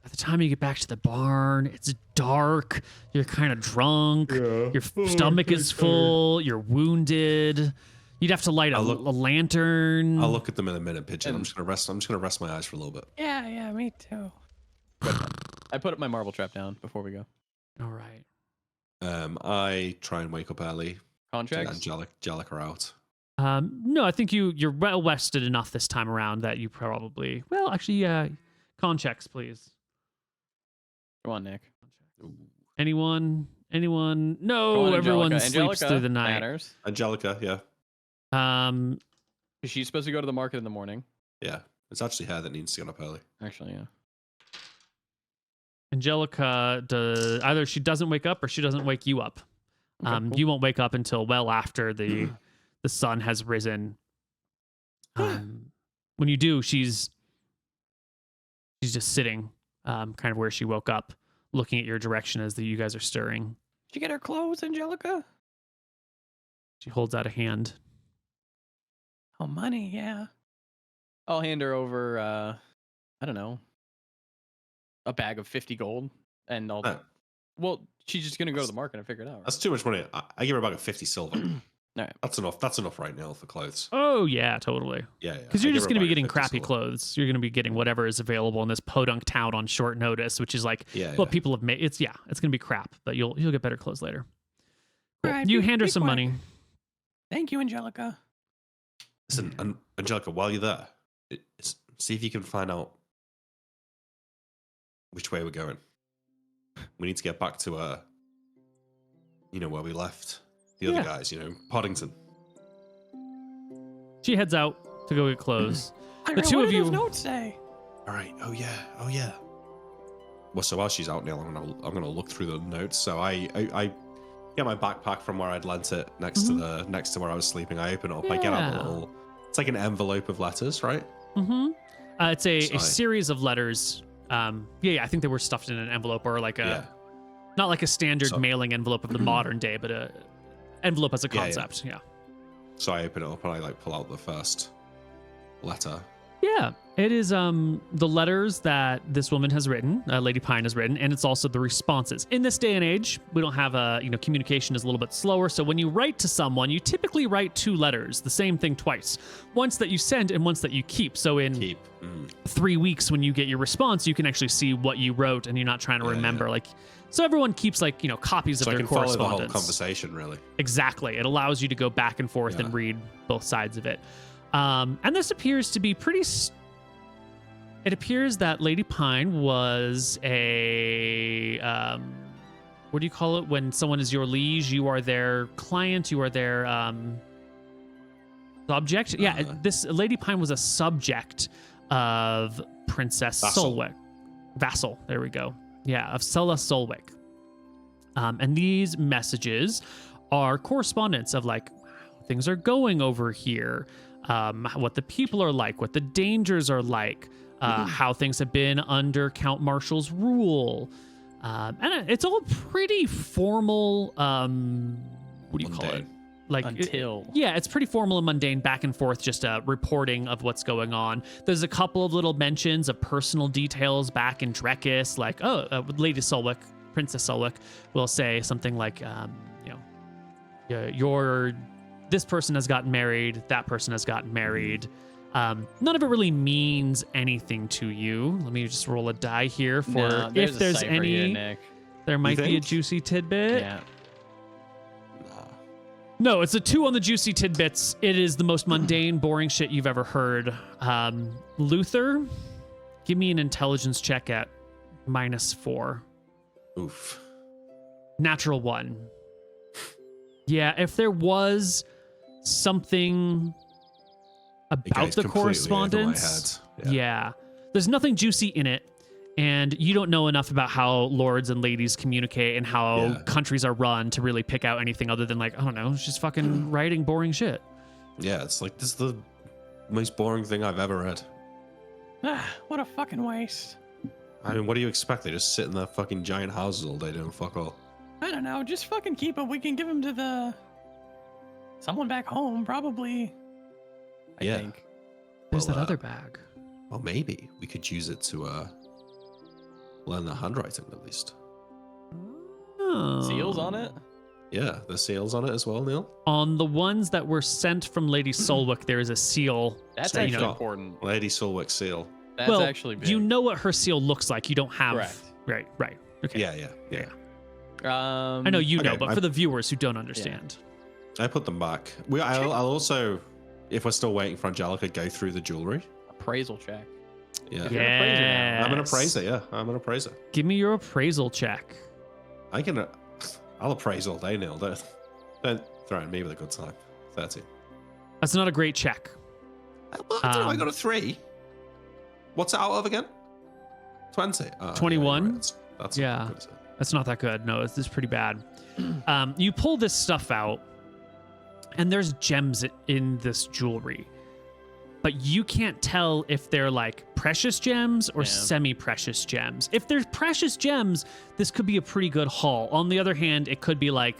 By the time you get back to the barn, it's dark. You're kind of drunk. Your stomach is full. You're wounded. You'd have to light a lantern. I'll look at them in a minute, pigeon. I'm just gonna rest my eyes for a little bit. Yeah, me too. I put up my marble trap down before we go. All right. I try and wake up early. Take Contracts. Angelica out. No, I think you're well rested enough this time around that you probably con checks, please. Come on, Nick. Anyone? Come No, on, everyone Angelica. sleeps Angelica through the night. matters. Angelica, yeah. She's supposed to go to the market in the morning. Yeah. It's actually her that needs to get up early. Actually, yeah. Angelica either she doesn't wake up or she doesn't wake you up. Okay, cool. You won't wake up until well after the sun has risen. When you do, she's just sitting, kind of where she woke up, looking at your direction as you guys are stirring. Did you get her clothes, Angelica? She holds out a hand. Oh, money, yeah. I'll hand her over, I don't know, a bag of 50 gold, and I'll. Well, she's just gonna go to the market and figure it out. Right? That's too much money. I give her a bag of 50 silver. All right. That's enough. That's enough right now for clothes. Oh yeah, totally. Yeah. Because you're just going to be getting crappy clothes. You're going to be getting whatever is available in this podunk town on short notice, which is like what people have made. It's going to be crap, but you'll get better clothes later. Cool. Right, You hand her some money. Thank you, Angelica. Listen, Angelica, while you're there, see if you can find out which way we're going. We need to get back to where we left the other guys. Poddington. She heads out to go get clothes. The two of you. What did those notes say? All right. Oh yeah. Well, so while she's out, Neil, I'm gonna look through the notes. So I get my backpack from where I'd lent it next to where I was sleeping. I open it up. I get out a little. It's like an envelope of letters, right? Mm-hmm. It's a series of letters. I think they were stuffed in an envelope or like not like a standard mailing envelope of the modern day, but a envelope as a concept. Yeah. So I open it up and I pull out the first letter. Yeah, it is the letters that this woman has written, Lady Pine has written, and it's also the responses. In this day and age, we don't have communication is a little bit slower. So when you write to someone, you typically write 2 letters, the same thing twice, once that you send and once that you keep. So in 3 weeks, when you get your response, you can actually see what you wrote, and you're not trying to remember. So everyone keeps copies of their correspondence. Follow the whole conversation, really. Exactly. It allows you to go back and forth and read both sides of it. And this appears to be pretty. It appears that Lady Pine was a. What do you call it when someone is your liege? You are their client. You are their subject. Yeah, this Lady Pine was a subject of Princess Solwick. Vassal. There we go. Yeah, of Sulla Solwick. And these messages are correspondence of how things are going over here. What the people are like, what the dangers are like, how things have been under Count Marshall's rule. And it's all pretty formal. What do you call it? It's pretty formal and mundane, back and forth, just reporting of what's going on. There's a couple of little mentions of personal details back in Drekis, Lady Solwick, Princess Solwick will say something like, this person has gotten married, that person has gotten married. None of it really means anything to you. Let me just roll a die here for if there's any. Nick. There might be a juicy tidbit. Yeah. No, it's a 2 on the juicy tidbits. It is the most mundane, boring shit you've ever heard. Luther, give me an intelligence check at -4. Oof. Natural 1. Yeah, if there was something about the correspondence, there's nothing juicy in it, and you don't know enough about how lords and ladies communicate and how countries are run to really pick out anything other than I don't know, it's just fucking writing boring shit. Yeah, it's this is the most boring thing I've ever read. What a fucking waste. I mean, what do you expect? They just sit in their fucking giant houses all day doing fuck all. I don't know, just fucking keep it. We can give them to someone back home, probably. I think. There's that other bag. Well, maybe we could use it to learn the handwriting at least. Oh. Seals on it? Yeah, the seals on it as well, Neil. On the ones that were sent from Lady Solwick, there is a seal. That's actually important. Lady Solwick seal. That's actually big. You know what her seal looks like. You don't have. Correct. Right. Okay. Yeah. I know but for the viewers who don't understand. I put them back. I'll also, if we're still waiting for Angelica, go through the jewelry. Appraisal check. Yeah. Yeah. I'm an appraiser. Yeah, I'm an appraiser. Give me your appraisal check. I'll appraise all day, Neil. Don't threaten me with a good time. 30. That's not a great check. I don't know. I got a 3. What's it out of again? 20. 21. Yeah, right. That's Yeah. not good, is it? That's not that good. No, it's pretty bad. You pull this stuff out, and there's gems in this jewelry. But you can't tell if they're like precious gems or semi-precious gems. If they're precious gems, this could be a pretty good haul. On the other hand, it could be like,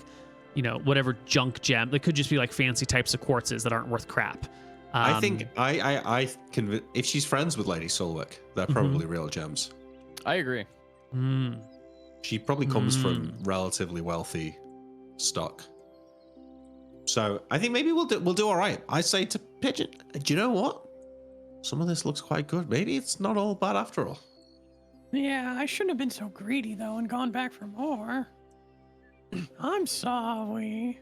whatever junk gem. They could just be like fancy types of quartzes that aren't worth crap. I think I can. If she's friends with Lady Solwick, they're probably real gems. I agree. She probably comes from relatively wealthy stock. So I think maybe we'll do all right. I say to Pigeon, do you know what? Some of this looks quite good. Maybe it's not all bad after all. Yeah, I shouldn't have been so greedy though and gone back for more. I'm sorry.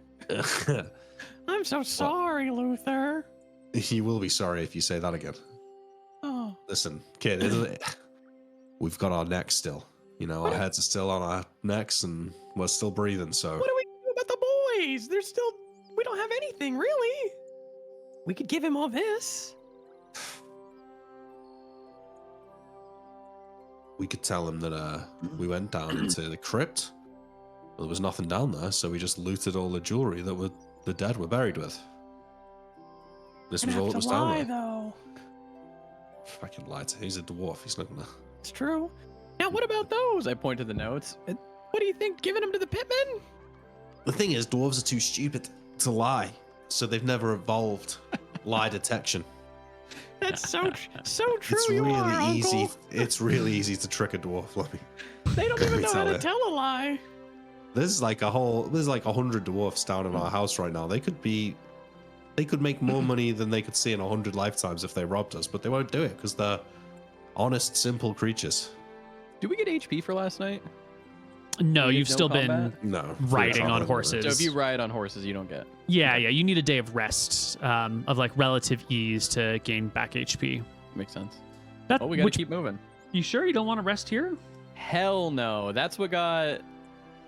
I'm so sorry, Luther. You will be sorry if you say that again. Oh. Listen, kid, we've got our necks still. Our heads are still on our necks and we're still breathing, so... What do we do about the boys? We don't have anything, really. We could give him all this. We could tell him that we went down into the crypt. Well, there was nothing down there, so we just looted all the jewelry that the dead were buried with. This was all that was down there. Though. Fucking lie to him. He's a dwarf. He's not gonna... It's true. Now, what about those? I point to the notes. What do you think? Giving them to the pitmen? The thing is, dwarves are too stupid to lie, so they've never evolved lie detection. That's so true. It's you really are, easy. Uncle. It's really easy to trick a dwarf. Let me. They don't even know how to you. tell a lie. There's like 100 dwarfs down in our house right now. They could make more money than they could see in 100 lifetimes if they robbed us, but they won't do it because they're honest, simple creatures. Did we get HP for last night? No, We you've have still no been combat? riding on horses. So if you ride on horses, you don't get. Yeah, you need a day of rest, of like relative ease to gain back HP. Makes sense. That, Oh, we gotta keep moving. You sure you don't want to rest here? Hell no. That's what got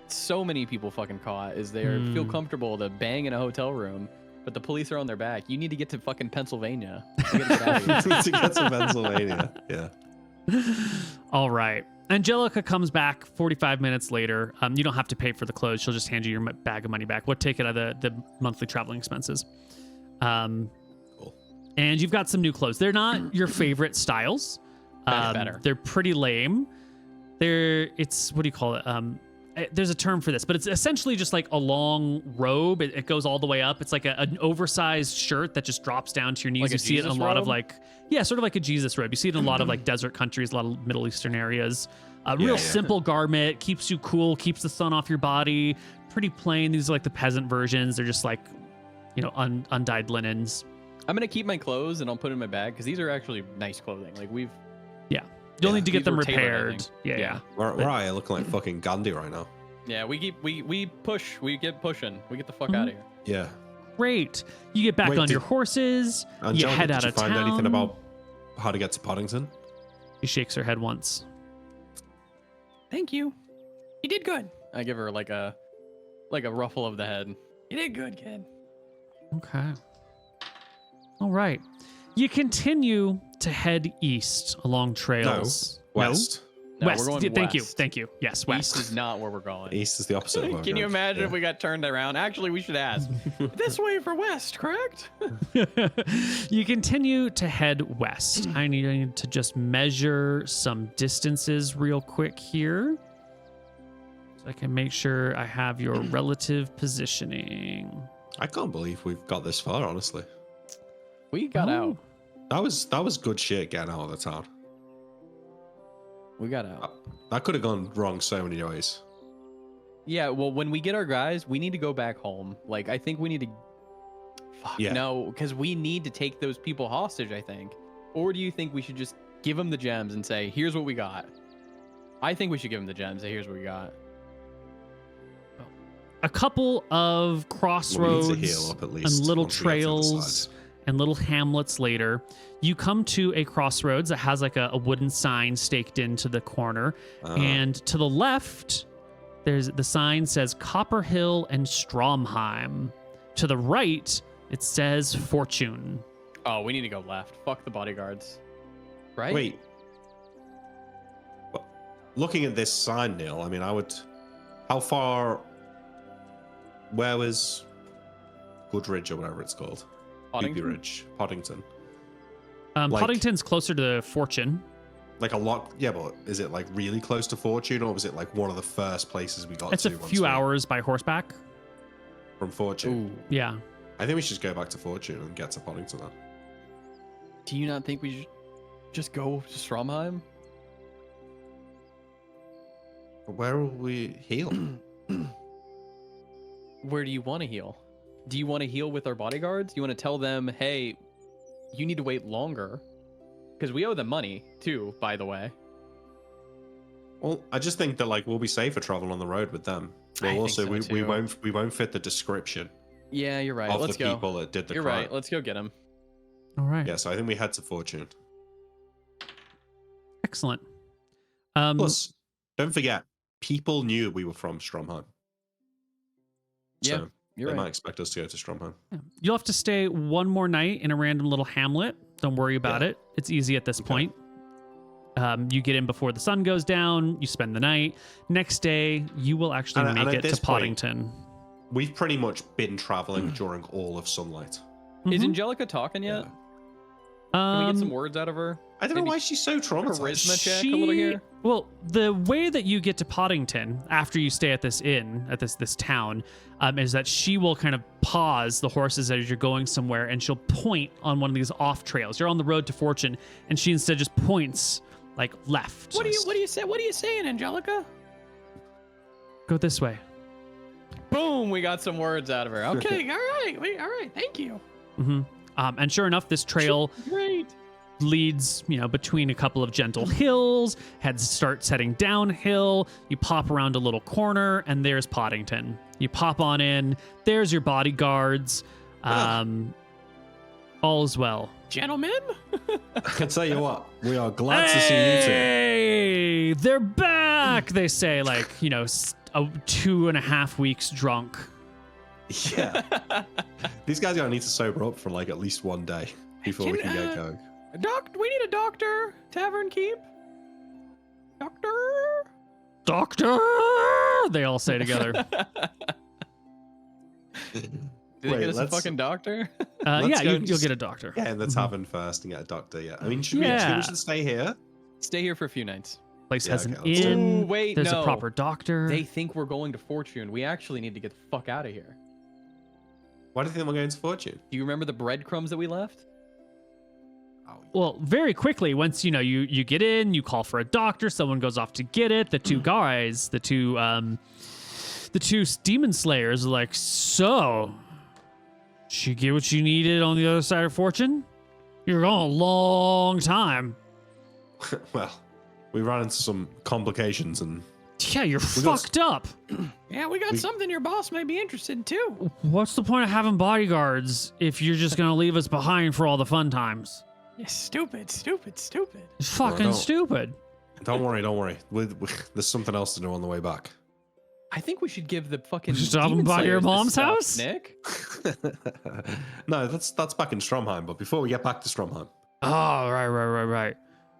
so many people fucking caught. Is they feel comfortable to bang in a hotel room, but the police are on their back. You need to get to fucking Pennsylvania to get out of here. To get to Pennsylvania. Yeah. All right. Angelica comes back 45 minutes later. You don't have to pay for the clothes. She'll just hand you your bag of money back. We'll take it out of the monthly traveling expenses. Cool. And you've got some new clothes. They're not your favorite styles. Better. They're pretty lame. It's, what do you call it? There's a term for this, but it's essentially just like a long robe. It goes all the way up. It's like an oversized shirt that just drops down to your knees. Like you a see it in a Jesus lot of robe? sort of like a Jesus robe. You see it in a lot of like desert countries, a lot of Middle Eastern areas. Real simple garment, keeps you cool, keeps the sun off your body. Pretty plain. These are like the peasant versions. They're just like, undyed linens. I'm gonna keep my clothes and I'll put it in my bag because these are actually nice clothing. Like You'll need to get These them were tailored, I repaired. think. Yeah. Where I looking like fucking Gandhi right now. Yeah, we push. We get pushing. We get the fuck out of here. Yeah. Great. You get back Wait, on your horses. Angelica, you head out did you of find town. anything about how to get to Poddington? She shakes her head once. Thank you. You did good. I give her like a ruffle of the head. You did good, kid. Okay. All right. You continue to head east along trails. West. No, West. we're going Thank you. west. Thank you. Yes, East west. is not where we're going. East is the opposite of where Can we're you going. imagine Yeah. if we got turned around? Actually, we should ask. This way for west, correct? You continue to head west. I need to just measure some distances real quick here, so I can make sure I have your relative positioning. I can't believe we've got this far, honestly. We got out. That was good shit getting out of the town. We got out. That could have gone wrong so many ways. Yeah, well, when we get our guys, we need to go back home. Like, I think we need to... Fuck, Yeah. no, because we need to take those people hostage, I think. Or do you think we should just give them the gems and say, here's what we got? I think we should give them the gems and say, here's what we got. A couple of crossroads We need to heal up at least and little once we get to the trails sides. and little hamlets later, you come to a crossroads that has like a wooden sign staked into the corner. Ah. And to the left the sign says Copper Hill and Stromheim. To the right, it says Fortune. Oh, we need to go left. Fuck the bodyguards. Right? Wait. Well, looking at this sign, Neil, I mean, how far, where was Goodridge or whatever it's called? Poddington? Ridge, Poddington. Poddington's closer to Fortune. Like a lot, yeah, but is it like really close to Fortune, or was it like one of the first places we got It's to? a few hours by horseback. From Fortune. Ooh. Yeah. I think we should just go back to Fortune and get to Poddington then. Do you not think we should just go to Stromheim? Where will we heal? Where do you want to heal? Do you want to heal with our bodyguards? Do you want to tell them, hey, you need to wait longer? Because we owe them money too, by the way. Well, I just think that like we'll be safer traveling on the road with them. But I also think so, we too. won't fit the description Yeah, you're right. of Let's the go. people that did the You're crime. right. Let's go get them. All right. Yeah, so I think we head to Fortune. Excellent. Plus, don't forget, people knew we were from Stromheim. Yeah, So you're they right. might expect us to go to Stromheim. You'll have to stay one more night in a random little hamlet. Don't worry about Yeah. it. It's easy at this Okay. point. You get in before the sun goes down. You spend the night. Next day, you will actually And make at it to this point- Poddington. We've pretty much been traveling during all of sunlight. Is Mhm. Angelica talking yet? Can we get some words out of her? I don't know Maybe why she's so traumatized. charisma check a little here? Well, the way that you get to Poddington after you stay at this inn, at this town, is that she will kind of pause the horses as you're going somewhere, and she'll point on one of these off trails. You're on the road to Fortune, and she instead just points like left. What do you say? What are you saying, Angelica? Go this way. Boom! We got some words out of her. Okay. Okay, all right, all right. Thank you. hmm And sure enough, this trail Great. leads, between a couple of gentle hills. Starts heading downhill. You pop around a little corner, and there's Poddington. You pop on in. There's your bodyguards. All is well. Gentlemen, I can tell you what, we are glad to see you two. Hey, they're back. They say, 2.5 weeks drunk. Yeah. These guys are gonna need to sober up for like at least one day before we can get going. we need a doctor. Tavern keep. Doctor. Doctor, they all say together. Did they get us a fucking doctor? Let's Yeah, go you'll just- get a doctor. Get in the tavern first and get a doctor. Yeah. I mean, should we Yeah. should stay here? Stay here for a few nights. Place Yeah, has okay, an let's do it. inn. Ooh, wait, There's no. a proper doctor. They think we're going to Fortune. We actually need to get the fuck out of here. Why do you think we're going to Fortune? Do you remember the breadcrumbs that we left? Oh, Well, very quickly, once you get in, you call for a doctor. Someone goes off to get it. The two guys, the two demon slayers, are like, so, did you get what you needed on the other side of Fortune? You're gone a long time. well, we ran into some complications and Yeah, you're got- fucked up. Yeah, we got something your boss might be interested in too. What's the point of having bodyguards if you're just gonna leave us behind for all the fun times? Yeah, stupid. It's fucking no. stupid. don't worry. There's something else to do on the way back. I think we should give the fucking Stop demon by your slayers this mom's stuff, house? Nick. No, that's back in Stromheim. But before we get back to Stromheim, Oh, right.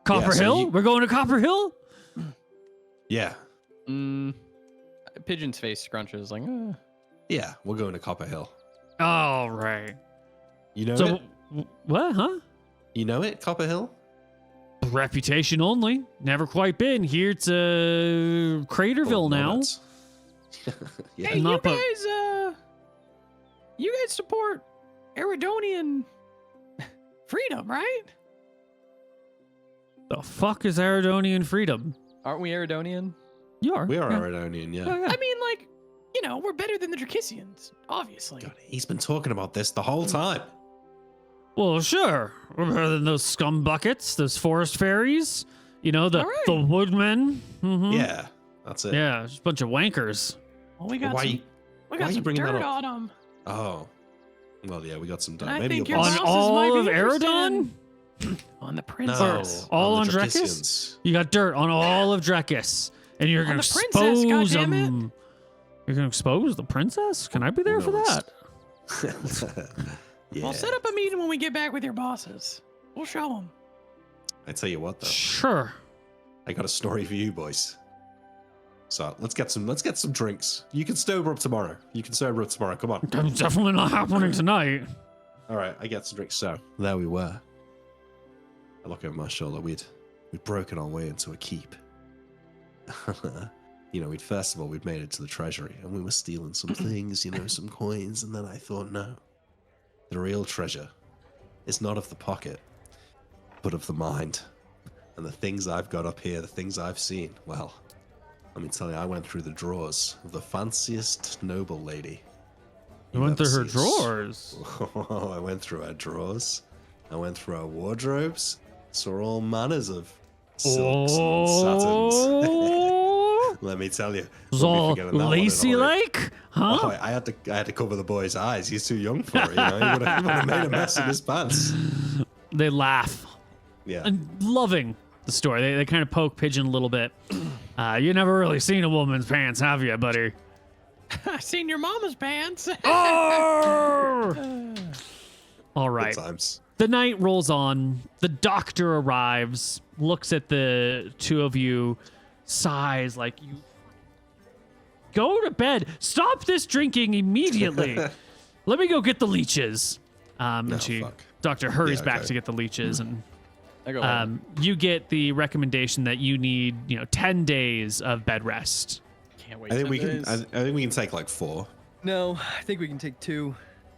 Copper so Hill? you- We're going to Copper Hill? yeah, Pigeon's face scrunches like, yeah, we're going to Copper Hill. All right. You know So, it? what, huh? You know it, Copper Hill? Reputation only. Never quite been. Here to Craterville now. Yeah. Hey, Not po- you guys support Eridonian freedom, right? The fuck is Aridonian freedom? aren't we Eridonian? You are. We are yeah. Aridonian, yeah. Yeah, yeah. I mean, we're better than the Dracissians, obviously. God, he's been talking about this the whole time. Well, sure. We're better than those scum buckets, those forest fairies. The All right. the woodmen. Mhm. Yeah, that's it. Yeah, just a bunch of wankers. Well, we got Why some, you- we why got are you some bringing that dirt up? on them. Oh, well, yeah, we got some I done. Maybe think your your boss. On bosses might all be of interested Aridon? On the No, princess. All the on Drekis? Dracissians. You got dirt on all of Drekis. And you're going the to princess, expose goddammit. them. You're going to expose the princess? Can I be there for No, that? Yeah. We'll set up a meeting when we get back with your bosses. We'll show them. I tell you what, though, Sure. I got a story for you boys. So let's get some drinks. You can sober up tomorrow. Come on. That's definitely not happening tonight. All right, I get some drinks. So there we were. I look over my shoulder. We'd broken our way into a keep. We'd made it to the treasury, and we were stealing some things, some coins, and then I thought, no, the real treasure is not of the pocket, but of the mind. And the things I've got up here, the things I've seen, well, let me tell you, I went through the drawers of the fanciest noble lady. You went through her drawers. I went through her drawers. I went through her wardrobes. Saw all manners of silks and satins. Let me tell you. It was all lacy-like, huh? Oh, I had to cover the boy's eyes. He's too young for it. He would have made a mess in his pants. They laugh. Yeah. And loving the story. They kind of poke Pigeon a little bit. You never really seen a woman's pants, have you, buddy? I seen your mama's pants. Oh! All right. Good times. The night rolls on. The doctor arrives, looks at the two of you, sighs like, you go to bed. Stop this drinking immediately. Let me go get the leeches. Doctor hurries back to get the leeches, and I go you get the recommendation that you need, 10 days of bed rest. Can't wait. I think 10 we can. days. I think we can take like 4. No, I think we can take 2.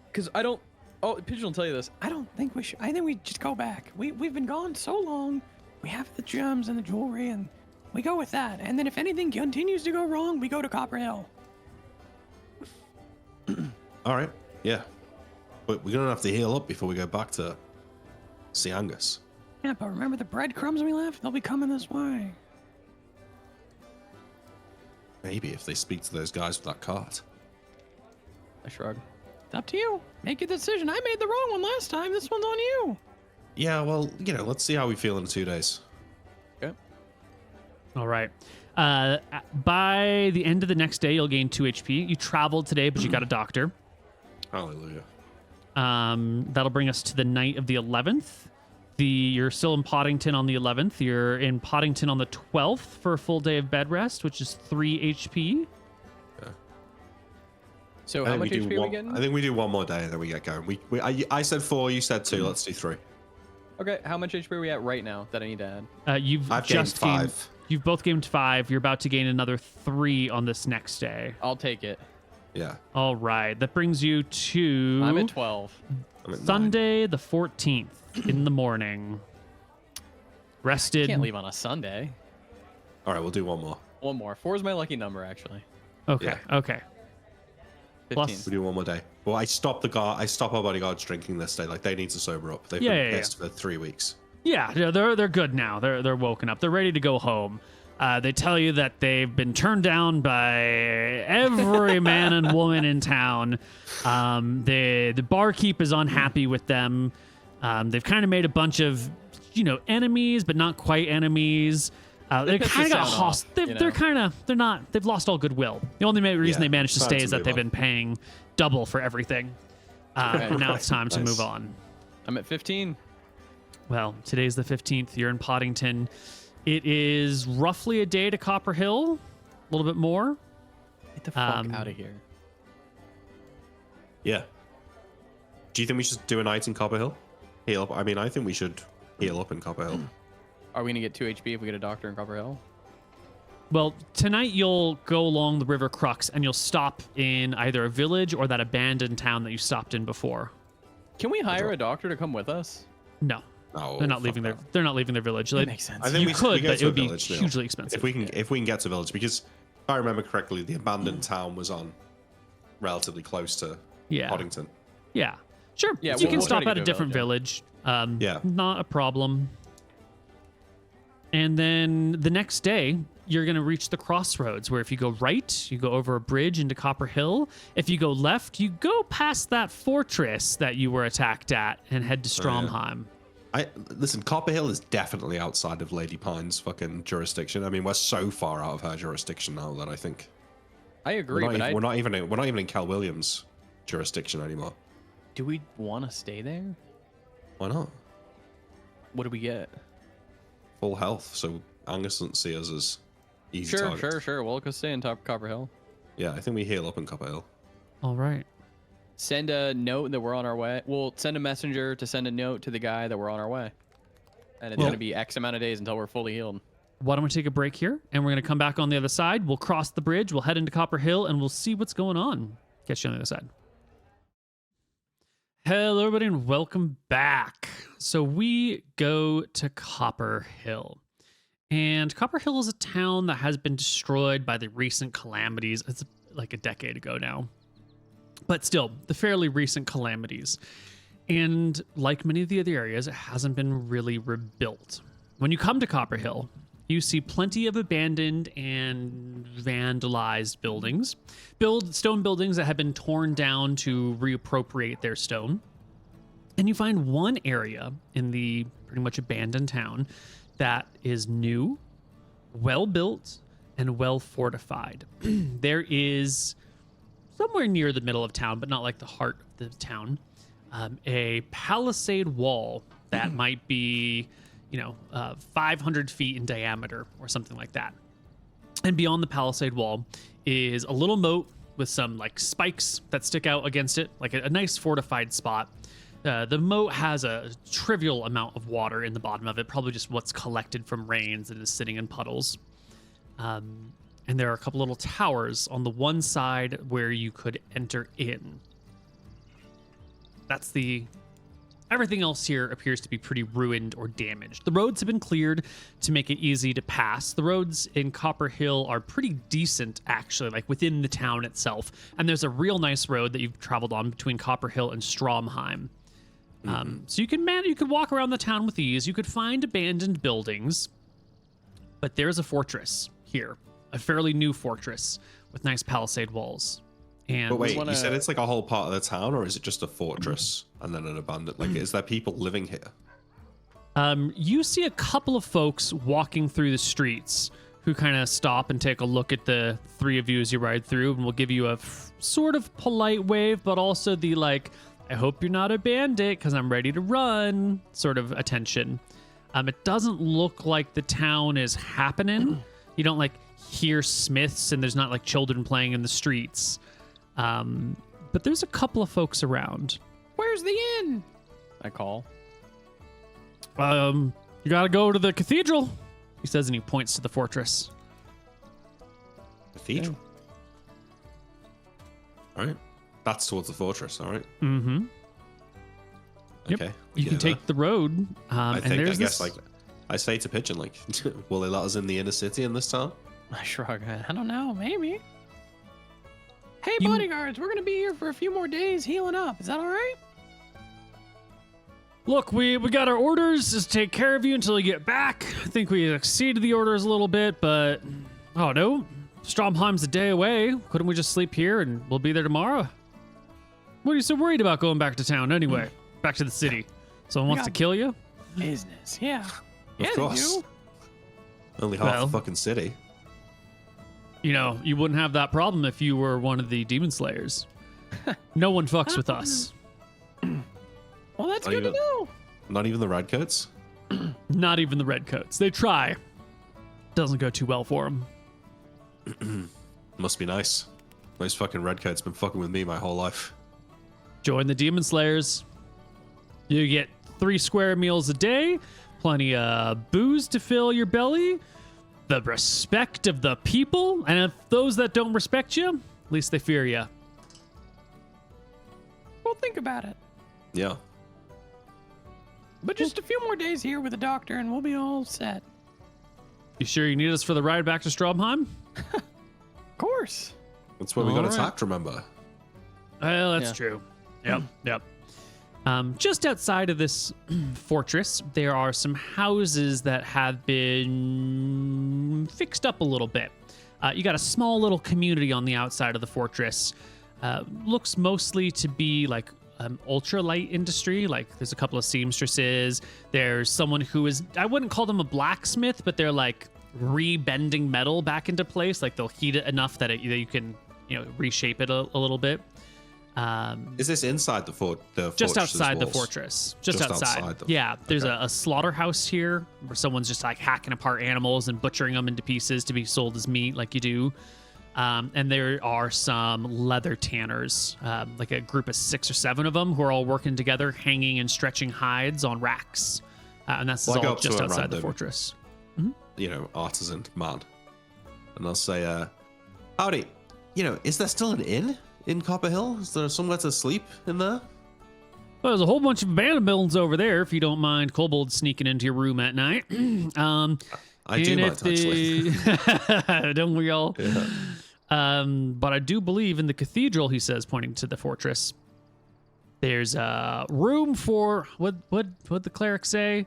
Because I don't. Oh, Pigeon will tell you this. I don't think we should. I think we just go back. We've been gone so long. We have the gems and the jewelry, and we go with that. And then if anything continues to go wrong, we go to Copper Hill. All right. Yeah. But we're gonna have to heal up before we go back to see Angus. Yeah, but remember the breadcrumbs we left? They'll be coming this way. Maybe if they speak to those guys with that cart. I shrug. It's up to you. Make a decision. I made the wrong one last time. This one's on you. Yeah. Well, let's see how we feel in 2 days. Okay. All right. By the end of the next day, you'll gain 2 HP. You traveled today, but you got a doctor. Hallelujah. That'll bring us to the night of the 11th. You're still in Poddington on the 11th. You're in Poddington on the 12th for a full day of bed rest, which is 3 HP. So how much HP are we getting? I think we do 1 more day and then we get going. I said 4, you said 2. Let's do 3. Okay, how much HP are we at right now that I need to add? I've just gained 5. You've both gained 5. You're about to gain another 3 on this next day. I'll take it. Yeah. All right. That brings you to I'm at 12. I'm at 9. Sunday the 14th in the morning. Rested. Can't leave on a Sunday. All right, we'll do 1 more. 1 more. 4 is my lucky number, actually. Okay. Yeah. Okay. 15. Plus- We do 1 more day. Well, I stop our bodyguards drinking this day. Like they need to sober up. They've been pissed for 3 weeks. Yeah, they're good now. They're woken up. They're ready to go home. They tell you that they've been turned down by every man and woman in town. The barkeep is unhappy with them. They've kind of made a bunch of, enemies, but not quite enemies. They kind of got hostile. They've lost all goodwill. The only reason they managed to stay is that they've been paying double for everything. And now it's time to move on. I'm at 15. Well, today's the 15th. You're in Poddington. It is roughly a day to Copper Hill, a little bit more. Get the fuck out of here. Yeah. Do you think we should do a night in Copper Hill? Heal up. I mean, I think we should heal up in Copper Hill. Are we going to get 2 HP if we get a doctor in Copper Hill? Well, tonight you'll go along the River Crux and you'll stop in either a village or that abandoned town that you stopped in before. Can we hire a doctor to come with us? No. No, They're not leaving their village. That makes sense. I think You we could, get but to it a would be village, Neil. hugely expensive. If we can get to village, because if I remember correctly, the abandoned town was on relatively close to Poddington. Yeah. Sure. Yeah, So you can we'll try stop to at get a to a different village. Yeah. Not a problem. And then the next day, you're going to reach the crossroads where if you go right, you go over a bridge into Copper Hill. If you go left, you go past that fortress that you were attacked at and head to Stromheim. Listen, Copper Hill is definitely outside of Lady Pine's fucking jurisdiction. I mean, we're so far out of her jurisdiction now that I think I agree, we're not even in Cal Williams' jurisdiction anymore. do we want to stay there? Why not? What do we get? Full health, so Angus doesn't see us as easy targets. Sure. We'll go stay on top of Copper Hill. Yeah, I think we heal up in Copper Hill. All right. Send a note that we're on our way. We'll send a messenger to send a note to the guy that we're on our way. And it's going to be X amount of days until we're fully healed. Why don't we take a break here, and we're going to come back on the other side. We'll cross the bridge, we'll head into Copper Hill, and we'll see what's going on. Catch you on the other side. Hello, everybody, and welcome back. So we go to Copper Hill. And Copper Hill is a town that has been destroyed by the recent calamities. It's like a decade ago now. But still, the fairly recent calamities. And like many of the other areas, it hasn't been really rebuilt. When you come to Copper Hill, you see plenty of abandoned and vandalized buildings. Stone buildings that have been torn down to reappropriate their stone. And you find one area in the pretty much abandoned town that is new, well-built, and well-fortified. There is, somewhere near the middle of town, but not like the heart of the town, a palisade wall that might be 500 feet in diameter or something like that. And beyond the palisade wall is a little moat with some like spikes that stick out against it, like a nice fortified spot. The moat has a trivial amount of water in the bottom of it, probably just what's collected from rains and is sitting in puddles. And there are a couple little towers on the one side where you could enter in. Everything else here appears to be pretty ruined or damaged. The roads have been cleared to make it easy to pass. The roads in Copper Hill are pretty decent, actually, like within the town itself. And there's a real nice road that you've traveled on between Copper Hill and Stromheim. So you could walk around the town with ease. You could find abandoned buildings, but there's a fortress here, a fairly new fortress with nice palisade walls. And but wait, you said it's like a whole part of the town, or is it just a fortress and then an abandoned? Like, is there people living here? You see a couple of folks walking through the streets who kind of stop and take a look at the three of you as you ride through, and will give you a sort of polite wave, but also the like, I hope you're not a bandit because I'm ready to run sort of attention. It doesn't look like the town is happening. You don't like hear smiths, and there's not like children playing in the streets. But there's a couple of folks around. Where's the inn? I call. You gotta go to the cathedral, he says, and he points to the fortress. Cathedral. All right. That's towards the fortress. All right. Mm-hmm. Okay. You can take the road. I guess like I say to Pigeon, like, will they let us in the inner city in this town? I shrug. I don't know. Maybe. Hey, bodyguards, we're going to be here for a few more days healing up. Is that all right? Look, we got our orders to take care of you until you get back. I think we exceeded the orders a little bit, but oh no, Stromheim's a day away. Couldn't we just sleep here and we'll be there tomorrow? What are you so worried about going back to town anyway? Back to the city. Someone wants to kill you? Business, yeah. Of course. Only half the fucking city. You know, you wouldn't have that problem if you were one of the demon slayers. No one fucks with us. Well, that's good to know. Not even the redcoats? Not even the redcoats. They try. Doesn't go too well for them. Must be nice. Those fucking redcoats been fucking with me my whole life. Join the demon slayers. You get 3 square meals a day, plenty of booze to fill your belly, the respect of the people, and if those that don't respect you, at least they fear you. Well, think about it. Yeah. But just a few more days here with the doctor and we'll be all set. You sure you need us for the ride back to Stromheim? Of course. That's where we got attacked, remember? Well, that's true. Yep. Just outside of this fortress, there are some houses that have been fixed up a little bit. You got a small little community on the outside of the fortress. Looks mostly to be like ultralight industry. Like there's a couple of seamstresses. There's someone who is, I wouldn't call them a blacksmith, but they're like rebending metal back into place. Like they'll heat it enough that you can, reshape it a little bit. Is this inside the fort? Just outside the fortress. Just outside. Yeah, there's a slaughterhouse here where someone's just like hacking apart animals and butchering them into pieces to be sold as meat, like you do. And there are some leather tanners, like a group of 6 or 7 of them who are all working together, hanging and stretching hides on racks. And that's all just outside the fortress. Artisan man. And I'll say, howdy, is there still an inn in Copper Hill? Is there somewhere to sleep in there? Well, there's a whole bunch of abandoned buildings over there if you don't mind kobolds sneaking into your room at night. I do mind, actually. Don't we all? Yeah. But I do believe in the cathedral, he says, pointing to the fortress. There's room for, what the cleric say?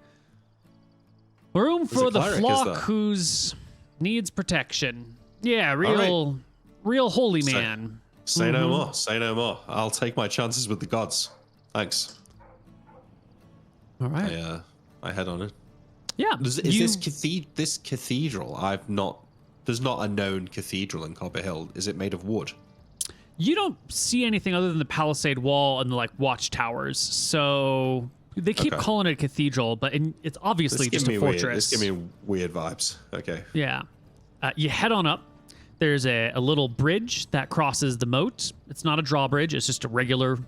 Room for the flock whose needs protection. Yeah, real holy man. Say no more. Say no more. I'll take my chances with the gods. Thanks. All right. I head on it. Yeah. This cathedral? There's not a known cathedral in Copper Hill. Is it made of wood? You don't see anything other than the palisade wall and the watchtowers. So they keep calling it a cathedral, but it's obviously just a fortress. This gives me weird vibes. Okay. Yeah. You head on up. There's a little bridge that crosses the moat. It's not a drawbridge. It's just a regular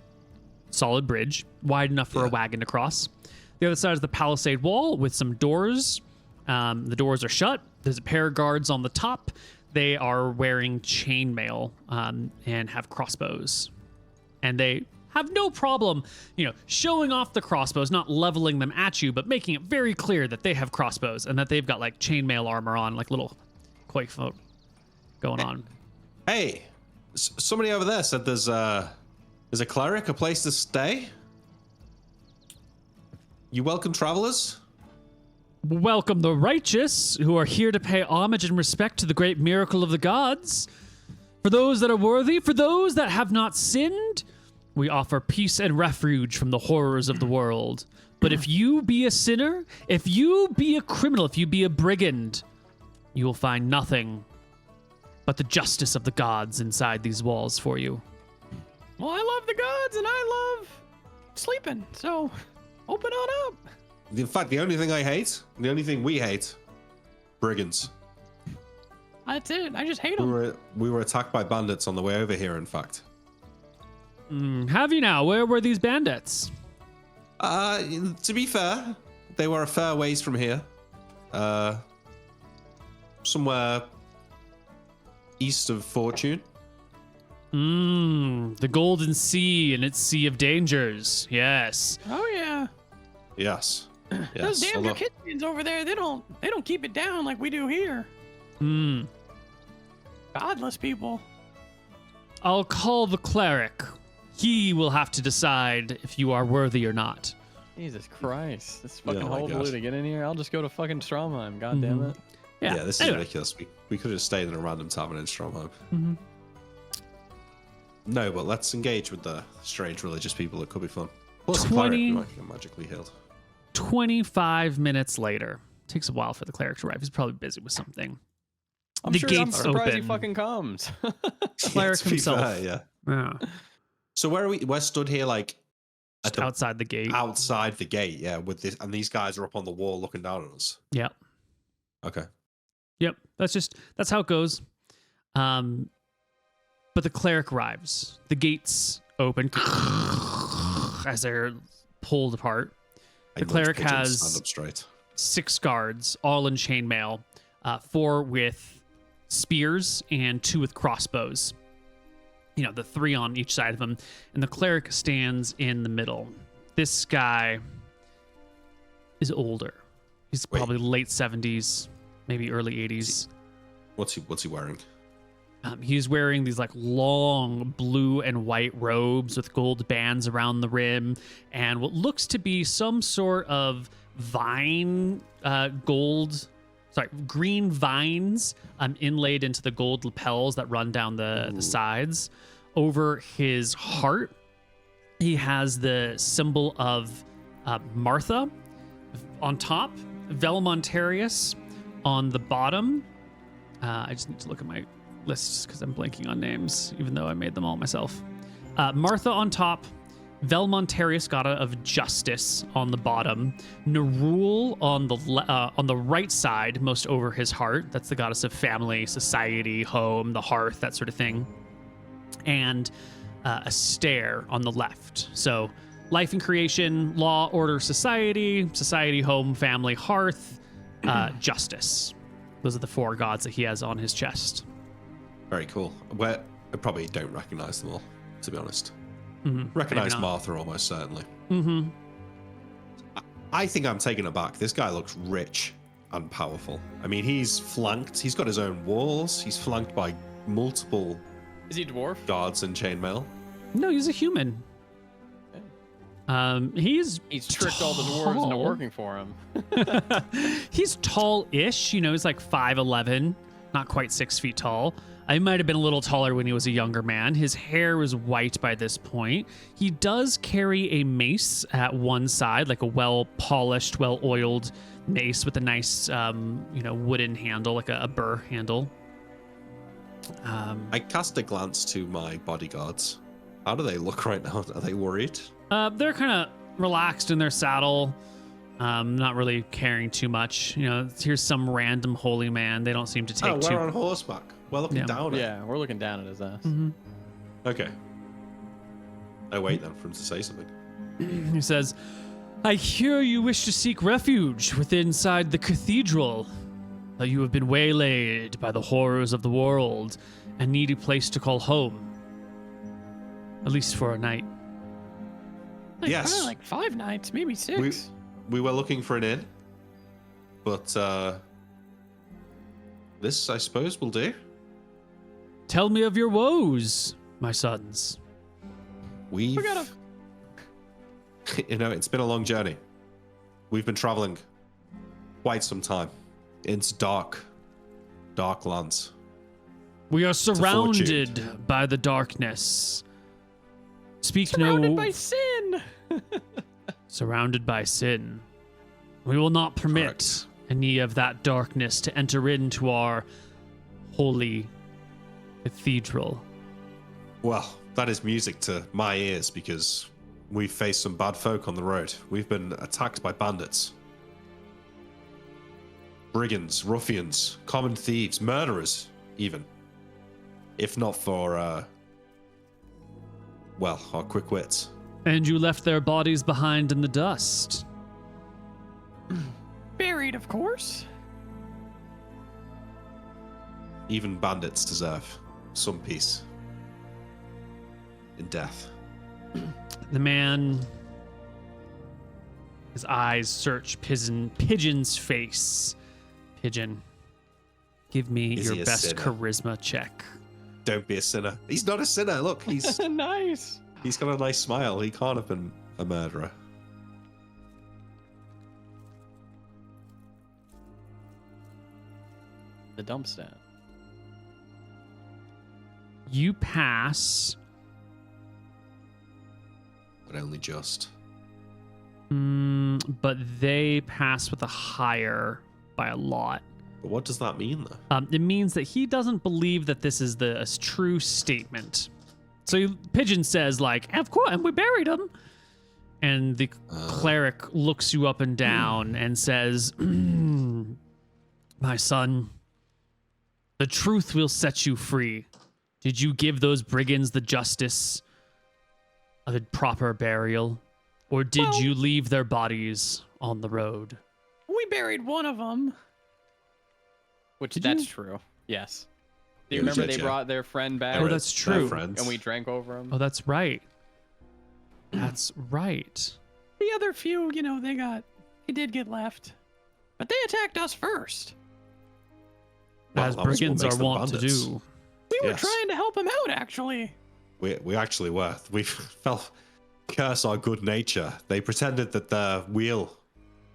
solid bridge, wide enough for a wagon to cross. The other side is the palisade wall with some doors. The doors are shut. There's a pair of guards on the top. They are wearing chainmail and have crossbows. And they have no problem, showing off the crossbows, not leveling them at you, but making it very clear that they have crossbows and that they've got chainmail armor on, little koi folk going on. Hey, somebody over there said there's a cleric, a place to stay. You welcome travelers? Welcome the righteous, who are here to pay homage and respect to the great miracle of the gods. For those that are worthy, for those that have not sinned, we offer peace and refuge from the horrors of the world. But if you be a sinner, if you be a criminal, if you be a brigand, you will find nothing but the justice of the gods inside these walls for you. Well, I love the gods and I love sleeping, so open on up. In fact, the only thing we hate, brigands. That's it. I just hate them. We were attacked by bandits on the way over here, in fact. Have you now? Where were these bandits? To be fair, they were a fair ways from here. Somewhere east of Fortune. The Golden Sea and its sea of dangers. Yes. Oh yeah. Yes. Those damn Kitchens over there, they don't keep it down like we do here. Godless people. I'll call the cleric. He will have to decide if you are worthy or not. Jesus Christ. This fucking hullabaloo to get in here. I'll just go to fucking Stromheim. God damn it. Yeah, this is ridiculous. We could have stayed in a random tavern in Stromheim. No, but let's engage with the strange religious people. It could be fun. Plus, 20 might get magically healed. 25 minutes later. Takes a while for the cleric to arrive. He's probably busy with something. I'm surprised he fucking comes. Cleric himself. Fair, yeah. So where are we? We're stood here outside the gate. Outside the gate, yeah. With this, and these guys are up on the wall looking down on us. Yep. Okay. Yep. That's how it goes. But the cleric arrives. The gates open as they're pulled apart. The cleric has stand up straight. 6 guards, all in chainmail, 4 with spears and 2 with crossbows. The 3 on each side of him. And the cleric stands in the middle. This guy is older. He's probably late 70s, maybe early 80s. What's he wearing? He's wearing these long blue and white robes with gold bands around the rim and what looks to be some sort of green vines inlaid into the gold lapels that run down the sides. Over his heart He has the symbol of Martha on top, Velmontarius on the bottom. I just need to look at my lists because I'm blanking on names, even though I made them all myself. Martha on top, Velmontarius, god of justice, on the bottom. Nerul on the right side, most over his heart. That's the goddess of family, society, home, the hearth, that sort of thing. And a stair on the left. So life and creation, law, order, society, home, family, hearth, justice. Those are the 4 gods that he has on his chest. Very cool. I probably don't recognize them all, to be honest. Mm-hmm. Recognize Martha almost certainly. Mm-hmm. I think I'm taken aback. This guy looks rich and powerful. I mean, he's flanked. He's got his own walls. He's flanked by multiple. Is he a dwarf? Guards in chainmail. No, he's a human. He's tricked all the dwarves into working for him. He's tall-ish. You know, he's like 5'11", not quite 6 feet tall. I might have been a little taller when he was a younger man. His hair was white by this point. He does carry a mace at one side, like a well-polished, well-oiled mace with a nice, wooden handle, like a burr handle. I cast a glance to my bodyguards. How do they look right now? Are they worried? They're kind of relaxed in their saddle, not really caring too much. You know, here's some random holy man. They don't seem to take we're on horseback. We're looking down at it. Yeah, we're looking down at his ass. Mm-hmm. Okay. I wait then for him to say something. He says, I hear you wish to seek refuge inside the cathedral. That you have been waylaid by the horrors of the world and need a place to call home. At least for a night. Yes. Probably like 5 nights, maybe 6. We were looking for an inn, but this, I suppose, will do. Tell me of your woes, my sons. We gotta... it's been a long journey. We've been traveling quite some time into dark lands. We are surrounded by the darkness. Surrounded by sin. Surrounded by sin. We will not permit Correct. any of that darkness to enter into our holy cathedral. Well, that is music to my ears because we've faced some bad folk on the road. We've been attacked by bandits, brigands, ruffians, common thieves, murderers, even. If not for, our quick wits. And you left their bodies behind in the dust. Buried, of course. Even bandits deserve some peace in death. The man, his eyes search Pigeon's face. Pigeon, give me Is your he a best sinner? charisma check. Don't be a sinner. He's not a sinner. Look, he's Nice. he's got a nice smile. He can't have been a murderer. The dump stat. You pass, But only just. but they pass with a higher by a lot. But what does that mean, though? It means that he doesn't believe that this is a true statement. So Pigeon says, like, of course, and we buried him. And the cleric looks you up and down and says, my son, the truth will set you free. Did you give those brigands the justice of a proper burial? Or did you leave their bodies on the road? We buried one of them. Which Did that's you? true. Yes. Do you Yeah, remember legit, they yeah. brought their friend back Oh, that's They're true. friends. and we drank over him? Oh, that's right. That's right. The other few, they did get left. But they attacked us first. Well, As that was what brigands makes are them wont to bandits. do. We were Yes. trying to help them out, actually. We actually were. We felt curse our good nature. They pretended that their wheel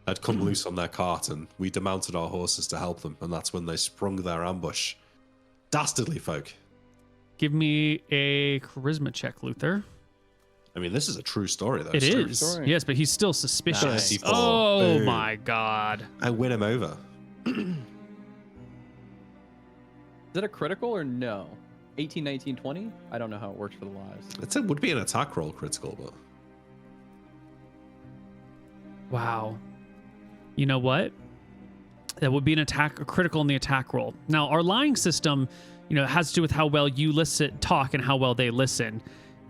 had come loose on their cart, and we demounted our horses to help them, and that's when they sprung their ambush. Dastardly folk. Give me a charisma check, Luther. I mean, this is a true story, though. It so is. story. Yes, but he's still suspicious. Nice. Oh Boom. my god. I win him over. Is it a critical or no? 18, 19, 20? I don't know how it works for the lives. It would be an attack roll critical, but Wow. You know what? That would be an attack, a critical in the attack roll. Now, our lying system, has to do with how well you talk and how well they listen.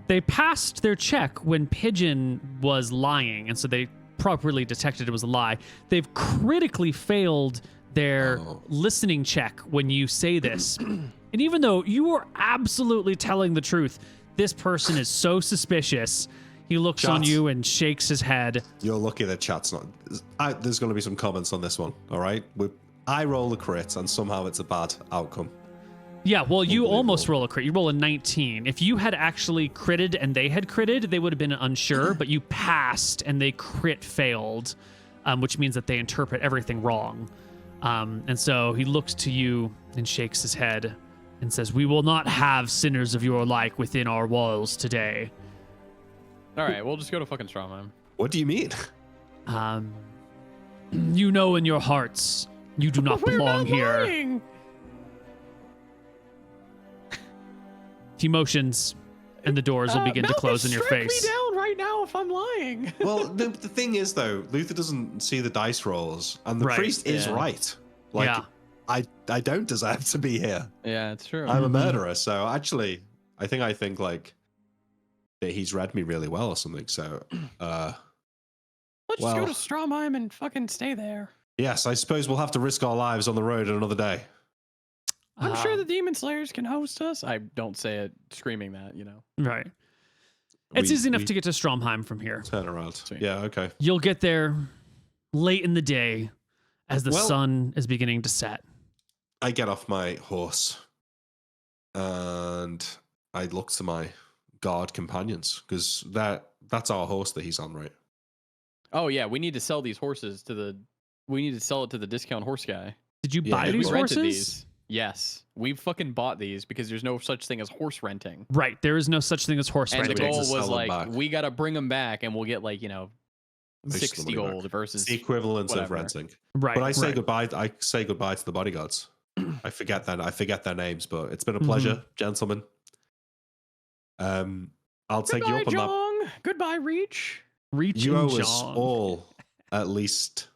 They passed their check when Pigeon was lying, and so they properly detected it was a lie. They've critically failed their listening check when you say this. And even though you are absolutely telling the truth, this person is so suspicious. He looks on you and shakes his head. you're lucky that chat's not. There's going to be some comments on this one, all right? I roll a crit, and somehow it's a bad outcome. Yeah, well, you almost roll a crit. You roll a 19. If you had actually critted and they had critted, they would have been unsure, but you passed and they crit failed, which means that they interpret everything wrong. And so he looks to you and shakes his head and says, "We will not have sinners of your like within our walls today." All right, we'll just go to fucking Strongman. What do you mean? You know in your hearts you do not We're belong not here. lying. He motions, and the doors will begin to Malthus, close in your strike face. me down right now if I'm lying. Well, the thing is, though, Luther doesn't see the dice rolls, and the Right, priest is yeah. right. Like, Yeah. I don't deserve to be here. Yeah, it's true. I'm a murderer, so actually, I think like that he's read me really well or something. So, Let's just well. go to Stromheim and fucking stay there. yes, I suppose we'll have to risk our lives on the road another day. I'm sure the Demon Slayers can host us. I don't say it screaming that, Right. It's We- easy enough we to get to Stromheim from here. turn around. Sweet. Yeah, okay. You'll get there late in the day as the Well- sun is beginning to set. I get off my horse and I look to my guard companions because that's our horse that he's on, right? Oh yeah, we need to sell these horses we need to sell it to the discount horse guy. Did you Yeah, buy we these we rented horses? these. Yes, we fucking bought these because there's no such thing as horse renting. Right. There is no such thing as horse And the renting. takes goal us to was sell them like, back. we got to bring them back and we'll get like, Most of the 60 money back. gold versus It's the equivalent of whatever. renting. Right. But I say right. goodbye. I say goodbye to the bodyguards. I forget their names, but it's been a pleasure, gentlemen. I'll take you Goodbye, up on that. Jong. Goodbye, Reach. Reach You and owe us John. all at least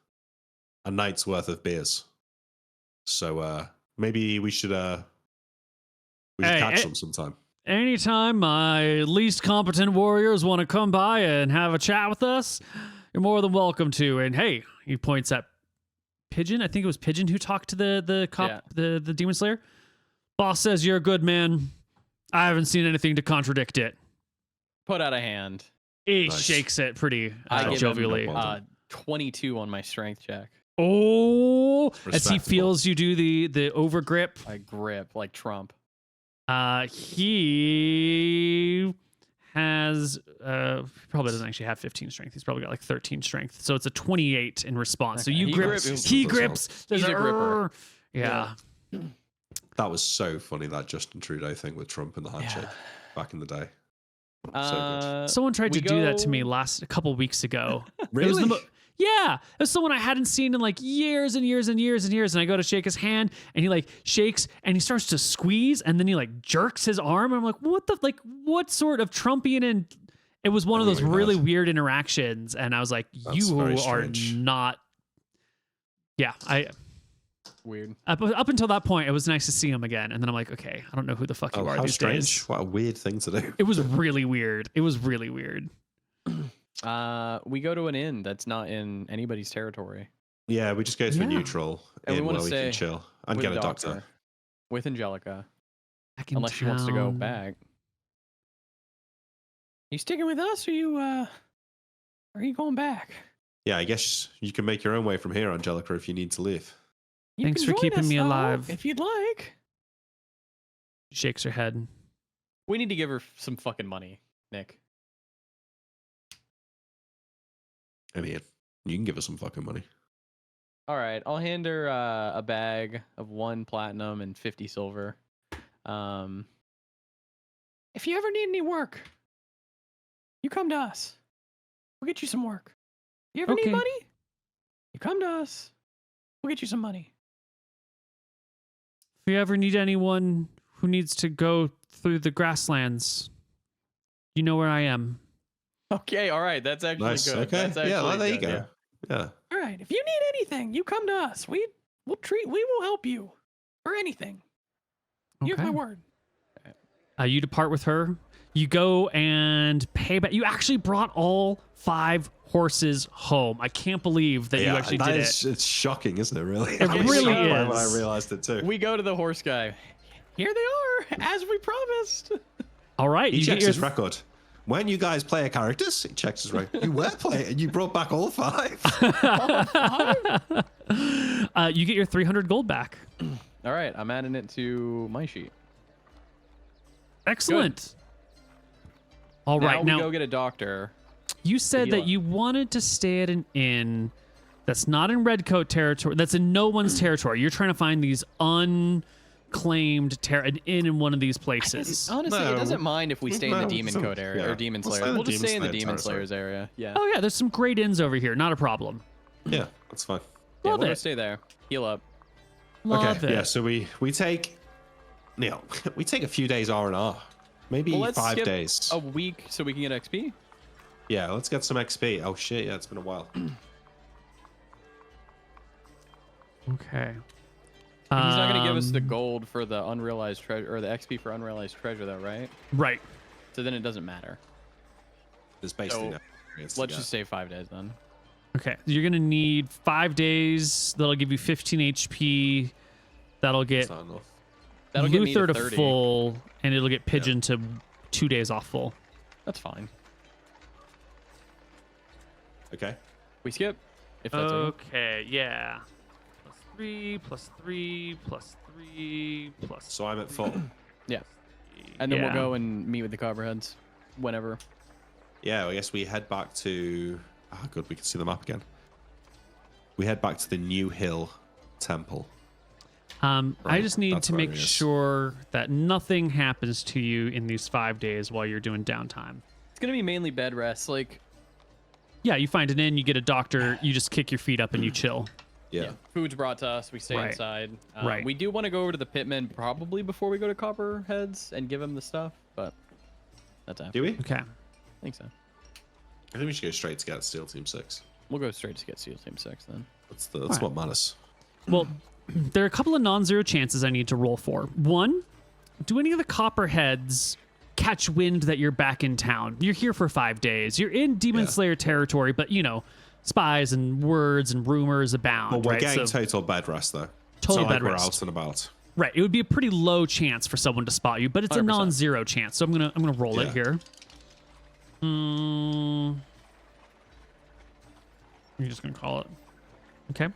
a night's worth of beers. So maybe we should Hey, catch them sometime. Anytime my least competent warriors want to come by and have a chat with us, you're more than welcome to. And hey, he points at Pigeon. I think it was Pigeon who talked to the cop, the Demon Slayer. Boss says you're a good man. I haven't seen anything to contradict it. put out a hand. He Nice. shakes it pretty I give him, jovially. Well 22 on my strength check. Oh, as he Respectable. feels you do the over grip. I grip like Trump. He has probably doesn't actually have 15 strength. He's probably got like 13 strength. So it's a 28 in response. So Okay. you He grip. grips. He Does grips. There's He's a gripper. Yeah. That was so funny, that Justin Trudeau thing with Trump and the handshake back in the day. Someone tried to we do that to go- me a couple weeks ago. Really? It was yeah, it was someone I hadn't seen in like years and years and years and years. And I go to shake his hand, and he like shakes, and he starts to squeeze, and then he like jerks his arm. And I'm like, what sort of Trumpian? And it was one of those really weird interactions. And I was like, That's you very are strange. not. Yeah, Weird. up until that point, it was nice to see him again, and then I'm like, okay, I don't know who the fuck you are how these strange. days. What a weird thing to do. It was really weird. It was really weird. We go to an inn that's not in anybody's territory. Yeah, we just go to a Yeah. neutral And we inn wanna where we can stay chill and with get the a doctor. with Angelica, Back in unless she wants to go town. back. You sticking with us, or are you going back? Yeah, I guess you can make your own way from here, Angelica, if you need to leave. You Thanks can for join keeping us, me though, alive. if you'd like. She shakes her head. We need to give her some fucking money, Nick. I mean, you can give us some fucking money. All right, I'll hand her a bag of 1 platinum and 50 silver. If you ever need any work, you come to us. We'll get you some work. You ever need Okay. money? You come to us. We'll get you some money. If you ever need anyone who needs to go through the grasslands, you know where I am. Okay, all right. That's actually Nice. good. Okay. That's actually Yeah, there you good, go. Yeah. All right. If you need anything, you come to us. We will help you for anything. You have my word. You depart with her. You go and pay back. You actually brought all 5 horses home. I can't believe that you actually did it. It's shocking, isn't it? Really. It really When I is. realized it too. We go to the horse guy. Here they are, as we promised. All right. He You checks get his your, record. When you guys play a characters, he checks his record. You were playing. You brought back all 5. you get your 300 gold back. All right, I'm adding it to my sheet. Excellent. All right. Now Now, we go get a doctor. you said heal that up. you wanted to stay at an inn that's not in Redcoat territory, that's in no one's territory. You're trying to find these unclaimed an inn in one of these places. Honestly, No. it doesn't mind if we stay in the No, Demon so- Code area yeah. or Demon We'll Slayer. stay in the We'll just Demon stay in the Slayer Demon territory. Slayers area. Yeah. Oh yeah, there's some great inns over here. Not a problem. Yeah, that's fine. Yeah, Love we'll it. just stay there. Heal up. Love Okay. it. Yeah. So we take, we take a few days R&R, maybe Well, let's 5 skip days. a week so we can get XP. Yeah, let's get some XP. Oh shit, yeah, it's been a while. Okay. He's not going to give us the Um, gold for the unrealized treasure or the XP for unrealized treasure, though, right? Right. So then it doesn't matter. There's basically So, no experience to Let's get. just say 5 days then. Okay. You're gonna need 5 days. That'll give you 15 HP. That'll get It's not enough. That'll get me Luther to to 30. full, and it'll get Pigeon to 2 days off full. That's fine. Okay. We skip. If that's okay. Okay. Yeah. +3, +3, +3, plus. So I'm at full. Yeah. And then Yeah. we'll go and meet with the Copperheads whenever. Yeah, I guess we head back to. Ah, good. We can see the map again. We head back to the New Hill Temple. I Right, just need that's to where make it is. sure that nothing happens to you in these 5 days while you're doing downtime. It's going to be mainly bed rest. Like, Yeah, you find an inn, you get a doctor, you just kick your feet up and you chill. Yeah. food's brought to us. We stay Right. inside. Right. We do want to go over to the Pitmen probably before we go to Copperheads and give them the stuff, but that's after. Do we? Okay. I think so. I think we should go straight to get Steel Team 6. We'll go straight to get SEAL Team 6 then. That's Alright. what matters. Well, there are a couple of non-zero chances I need to roll for. One, do any of the Copperheads catch wind that you're back in town? You're here for 5 days. You're in Demon Yeah. Slayer territory, but spies and words and rumors abound. Well, we're right? getting So- total bed rest though. Total It's not bed like rest. We're out and about. Right, it would be a pretty low chance for someone to spot you, but it's a 100%. non-zero chance. So I'm gonna roll it Yeah. here. You're just gonna call it. Okay.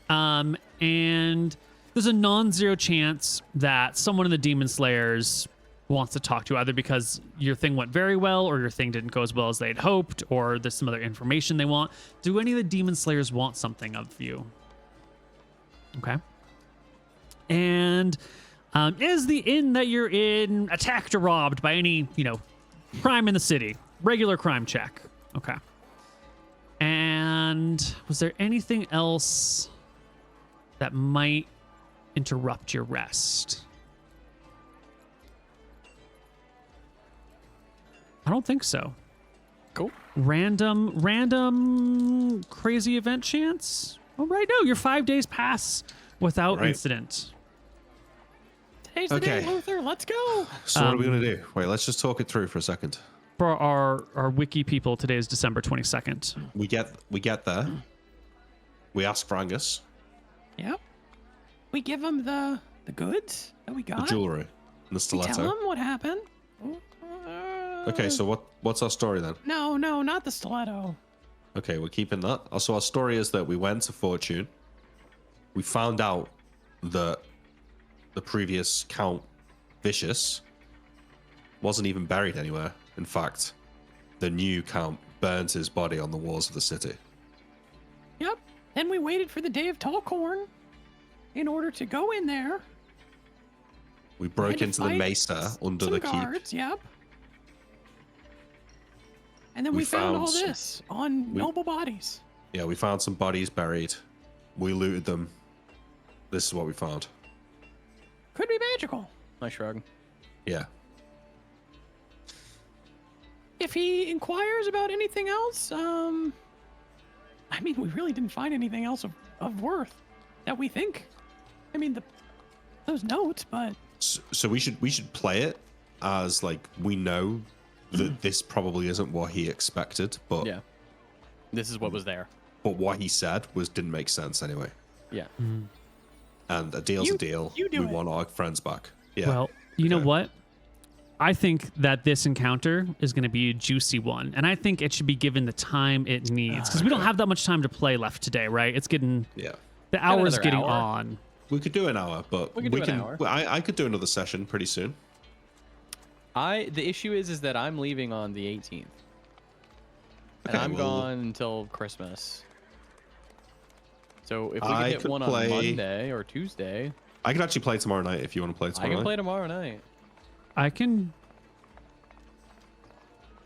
And there's a non-zero chance that someone in the Demon Slayers wants to talk to you, either because your thing went very well, or your thing didn't go as well as they'd hoped, or there's some other information they want. Do any of the Demon Slayers want something of you? Okay. And is the inn that you're in attacked or robbed by any, crime in the city? Regular crime check. Okay. And was there anything else that might interrupt your rest? I don't think so. Cool. Random crazy event chance? All right, no, your 5 days pass without Right. incident. Today's the day, Okay. Luther. Let's go. So what are we gonna do? Wait, let's just talk it through for a second. For our wiki people, today is December 22nd. We get there. We ask for Angus, Yep. We give him the goods that we the got. jewelry, and the We tell stiletto. him what happened. Okay, so what's our story then? No, not the stiletto. Okay, we're keeping that. Also, our story is that we went to Fortune. We found out that the previous Count Vicious wasn't even buried anywhere. In fact, the new Count burnt his body on the walls of the city. Yep. Then we waited for the day of tall corn in order to go in there. We We broke had to into the fight mesa under some the keep. guards. Yep. And then We we found all found- this on noble bodies. Yeah, we found some bodies buried. We looted them. This is what we found. Could be magical. I shrug. Yeah. If he inquires about anything else, I mean, we really didn't find anything else of worth that we think. I mean, those notes, but So we should play it as like we know that this probably isn't what he expected, but Yeah. This is what was there. but what he said didn't make sense anyway. Yeah. And a deal's a deal. you do we it. want our friends back. Yeah. Well, you know Okay. what? I think that this encounter is going to be a juicy one, and I think it should be given the time it needs because we don't have that much time to play left today, right? It's getting Yeah. the hour's another getting hour. on. We could do an hour, but We could do an hour. I could do another session pretty soon. The issue is that I'm leaving on the 18th. And Okay, I'm well- gone until Christmas. So if we I could hit could one play- on Monday or Tuesday, I could actually play tomorrow night if you want to play I tomorrow can night. play tomorrow night. I can.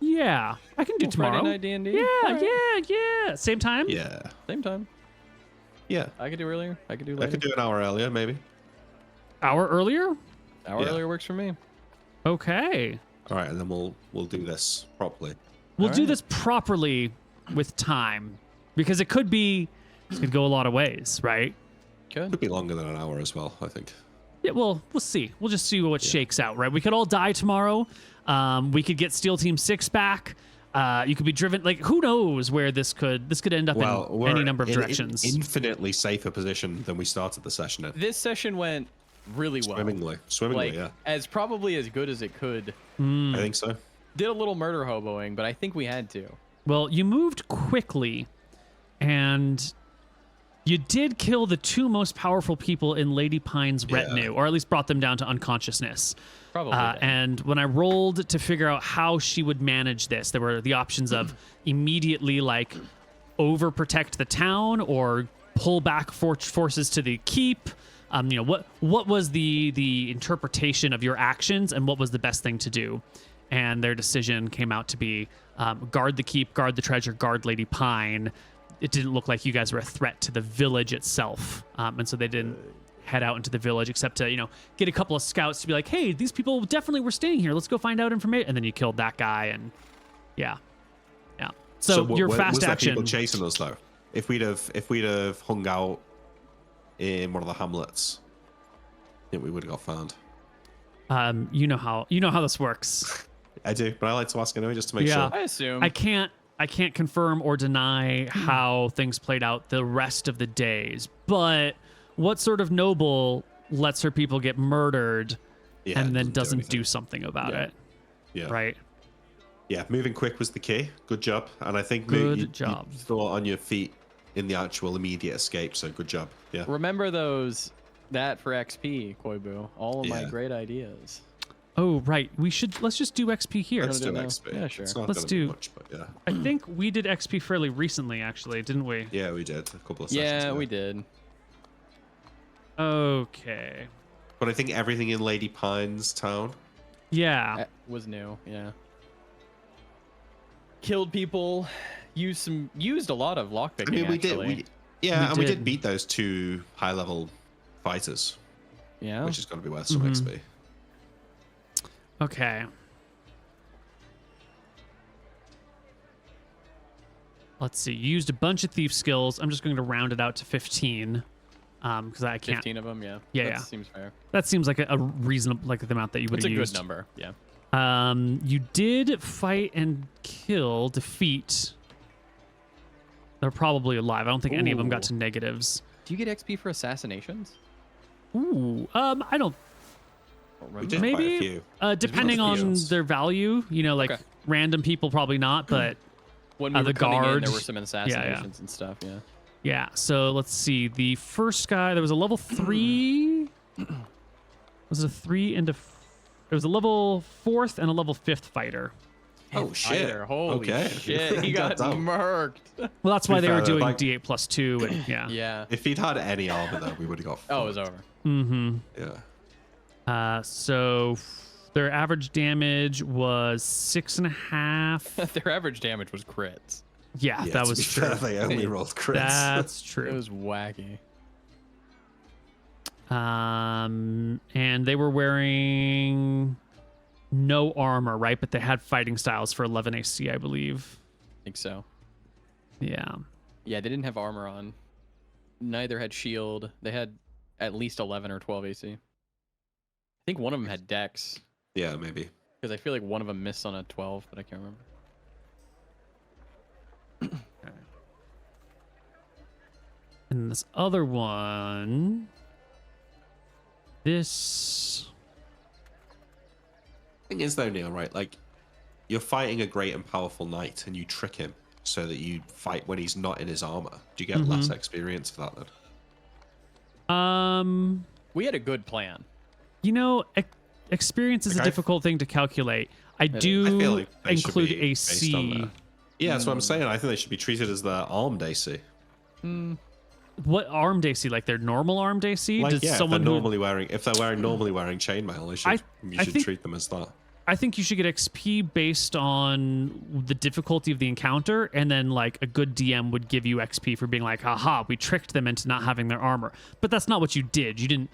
Yeah, I can do Well, tomorrow. Friday night D&D? Yeah, Alright. yeah. Same time. Yeah. Same time. Yeah. I could do earlier. I could do I later. could do an hour earlier, maybe. Hour earlier. Hour Yeah. earlier works for me. Okay. All right, and then we'll do this properly. We'll do Alright. this properly with time because it could go a lot of ways, right? Good. Could be longer than an hour as well, I think. Yeah, well, we'll see. We'll just see what shakes out, right? We could all die tomorrow. We could get Steel Team 6 back. You could be driven. Like, who knows where this could end up Well, in we're any number of in directions. infinitely safer position than we started the session in. This session went really well. Swimmingly, Like, yeah. as probably as good as it could. I think so. Did a little murder hoboing, but I think we had to. Well, you moved quickly, and you did kill the two most powerful people in Lady Pine's Yeah. retinue, or at least brought them down to unconsciousness. Probably. did. And when I rolled to figure out how she would manage this, there were the options of immediately like overprotect the town or pull back forces to the keep. What was the interpretation of your actions and what was the best thing to do? And their decision came out to be guard the keep, guard the treasure, guard Lady Pine. It didn't look like you guys were a threat to the village itself, and so they didn't head out into the village except to get a couple of scouts to be like, hey, these people definitely were staying here, let's go find out information. And then you killed that guy, and yeah so your fast was there action people chasing us though? If we'd have hung out in one of the hamlets, I think we would have got found. you know how this works. I do, but I like to ask anyway just to make Yeah. sure. I assume. I can't confirm or deny how things played out the rest of the days, but what sort of noble lets her people get murdered Yeah, and it then doesn't anything. do something about Yeah. it, Yeah. right? Yeah, moving quick was the key. Good job. And I think Good job. you thought on your feet in the actual immediate escape, so good job. Yeah. Remember that for XP, Koibu. All of my Yeah. great ideas. Oh, right. Let's just do XP here. Let's do do it now. XP. Yeah, sure. It's not Let's gonna do- be much, but yeah. I think we did XP fairly recently, actually, didn't we? Yeah, we did a couple of sessions Yeah, ago. we did. Okay. But I think everything in Lady Pine's town. Yeah. That was new. Yeah. Killed people. Used a lot of lockpicking. I mean, we actually. did. We We did. did beat those two high-level fighters, Yeah. which is going to be worth some Mhm. XP. Okay. Let's see. You used a bunch of thief skills. I'm just going to round it out to 15. Because I can't. 15 of them. Yeah. Yeah, That yeah. seems fair. That seems like a reasonable, like the amount that you would It's a have good used. number. Yeah. You did fight and defeat. They're probably alive. I don't think any of them got Ooh. to negatives. Do you get XP for assassinations? Ooh. I don't. We did Maybe, quite a few. depending on feels. their value. Like Okay. random people probably not, but When we the were coming in, guard. there were some assassinations and stuff. Yeah. yeah. So let's see. The first guy, there was a level 3. Was it a 3 and a? There was a level 4th and a level 5th fighter. Oh shit! Either. Holy Okay. shit. He got Goddamn. murked. Well, that's why be they were fair, doing like- D8 plus 2. And, yeah. Yeah. If he'd had any armor though, we would have got. Oh, it was fucked. over. Mm-hmm. Yeah. So Their average damage was 6.5. Their average damage was crits. Yeah, Yeah, that to was be true. fair, they only rolled crits. That's It true. was wacky. And they were wearing no armor, right? But they had fighting styles for 11 AC, I believe. I think so. Yeah. Yeah, they didn't have armor on. Neither had shield. They had at least 11 or 12 AC. I think one of them had dex, Yeah, maybe. because I feel like one of them missed on a 12, but I can't remember. And this other one, this. Thing is, though, Neil, right? Like, you're fighting a great and powerful knight, and you trick him so that you fight when he's not in his armor. Do you get less experience for that then? We had a good plan. You know, experience is Like, a difficult thing to calculate. I do I feel like they should include be based on AC. that. Yeah, that's what I'm saying. I think they should be treated as their armed AC. What armed AC? Like their normal armed AC? Like, Does yeah, someone if they're who- normally wearing chainmail, they should, you I should think- treat them as that. I think you should get XP based on the difficulty of the encounter, and then like a good DM would give you XP for being like, haha, we tricked them into not having their armor. But that's not what you did. You didn't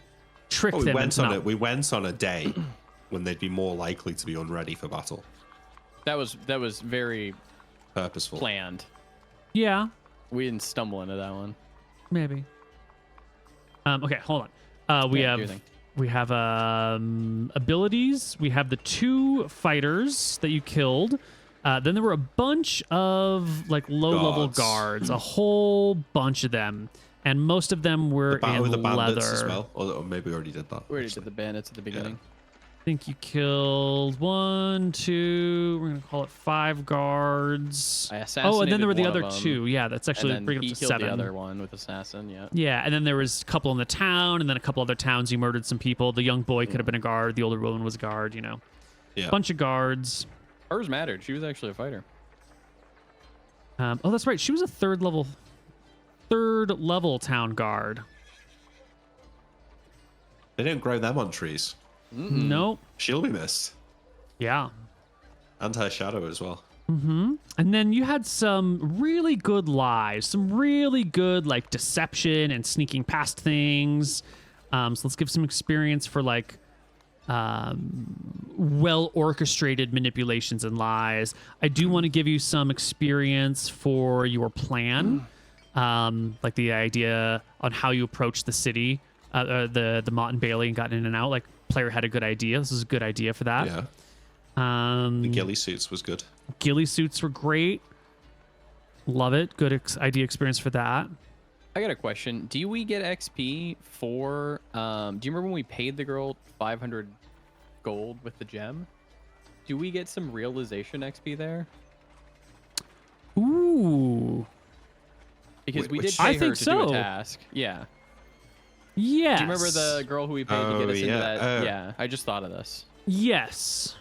trick Well, them we into not... we went on a day when they'd be more likely to be unready for battle. That was very Purposeful. planned. Yeah, We didn't stumble into that one. maybe. Okay, hold on. We Yeah, do your have thing. we have abilities. We have the 2 fighters that you killed. Then there were a bunch of like low-level guards, a whole bunch of them, and most of them were The in the bandits leather. as well. Or maybe we already did that. We already actually. did the bandits at the beginning. I think you killed 1, 2. We're gonna call it 5 guards. I assassinated Oh, and then there were the one of other them, 2. Yeah, that's actually and then bring he up to killed 7. the other one with assassin. Yeah. Yeah, and then there was a couple in the town, and then a couple other towns. You murdered some people. The young boy could have been a guard. The older woman was a guard. You know, Yeah. bunch of guards. Hers mattered. She was actually a fighter. Oh, that's right. She was a third level town guard. They didn't grow them on trees. Nope. She'll be missed. Yeah. And her shadow as well. And then you had some really good lies, some really good like deception and sneaking past things. So let's give some experience for like well orchestrated manipulations and lies. I do want to give you some experience for your plan, like the idea on how you approach the city, the Mott and Bailey and got in and out. Like player had a good idea. This is a good idea for that. Yeah. The ghillie suits was good. Ghillie suits were great. Love it. Good idea experience for that. I got a question. Do we get XP for? Do you remember when we paid the girl 500 gold with the gem? Do we get some realization XP there? Ooh. Because we Which- did I pay her think to do so. a task. Yeah. Yes. Do you remember the girl who we paid to Oh, get us into yeah. that? Yeah. I just thought of this. Yes.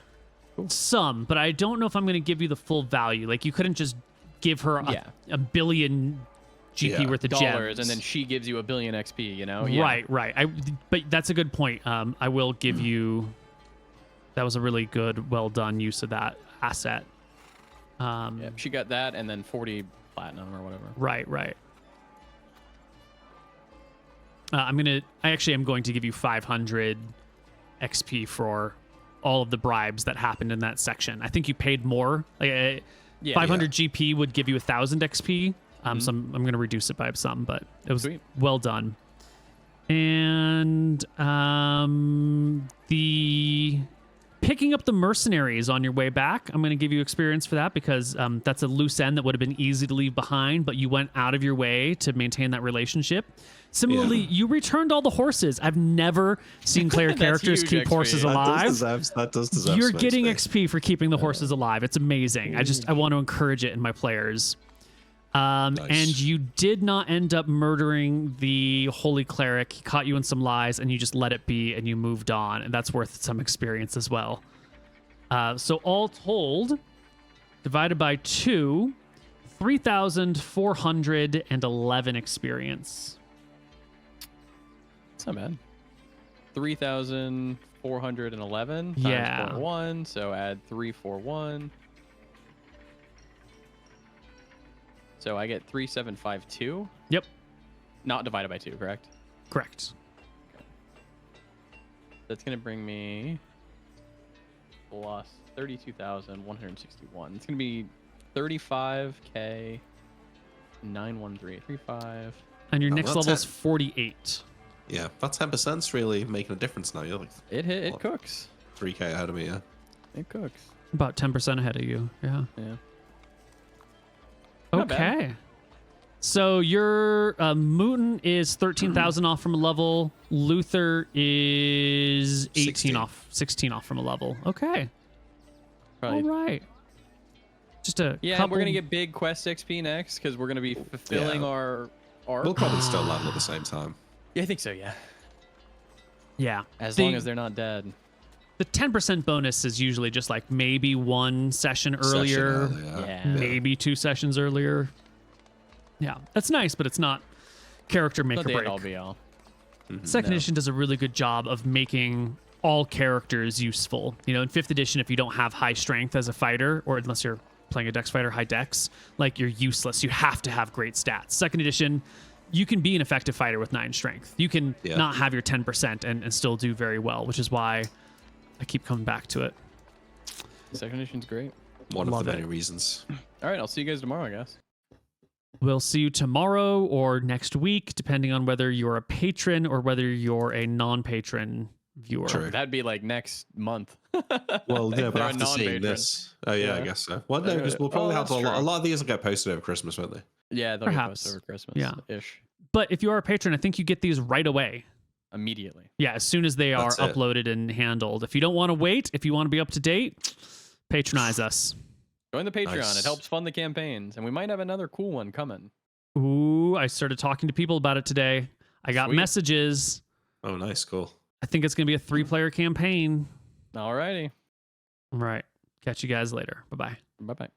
Some, but I don't know if I'm going to give you the full value. Like you couldn't just give her a billion GP Yeah. worth of Dollars, gems. and then she gives you a billion XP. You know? Right. But that's a good point. I will give you. That was a really good, well done use of that asset. Yeah. She got that, and then 40 platinum or whatever. Right. I actually am going to give you 500 XP for all of the bribes that happened in that section. I think you paid more. Like Yeah. 500 GP would give you 1,000 XP. So I'm going to reduce it by some, but it was Sweet. well done. And the picking up the mercenaries on your way back, I'm going to give you experience for that because that's a loose end that would have been easy to leave behind, but you went out of your way to maintain that relationship. Similarly, you returned all the horses. I've never seen player That's characters huge keep XP. horses That alive. That does deserve You're some getting XP. XP for keeping the horses alive. It's amazing. I want to encourage it in my players. And you did not end up murdering the holy cleric. He caught you in some lies, and you just let it be, and you moved on, and that's worth some experience as well. So all told, divided by 2, 3,411 experience. It's not bad. 3,000 411 times Yeah. 0.1, so add 341. So I get 3752. Yep. Not divided by 2, correct? Correct. That's going to bring me plus 32,161. It's going to be 35k 91335. And your Oh, next that's level is it. 48. Yeah, that 10%'s really making a difference now. You're like It cooks. 3k ahead of me, yeah. It cooks. About 10% ahead of you. Yeah. Yeah. Not bad. Okay. So your Mooton is 13,000 off from a level. Luther is 16 16 off from a level. Okay. Probably. All right. Just a Yeah, and couple. we're gonna get big quest XP next because we're gonna be fulfilling Yeah. our arc. We'll probably still land at the same time. Yeah, I think so. Yeah, Yeah. as long as they're not dead. The 10% bonus is usually just like maybe one session earlier, Session earlier, Yeah. maybe 2 sessions earlier. Yeah, that's nice, but it's not character make Not or the break. end all be all. Second No. edition does a really good job of making all characters useful. You know, in 5th edition, if you don't have high strength as a fighter, or unless you're playing a dex fighter, high dex, like you're useless. You have to have great stats. Second edition, you can be an effective fighter with 9 strength. You can not have your 10% and still do very well, which is why I keep coming back to it. Second edition's great. One of Love the it. many reasons. All right, I'll see you guys tomorrow, I guess. We'll see you tomorrow or next week, depending on whether you're a patron or whether you're a non-patron viewer. True. That'd be like next month. Well, yeah, but For a after seeing non-patron. this, oh yeah, I Yeah. guess so. Well, no, because we'll probably have that's a lot true. of these will get posted over Christmas, won't they? Yeah, they'll Perhaps. get posted over Christmas. Yeah. Ish. But if you are a patron, I think you get these right away. Immediately. Yeah, as soon as they are That's it. uploaded and handled. If you don't want to wait, if you want to be up to date, patronize us. Join the Patreon. Nice. It helps fund the campaigns, and we might have another cool one coming. Ooh, I started talking to people about it today. I got Sweet. messages. Oh, nice, cool. I think it's going to be a 3-player campaign. Alrighty. All right. Catch you guys later. Bye-bye. Bye bye.